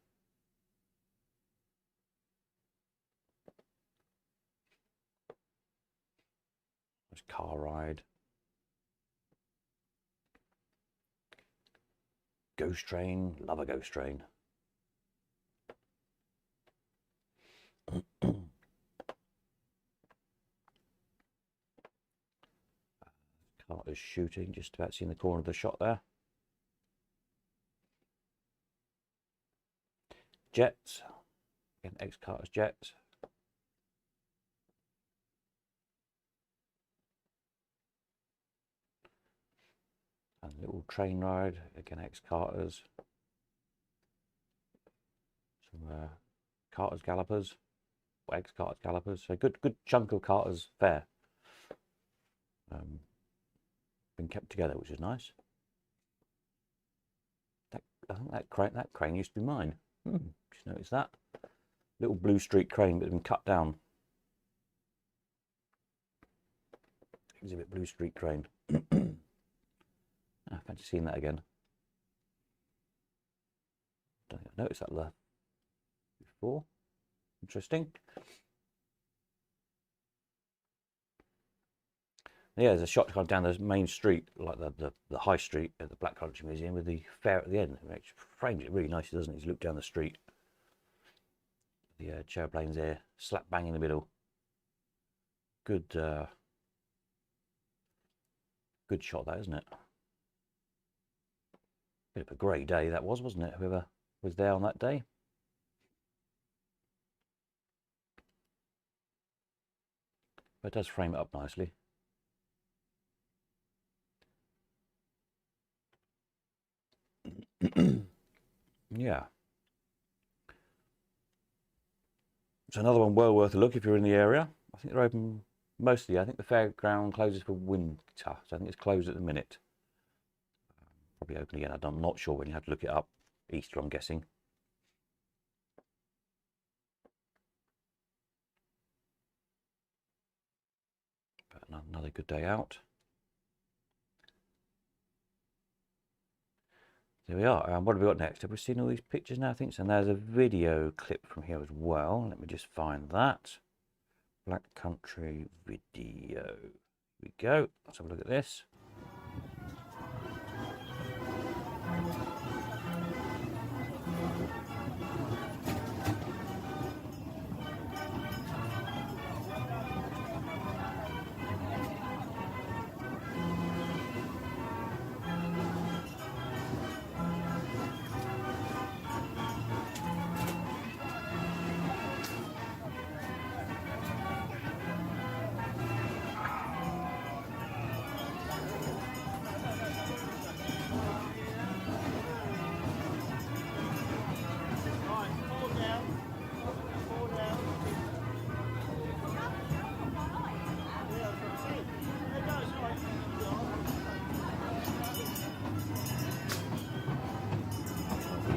Nice car ride. Ghost Train, love a Ghost Train. Carter's shooting, just about seeing the corner of the shot there. Jets, again, X-Carter's jets. And a little train ride, again, X-Carter's. Some Carter's Gallopers, or X-Carter's Gallopers. So good chunk of Carter's fare. Been kept together, which is nice. I think that crane used to be mine. Just noticed that. Little Blue Street crane, but it's been cut down. Exhibit Blue Street crane. I fancy seeing that again. Don't think I noticed that there before. Interesting. Yeah, there's a shot kind of down the main street, like the high street at the Black Country Museum, with the fair at the end. It frames it really nicely, doesn't it? You look down the street. The Chairplanes there, slap bang in the middle. Good shot, that, isn't it? Bit of a grey day that was, wasn't it? Whoever was there on that day. But it does frame it up nicely. Yeah. It's another one well worth a look if you're in the area. I think they're open mostly. I think the fairground closes for winter, so I think it's closed at the minute. Probably open again. I'm not sure when you have to look it up. Easter, I'm guessing. But another good day out. There we are. What have we got next? Have we seen all these pictures now? I think so. And there's a video clip from here as well. Let me just find that. Black Country video. Here we go. Let's have a look at this.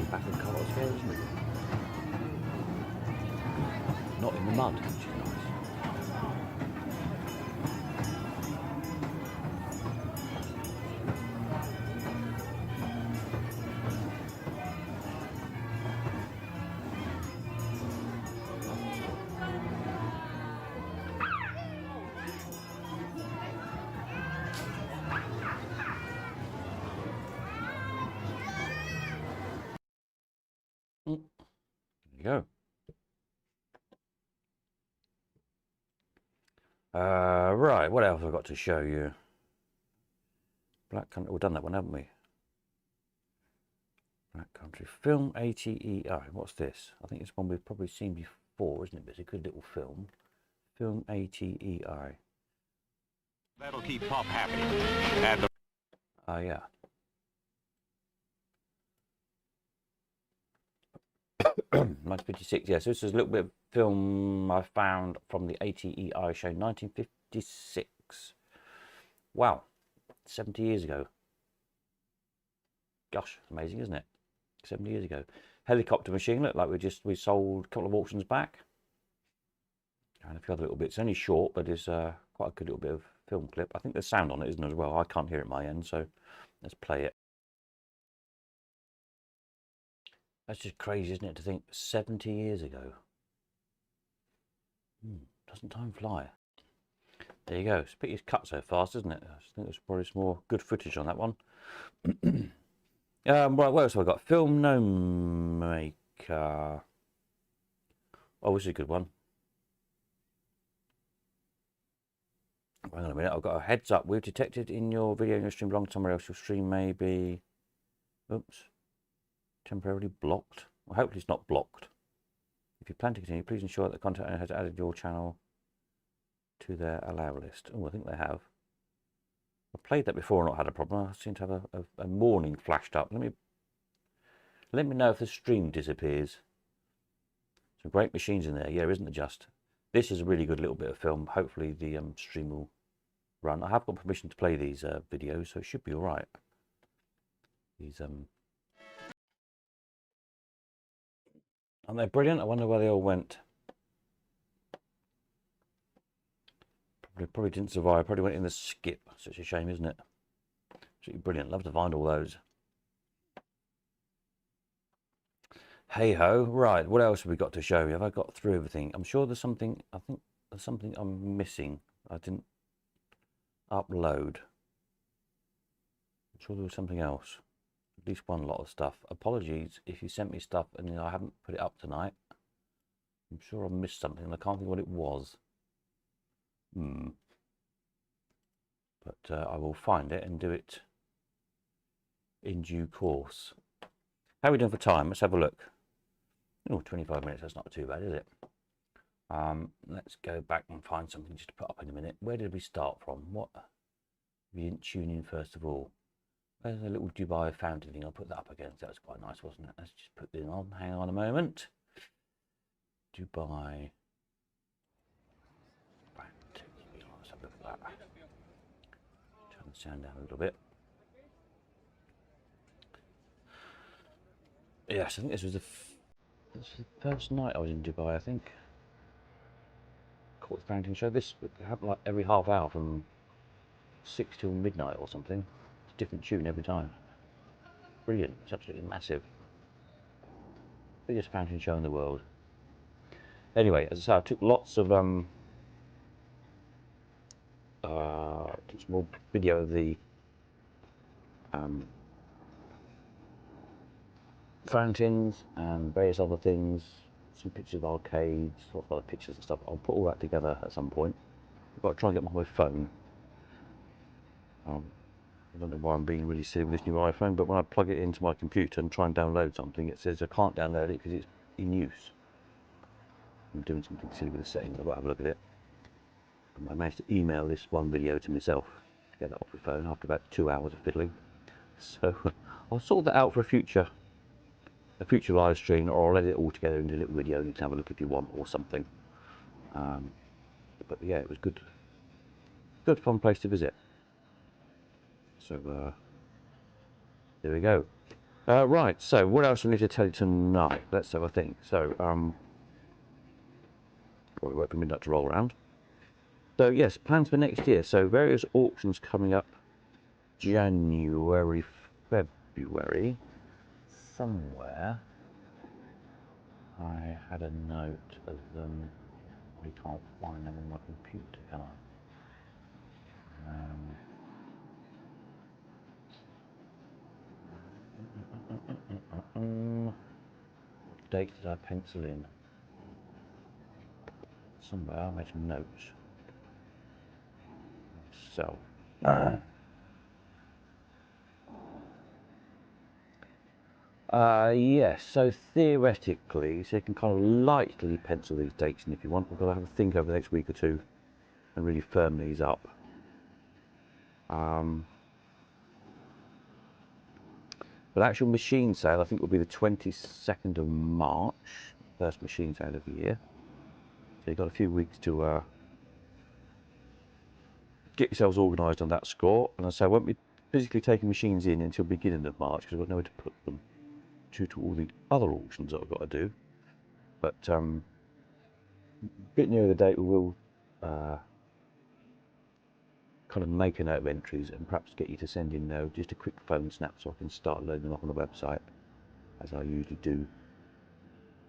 Back in colours here, isn't it? Not in the mud, which is nice. There you go. Right, what else have I got to show you? Black Country, we've done that one, haven't we? Black Country Film ATEI. What's this? I think it's one we've probably seen before, isn't it? But it's a good little film. Film ATEI.
That'll keep Pop happy. And the
Yeah. Mine's 56, yeah. So this is a little bit of film I found from the ATEI show, 1956. Wow, 70 years ago. Gosh, amazing, isn't it? 70 years ago.
helicopter machine, look like we sold a couple of auctions back. And a few other little bits. It's only short, but it's quite a good little bit of film clip. I think there's sound on it, isn't it, as well? I can't hear it at my end, so let's play it. That's just crazy, isn't it, to think 70 years ago. Doesn't time fly? There you go. It's a pity it's cut so fast, isn't it? I think there's probably some more good footage on that one. Right, what else have I got? Film No Maker. Oh, this is a good one. Hang on a minute, I've got a heads up. We've detected in your video in your stream belongs somewhere else. Your stream may be, oops, temporarily blocked. Well, hopefully it's not blocked. If you plan to continue, please ensure that the content owner has added your channel to their allow list. Oh, I think they have. I've played that before and not had a problem. I seem to have a warning flashed up. Let me know if the stream disappears. Some great machines in there. Yeah, isn't it just? This is a really good little bit of film. Hopefully the stream will run. I have got permission to play these videos, so it should be all right. These aren't they brilliant? I wonder where they all went. Probably didn't survive. Probably went in the skip. Such a shame, isn't it? Absolutely brilliant. Love to find all those. Hey ho. Right, what else have we got to show you? Have I got through everything? I'm sure there's something. I think there's something I'm missing. I didn't upload. I'm sure there was something else. At least one lot of stuff. Apologies if you sent me stuff and I haven't put it up tonight. I'm sure I missed something and I can't think what it was. But I will find it and do it in due course. How are we doing for time? Let's have a look. Oh, 25 minutes, that's not too bad, is it? Let's go back and find something just to put up in a minute. Where did we start from? What? We didn't tune in first of all. There's a little Dubai fountain thing. I'll put that up again. That was quite nice, wasn't it? Let's just put this on. Hang on a moment. Dubai. Let's have a look at that. Turn the sound down a little bit. Yes, I think this was the first night I was in Dubai, I think. Caught the fountain show. This would happen like every half hour from 6 till midnight or something. It's a different tune every time. Brilliant. It's absolutely massive. Biggest fountain show in the world. Anyway, as I say, I took lots of took some more video of the fountains and various other things, some pictures of arcades, lots of other pictures and stuff. I'll put all that together at some point. I've got to try and get them on my phone. I don't know why I'm being really silly with this new iPhone, but when I plug it into my computer and try and download something, it says I can't download it because it's in use. I'm doing something silly with the settings. I've got to have a look at it. I managed to email this one video to myself to get that off the phone after about 2 hours of fiddling. So I'll sort that out for a future live stream, or I'll edit it all together into a little video and you can have a look if you want or something. But yeah, it was good fun place to visit. So there we go. Right, so what else do I need to tell you tonight? Let's have a think. So probably wait for midnight to roll around. So yes, plans for next year. So various auctions coming up January, February. Somewhere I had a note of them. We can't find them on my computer, can I? Dates did I pencil in? Somewhere I made some notes. So yes, so theoretically, so you can kind of lightly pencil these dates in if you want. We've got to have a think over the next week or two and really firm these up. But actual machine sale, I think, will be the 22nd of March, first machine sale of the year. So you've got a few weeks to get yourselves organised on that score. And as I say, I won't be physically taking machines in until beginning of March because I've got nowhere to put them.
due to all the other auctions that I've got to do. But a bit nearer the date, we will kind of make a note of entries and perhaps get you to send in just a quick phone snap so I can start loading them up on the website, as I usually do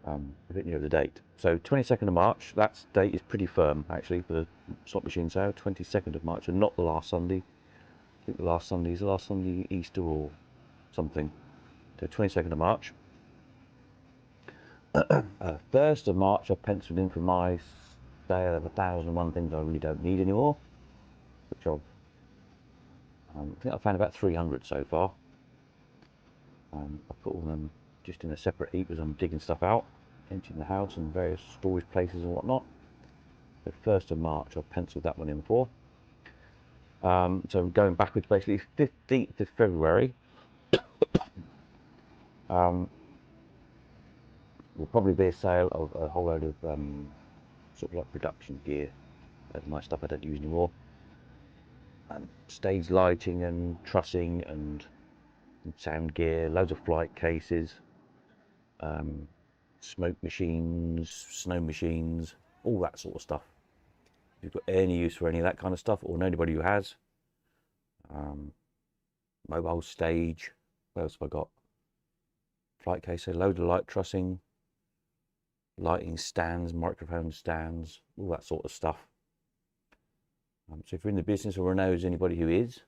a bit nearer the date. So 22nd of March, that date is pretty firm actually for the slot machine sale, 22nd of March, and not the last Sunday. I think the last Sunday is the last Sunday Easter or something. So 22nd of March. 1st of March I've penciled in for my sale of 1,001 things I really don't need anymore, which I think I've found about 300 so far. I put all them just in a separate heap as I'm digging stuff out, emptying the house and various storage places and whatnot. So 1st of March I've penciled that one in for. So going backwards, basically 15th of February will probably be a sale of a whole load of sort of like production gear. That's my stuff I don't use anymore. Stage lighting and trussing and sound gear, loads of flight cases, smoke machines, snow machines, all that sort of stuff. If you've got any use for any of that kind of stuff, or know anybody who has, mobile stage, what else have I got? Flight case, a load of light trussing, lighting stands, microphone stands, all that sort of stuff. So if you're in the business or knows anybody who is,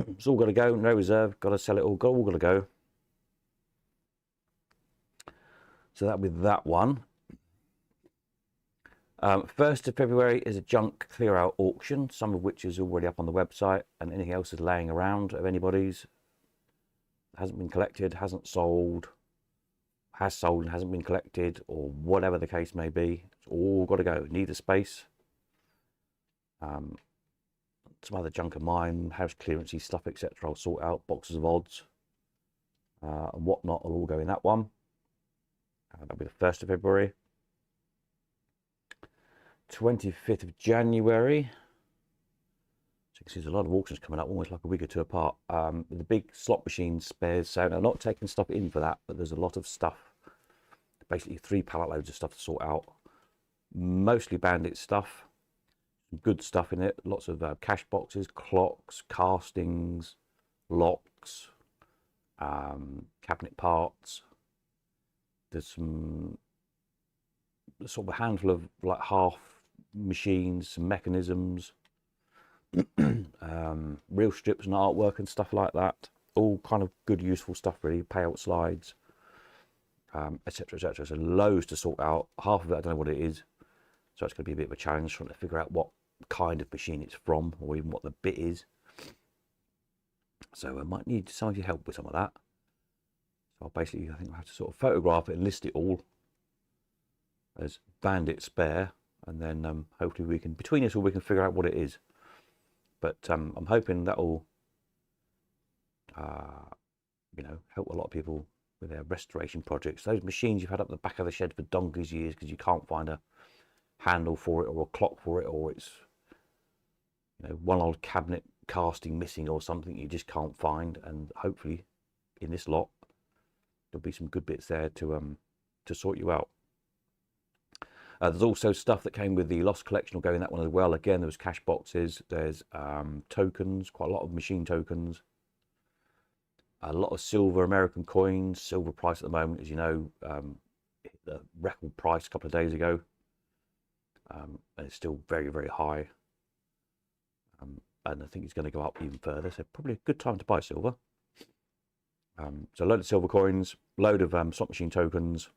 it's all got to go, no reserve, got to sell it all got to go. So that with that one. 1st of February is a junk clear out auction, some of which is already up on the website, and anything else is laying around of anybody's. Hasn't been collected, hasn't sold, has sold and hasn't been collected, or whatever the case may be. It's all got to go. Need a space. Some other junk of mine, house clearancey stuff, etc. I'll sort out, boxes of odds and whatnot will all go in that one. That'll be the 1st of February. 25th of January. So you can see there's a lot of auctions coming up, almost like a week or two apart. The big slot machine spares sale. I'm not taking stuff in for that, but there's a lot of stuff. Basically 3 pallet loads of stuff to sort out. Mostly Bandit stuff. Good stuff in it. Lots of cash boxes, clocks, castings, locks, cabinet parts. There's some sort of a handful of like half machines, some mechanisms, reel strips and artwork and stuff like that. All kind of good, useful stuff really. Payout slides, etc., etc. So loads to sort out. Half of it I don't know what it is, so it's going to be a bit of a challenge trying to figure out what kind of machine it's from, or even what the bit is. So I might need some of your help with some of that. So I think I'll have to sort of photograph it and list it all as Bandit spare, and then hopefully we can, between us all, we can figure out what it is. But I'm hoping that'll help a lot of people with their restoration projects. Those machines you've had up the back of the shed for donkey's years because you can't find a handle for it or a clock for it, or it's one old cabinet casting missing or something you just can't find, and hopefully in this lot there'll be some good bits there to sort you out. There's also stuff that came with the Lost Collection will go in that one as well. Again, there was cash boxes, there's tokens, quite a lot of machine tokens, a lot of silver American coins. Silver price at the moment, as you know, hit the record price a couple of days ago, and it's still very, very high. And I think it's going to go up even further, so probably a good time to buy silver. So a load of silver coins, load of slot machine tokens.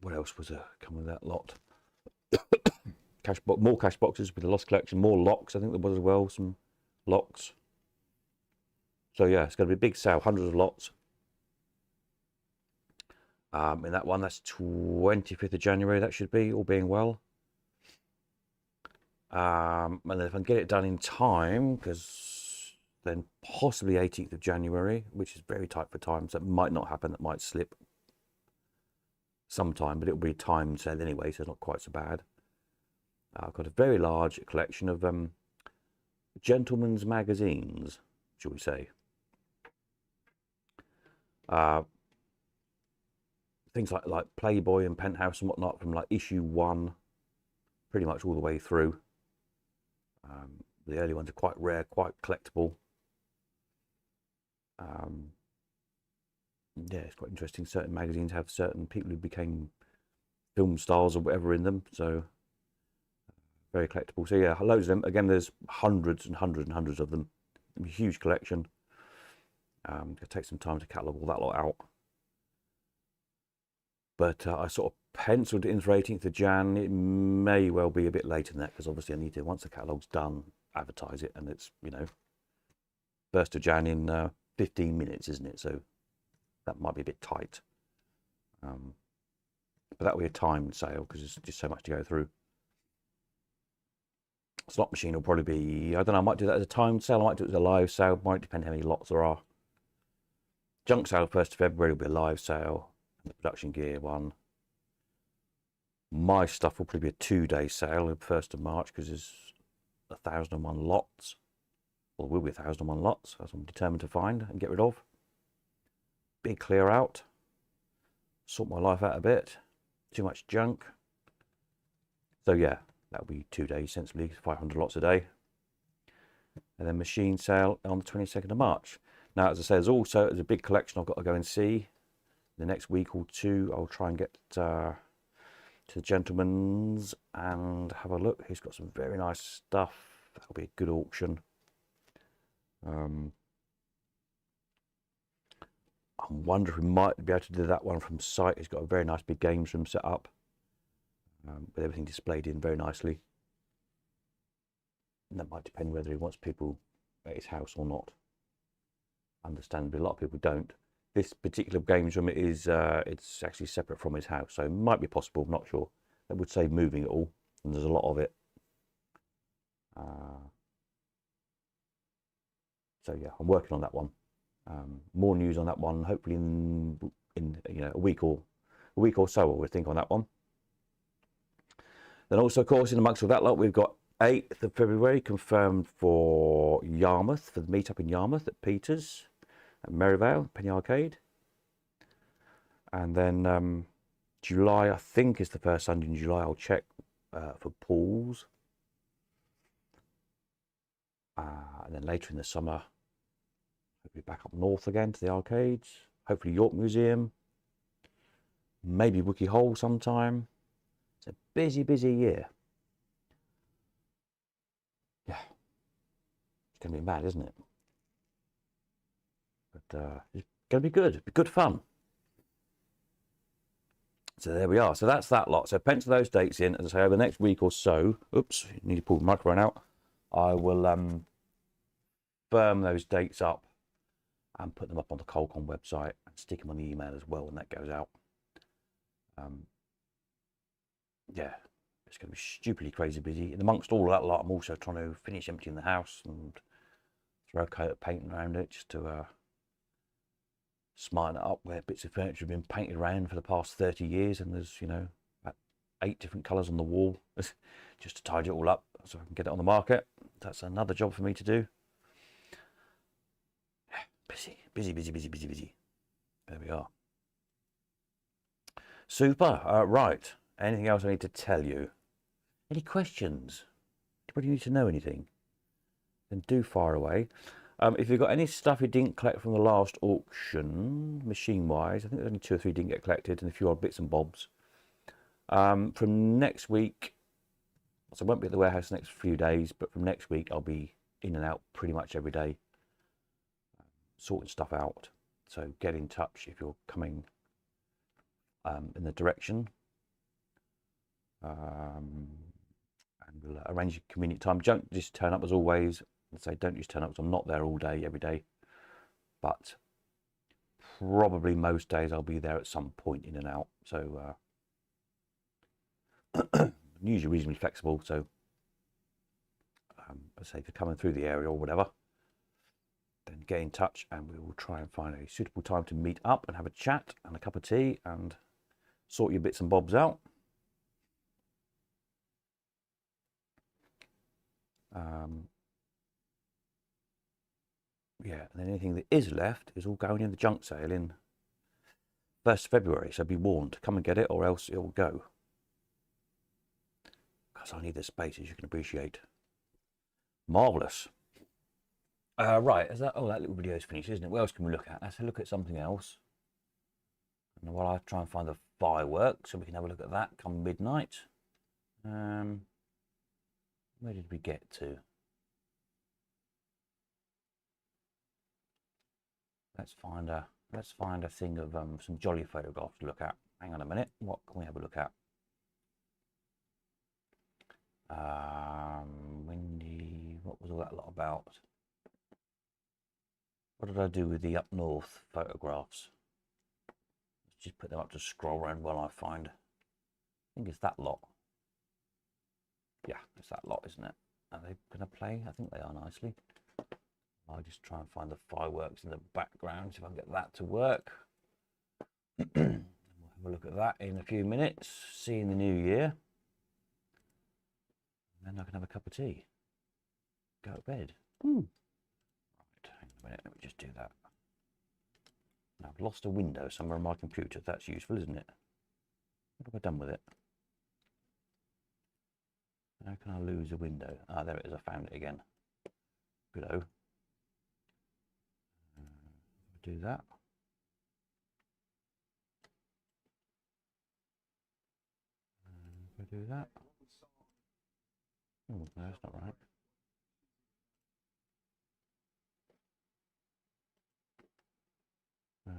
What else was coming with that lot? More cash boxes with the Lost Collection, more locks, I think there was as well, some locks. So yeah, it's going to be a big sale, hundreds of lots. In that one, that's 25th of January, that should be, all being well. And then if I can get it done in time, because then possibly 18th of January, which is very tight for time, so it might not happen, that might slip sometime, but it'll be timed sale anyway, so it's not quite so bad. I've got a very large collection of gentlemen's magazines, shall we say. Things like Playboy and Penthouse and whatnot, from like issue 1 pretty much all the way through. The early ones are quite rare, quite collectible. Yeah, it's quite interesting. Certain magazines have certain people who became film stars or whatever in them, so very collectible. So yeah, loads of them. Again, there's hundreds and hundreds and hundreds of them. A huge collection. It takes some time to catalogue all that lot out. But I sort of penciled it in for 18th of Jan. It may well be a bit later than that, because obviously I need to, once the catalogue's done, advertise it, and it's, you know, 1st of Jan in 15 minutes, isn't it? So that might be a bit tight. But that'll be a timed sale, because there's just so much to go through. Slot machine will probably be, I don't know, I might do that as a timed sale, I might do it as a live sale, might depend how many lots there are. Junk sale 1st of February will be a live sale. The production gear one. My stuff will probably be a 2-day sale on 1st of March, because there's 1,001 lots. Well, there will be 1,001 lots, as I'm determined to find and get rid of. Big clear out. Sort my life out a bit. Too much junk. So yeah, that'll be 2 days sensibly, 500 lots a day. And then machine sale on the 22nd of March. Now, as I say, there's a big collection I've got to go and see. The next week or two, I'll try and get to the gentleman's and have a look. He's got some very nice stuff. That'll be a good auction. I wonder if we might be able to do that one from site. He's got a very nice big games room set up, with everything displayed in very nicely. And that might depend whether he wants people at his house or not. Understandably, a lot of people don't. This particular games room is it's actually separate from his house, so it might be possible. I'm not sure. That would save moving it all, and there's a lot of it. So yeah, I'm working on that one. More news on that one, hopefully in you know, a week or so. We'll think on that one. Then also, of course, in amongst all that lot, we've got 8th of February confirmed for Yarmouth, for the meetup in Yarmouth at Peters. At Merivale, Penny Arcade. And then July, I think, is the first Sunday in July. I'll check for Paul's. And then later in the summer, hopefully back up north again to the arcades. Hopefully York Museum. Maybe Wiki Hole sometime. It's a busy, busy year. Yeah. It's going to be mad, isn't it? But it's going to be good. It'll be good fun. So there we are. So that's that lot. So pencil those dates in. As I say, over the next week or so. Oops, need to pull the microphone out. I will firm those dates up and put them up on the Colcon website and stick them on the email as well when that goes out. Yeah, it's going to be stupidly crazy busy. And amongst all that lot, I'm also trying to finish emptying the house and throw a coat of paint around it just to smarten it up, where bits of furniture have been painted around for the past 30 years, and there's, you know, about 8 different colours on the wall, just to tidy it all up so I can get it on the market. That's another job for me to do. Busy, busy, busy, busy, busy, busy. There we are. Super. Right. Anything else I need to tell you? Any questions? Anybody need to know anything? Then do fire away. If you've got any stuff you didn't collect from the last auction, machine-wise, I think there's only 2 or 3 didn't get collected, and a few odd bits and bobs. From next week, so I won't be at the warehouse the next few days, but from next week I'll be in and out pretty much every day, sorting stuff out. So get in touch if you're coming in the direction. And we'll arrange a convenient time. Don't just turn up as always. I'd say don't just turn up because I'm not there all day, every day. But probably most days I'll be there at some point in and out. So usually reasonably flexible. So I'd say if you're coming through the area or whatever, then get in touch and we will try and find a suitable time to meet up and have a chat and a cup of tea and sort your bits and bobs out. yeah, and then anything that is left is all going in the junk sale in 1st of February. So be warned, come and get it, or else it will go. Because I need the space, as you can appreciate. Marvelous. Right, is that? Oh, that little video is finished, isn't it? What else can we look at? Let's look at something else. And while I try and find the fireworks, so we can have a look at that come midnight. Where did we get to? Let's find a thing of some jolly photographs to look at. Hang on a minute. What can we have a look at? Windy. What was all that lot about? What did I do with the up north photographs? Let's just put them up to scroll around while I find. I think it's that lot. Yeah, it's that lot, isn't it? Are they going to play? I think they are nicely. I'll just try and find the fireworks in the background, see if I can get that to work. We'll have a look at that in a few minutes, see you in the new year. And then I can have a cup of tea. Go to bed. Right, hang on a minute, let me just do that. Now, I've lost a window somewhere on my computer. That's useful, isn't it? What have I done with it? How can I lose a window? Ah, there it is, I found it again. Good-o. Do that. Do that. Oh, no, that's not right. Do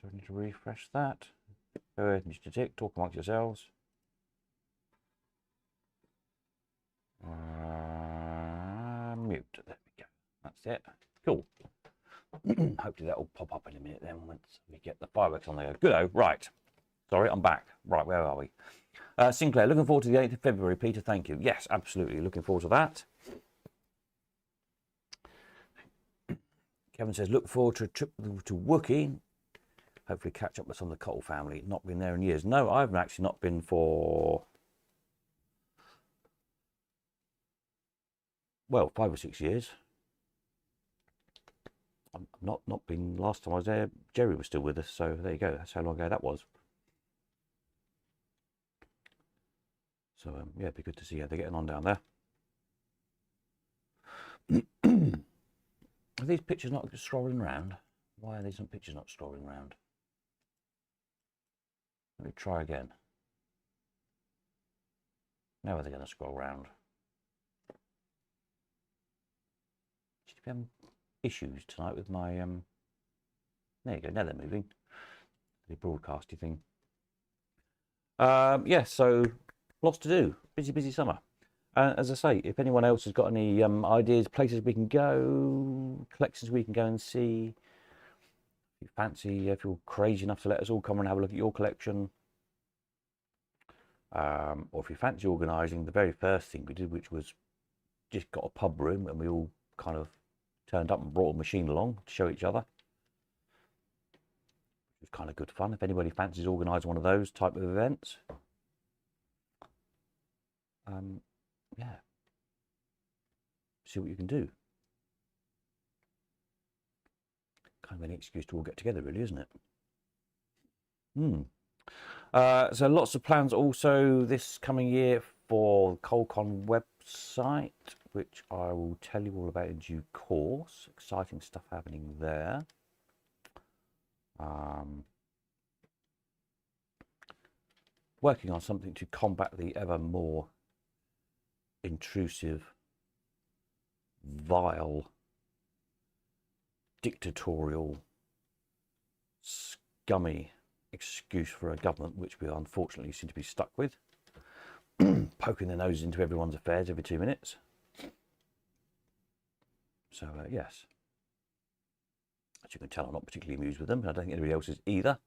I need to refresh that? Go ahead and just a tick, talk amongst yourselves. Mute. There we go. That's it. Cool. Hopefully that will pop up in a minute then once we get the fireworks on there. Good-o. Right. Sorry, I'm back. Right, where are we? Sinclair, looking forward to the 8th of February, Peter. Thank you. Yes, absolutely. Looking forward to that. Kevin says, look forward to a trip to Wookie. Hopefully catch up with some of the Cole family. Not been there in years. No, I've actually not been for, well, 5 or 6 years. I've not been, last time I was there, Jerry was still with us, so there you go. That's how long ago that was. So, yeah, it'd be good to see how they're getting on down there. Are these pictures not scrolling around? Why are these pictures not scrolling around? Let me try again. Now are they going to scroll around? Should be having issues tonight with my there you go, now they're moving. The broadcasty thing. Yeah, so lots to do. Busy summer. As I say, if anyone else has got any ideas, places we can go, collections we can go and see, if you fancy, if you're crazy enough to let us all come and have a look at your collection, or if you fancy organising, the very first thing we did, which was just got a pub room and we all kind of turned up and brought a machine along to show each other. It was kind of good fun. If anybody fancies organising one of those type of events, yeah, see what you can do. Kind of an excuse to all get together, really, isn't it? So lots of plans also this coming year for the ColeCon website, which I will tell you all about in due course. Exciting stuff happening there. Working on something to combat the ever more intrusive, vile, dictatorial, scummy excuse for a government which we unfortunately seem to be stuck with, poking their noses into everyone's affairs every 2 minutes. So yes, as you can tell, I'm not particularly amused with them, and I don't think anybody else is either.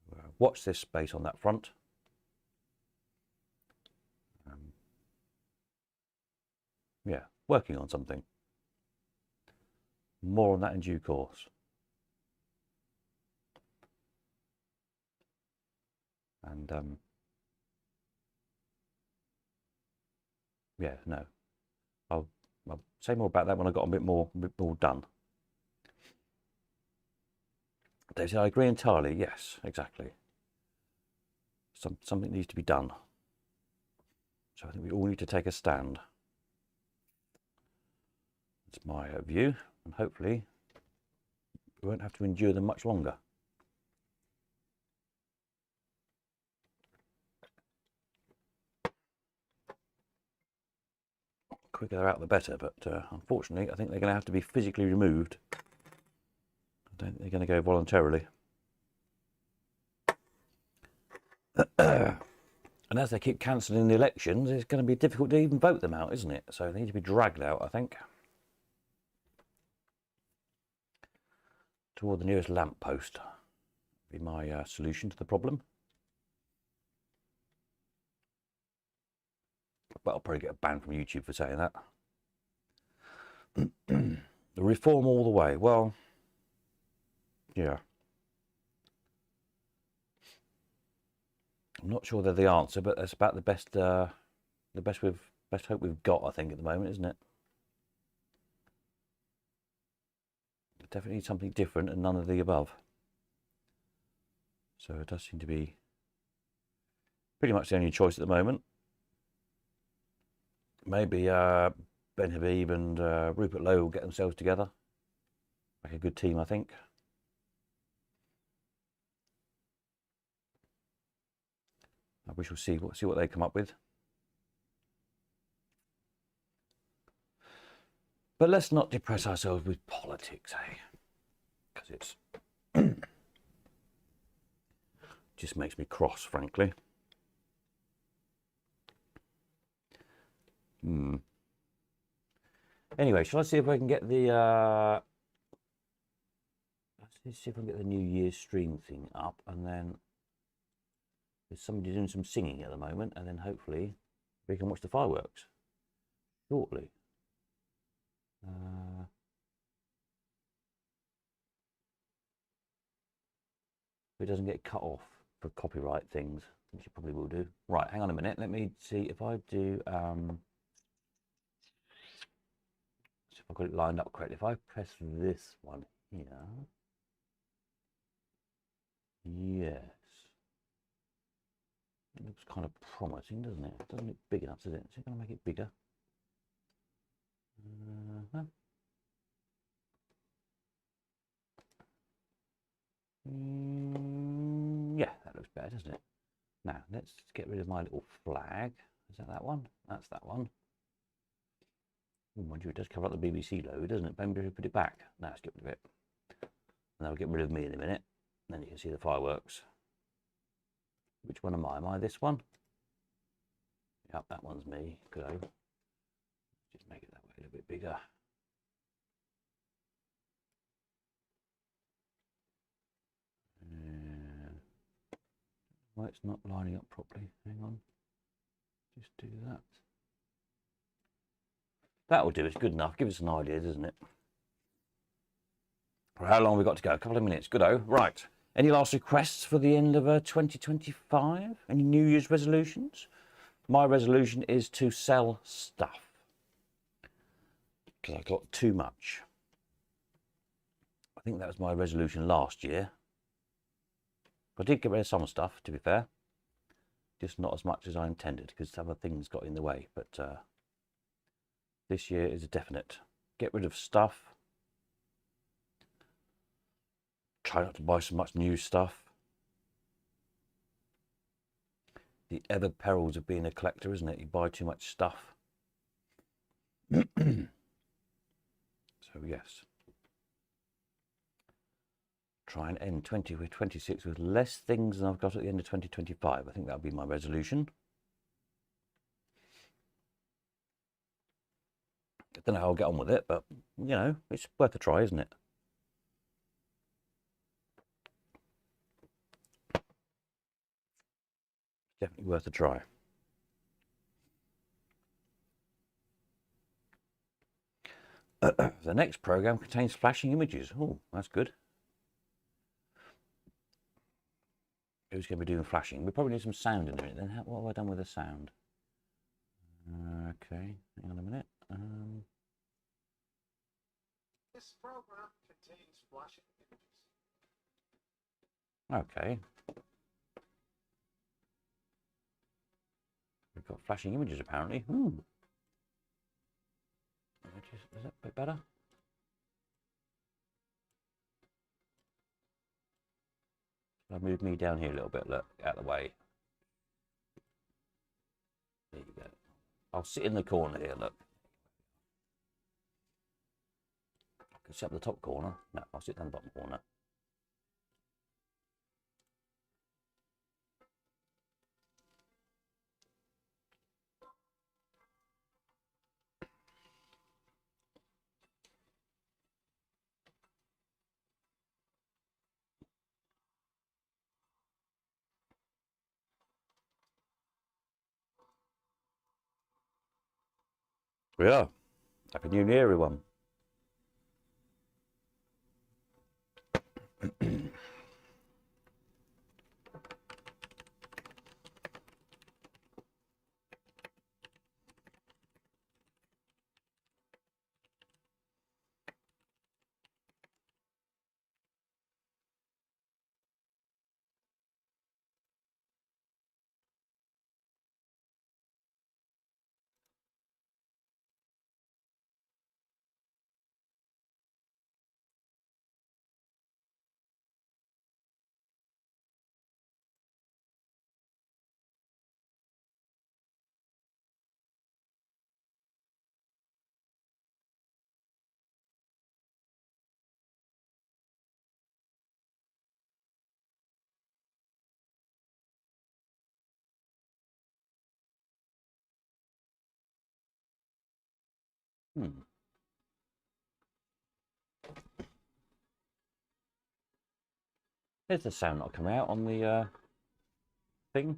So watch this space on that front. Yeah, working on something. More on that in due course. And yeah, no, I'll I'll say more about that when I got a bit more done. They say I agree entirely. Yes, exactly. Something needs to be done. So I think we all need to take a stand. That's my view, and hopefully we won't have to endure them much longer. The quicker they're out, the better, but unfortunately, I think they're going to have to be physically removed. I don't think they're going to go voluntarily. And as they keep cancelling the elections, it's going to be difficult to even vote them out, isn't it? So they need to be dragged out, I think, toward the nearest lamppost. Be my solution to the problem. But I'll probably get a ban from YouTube for saying that. The reform all the way. Well, yeah. I'm not sure they're the answer, but that's about the best hope we've got, I think, at the moment, isn't it? Definitely something different and none of the above. So it does seem to be pretty much the only choice at the moment. Maybe Ben Habib and Rupert Lowe will get themselves together. Like a good team, I think. We shall see what they come up with. But let's not depress ourselves with politics, eh? Because it's just makes me cross, frankly. Anyway, shall I see if I can get the let's see if I can get the New Year's stream thing up, and then there's somebody doing some singing at the moment, and then hopefully we can watch the fireworks shortly. If it doesn't get cut off for copyright things, which it probably will do. Right, hang on a minute. Let me see if I do. See if I've got it lined up correctly. If I press this one here, yes, it looks kind of promising, doesn't it? It doesn't look big enough, does it? Is it going to make it bigger? Yeah, that looks better, doesn't it? Now, let's get rid of my little flag. Is that one? That's that one. Oh, mind you, it does cover up the BBC logo, doesn't it? Maybe we should put it back. Now, let's get rid of it. And I'll get rid of me in a minute. Then you can see the fireworks. Which one am I? Am I this one? Yep, that one's me. Go. Just make it that way a little bit bigger. Why it's not lining up properly. Hang on. Just do that. That'll do. It's good enough. Give us an idea, doesn't it? For how long have we got to go? A couple of minutes. Good-o. Right. Any last requests for the end of 2025? Any New Year's resolutions? My resolution is to sell stuff. Because I've got too much. I think that was my resolution last year. I did get rid of some stuff, to be fair. Just not as much as I intended, because other things got in the way. But this year is a definite. Get rid of stuff. Try not to buy so much new stuff. The ever perils of being a collector, isn't it? You buy too much stuff. So, yes. Try and end 2026 with less things than I've got at the end of 2025. I think that'll be my resolution. I don't know how I'll get on with it, but, you know, it's worth a try, isn't it? Definitely worth a try. The next program contains flashing images. Oh, that's good. Who's going to be doing flashing? We probably need some sound in there. Then what have I done with the sound? Okay, hang on a minute.
This program contains flashing images.
Okay. We've got flashing images apparently. Ooh. Is that a bit better? I'll move me down here a little bit, look, out of the way. There you go. I'll sit in the corner here, look. I can sit up the top corner. No, I'll sit down the bottom corner. Yeah. Happy New Year, everyone. There's the sound not coming out on the thing.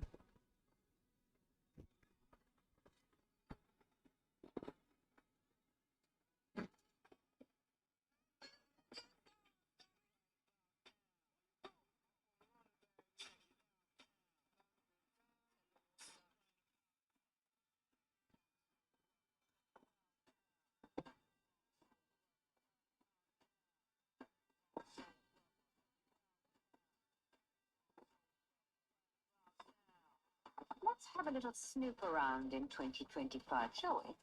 Let's have a little snoop around in 2025, shall we?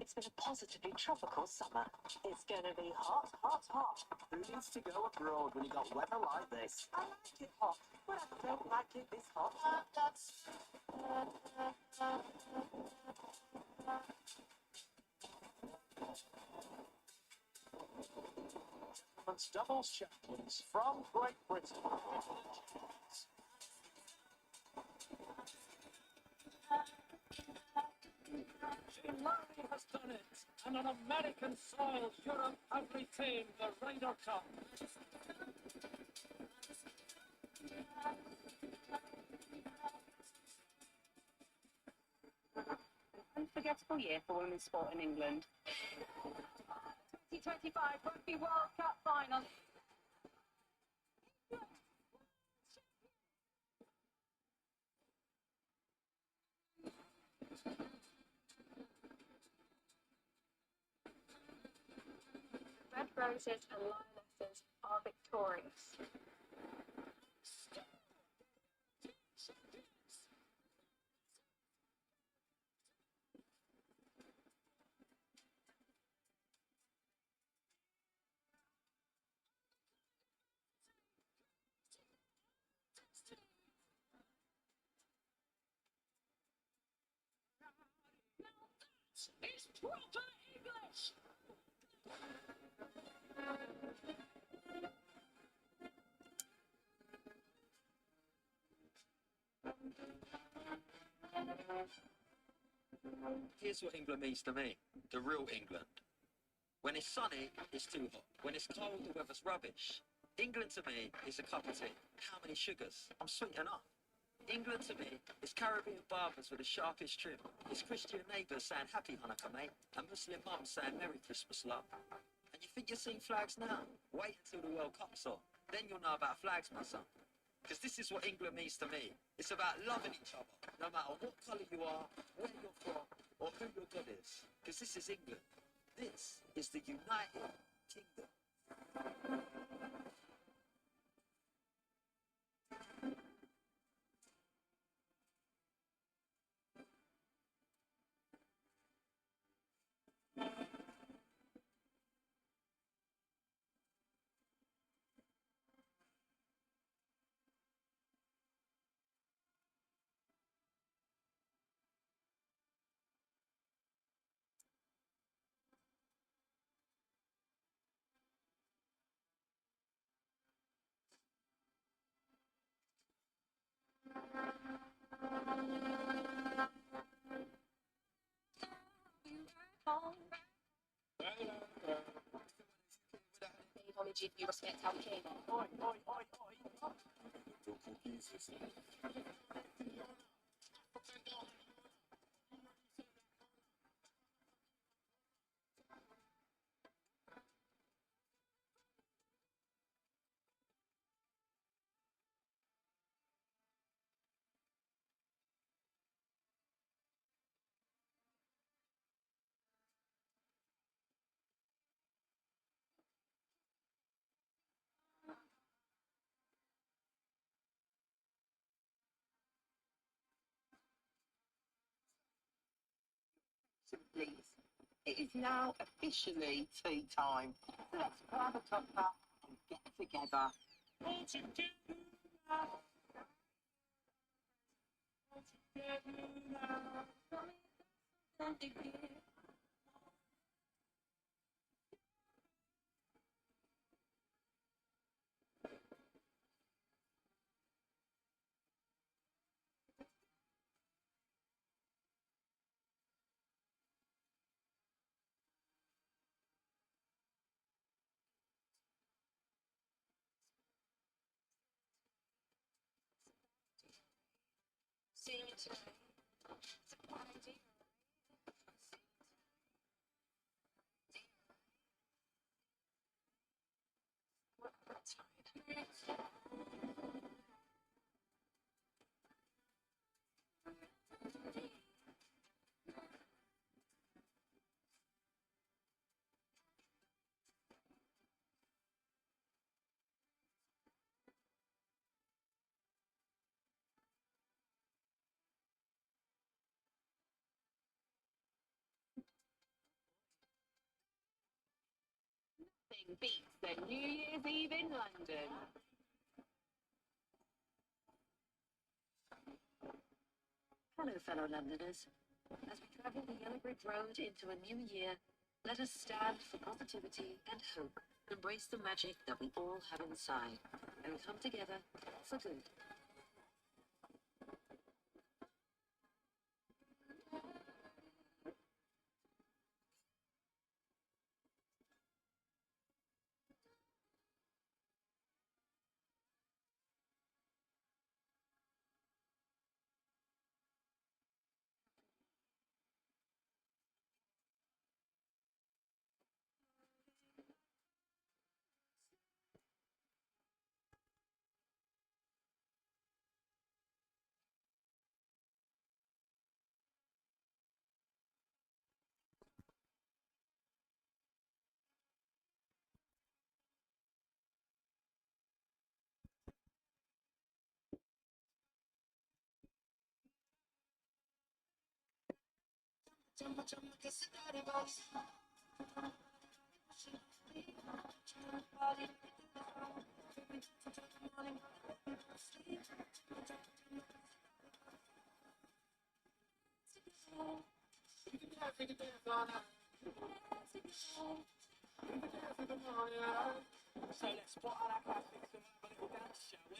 It's been a positively tropical summer. It's gonna be hot, hot, hot.
Who needs to go abroad when you got weather like this?
I like it hot, but I don't like it this hot.
Gentlemen's doubles champions from Great Britain.
Larry has done it, and on American soil, Europe have retained the Ryder Cup.
Unforgettable year for women's sport in England. 2025 Rugby World Cup final. Red Roses and Lionesses are victorious.
It's proper English!
Here's what England means to me, the real England. When it's sunny, it's too hot. When it's cold, the weather's rubbish. England to me is a cup of tea. How many sugars? I'm sweet enough. England to me is Caribbean barbers with the sharpest trim. It's Christian neighbours saying happy Hanukkah, mate, and Muslim mums saying Merry Christmas, love. And you think you're seeing flags now? Wait until the World Cup's on. Then you'll know about flags, my son. Because this is what England means to me. It's about loving each other, no matter what colour you are, where you're from, or who your God is. Because this is England. This is the United Kingdom.
Homage if you respect how we came. Oi, oi, oi, oi.
Please. It is now officially tea time. So let's grab a cuppa and get together.
See you today. It's a bad idea.
Nothing beats the New Year's Eve in London.
Hello, fellow Londoners. As we travel the yellow brick road into a new year, let us stand for positivity and hope. Embrace the magic that we all have inside, and come together for good.
So let's put on our graphics and have a little dance, shall we?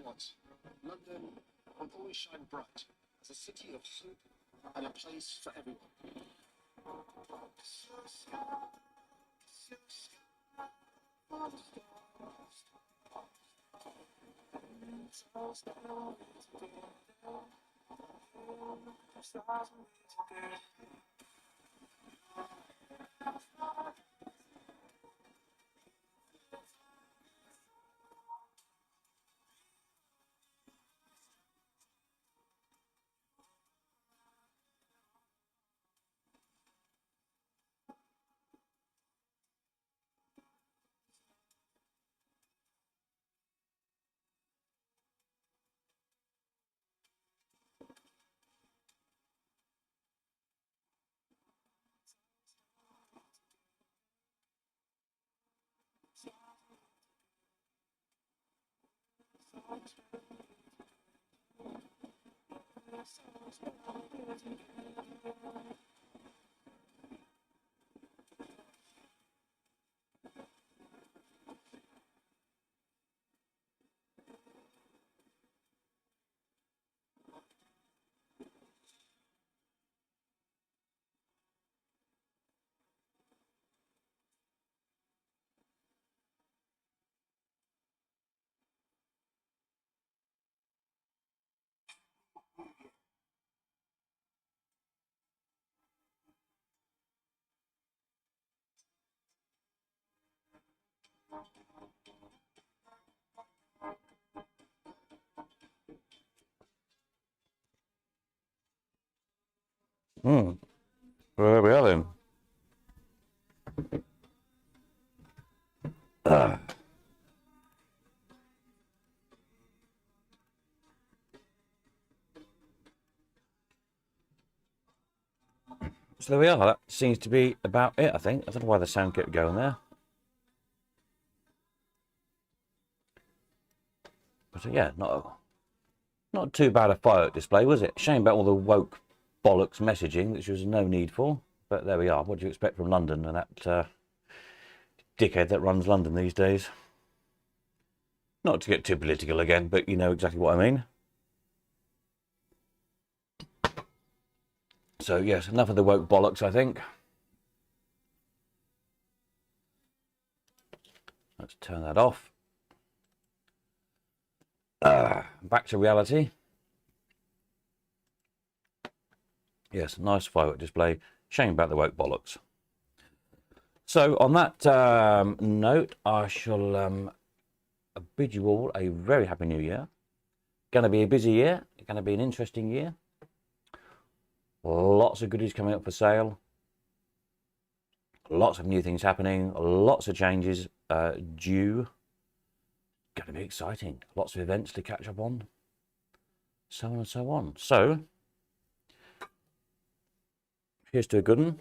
What? London will always shine bright as a city of hope and a place for everyone.
Well, there we are then. So there we are. That seems to be about it, I think. I don't know why the sound kept going there. But yeah, not too bad a firework display, was it? Shame about all the woke bollocks messaging, which was no need for. But there we are. What do you expect from London and that dickhead that runs London these days? Not to get too political again, but you know exactly what I mean. So yes, enough of the woke bollocks, I think. Let's turn that off. Back to reality. Yes, nice firework display. Shame about the woke bollocks. So on that note, I shall bid you all a very happy new year. Going to be a busy year. Going to be an interesting year. Lots of goodies coming up for sale. Lots of new things happening. Lots of changes due. Going to be exciting. Lots of events to catch up on. So on and so on. So, here's to a good one.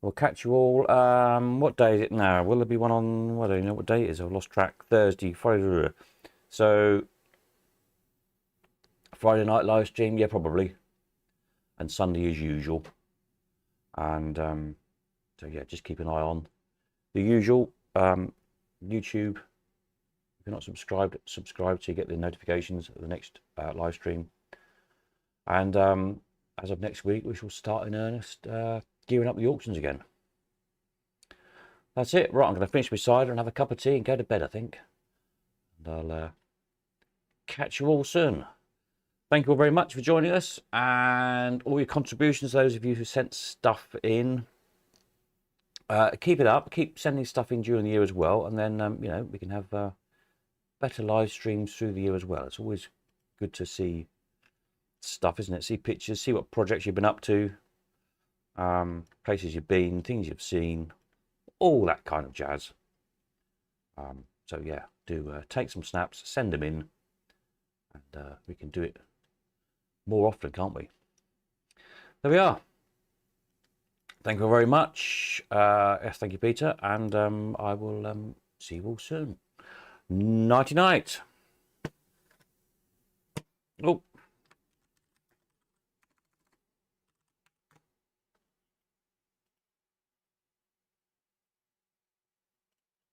We'll catch you all. What day is it now? Will there be one on? I don't know what day it is. I've lost track. Thursday, Friday. So, Friday night live stream. Yeah, probably. And Sunday as usual. And so yeah, just keep an eye on the usual YouTube. If you're not subscribed, subscribe so you get the notifications of the next live stream. And as of next week, we shall start in earnest gearing up the auctions again. That's it. Right, I'm going to finish my cider and have a cup of tea and go to bed, I think. And I'll catch you all soon. Thank you all very much for joining us and all your contributions, those of you who sent stuff in. Keep it up. Keep sending stuff in during the year as well. And then, you know, we can have better live streams through the year as well. It's always good to see stuff, isn't it? See pictures, see what projects you've been up to, places you've been, things you've seen, all that kind of jazz. So, yeah, do take some snaps, send them in, and we can do it more often, can't we? There we are. Thank you very much. Yes, thank you, Peter. And I will see you all soon. Nighty night. Oh.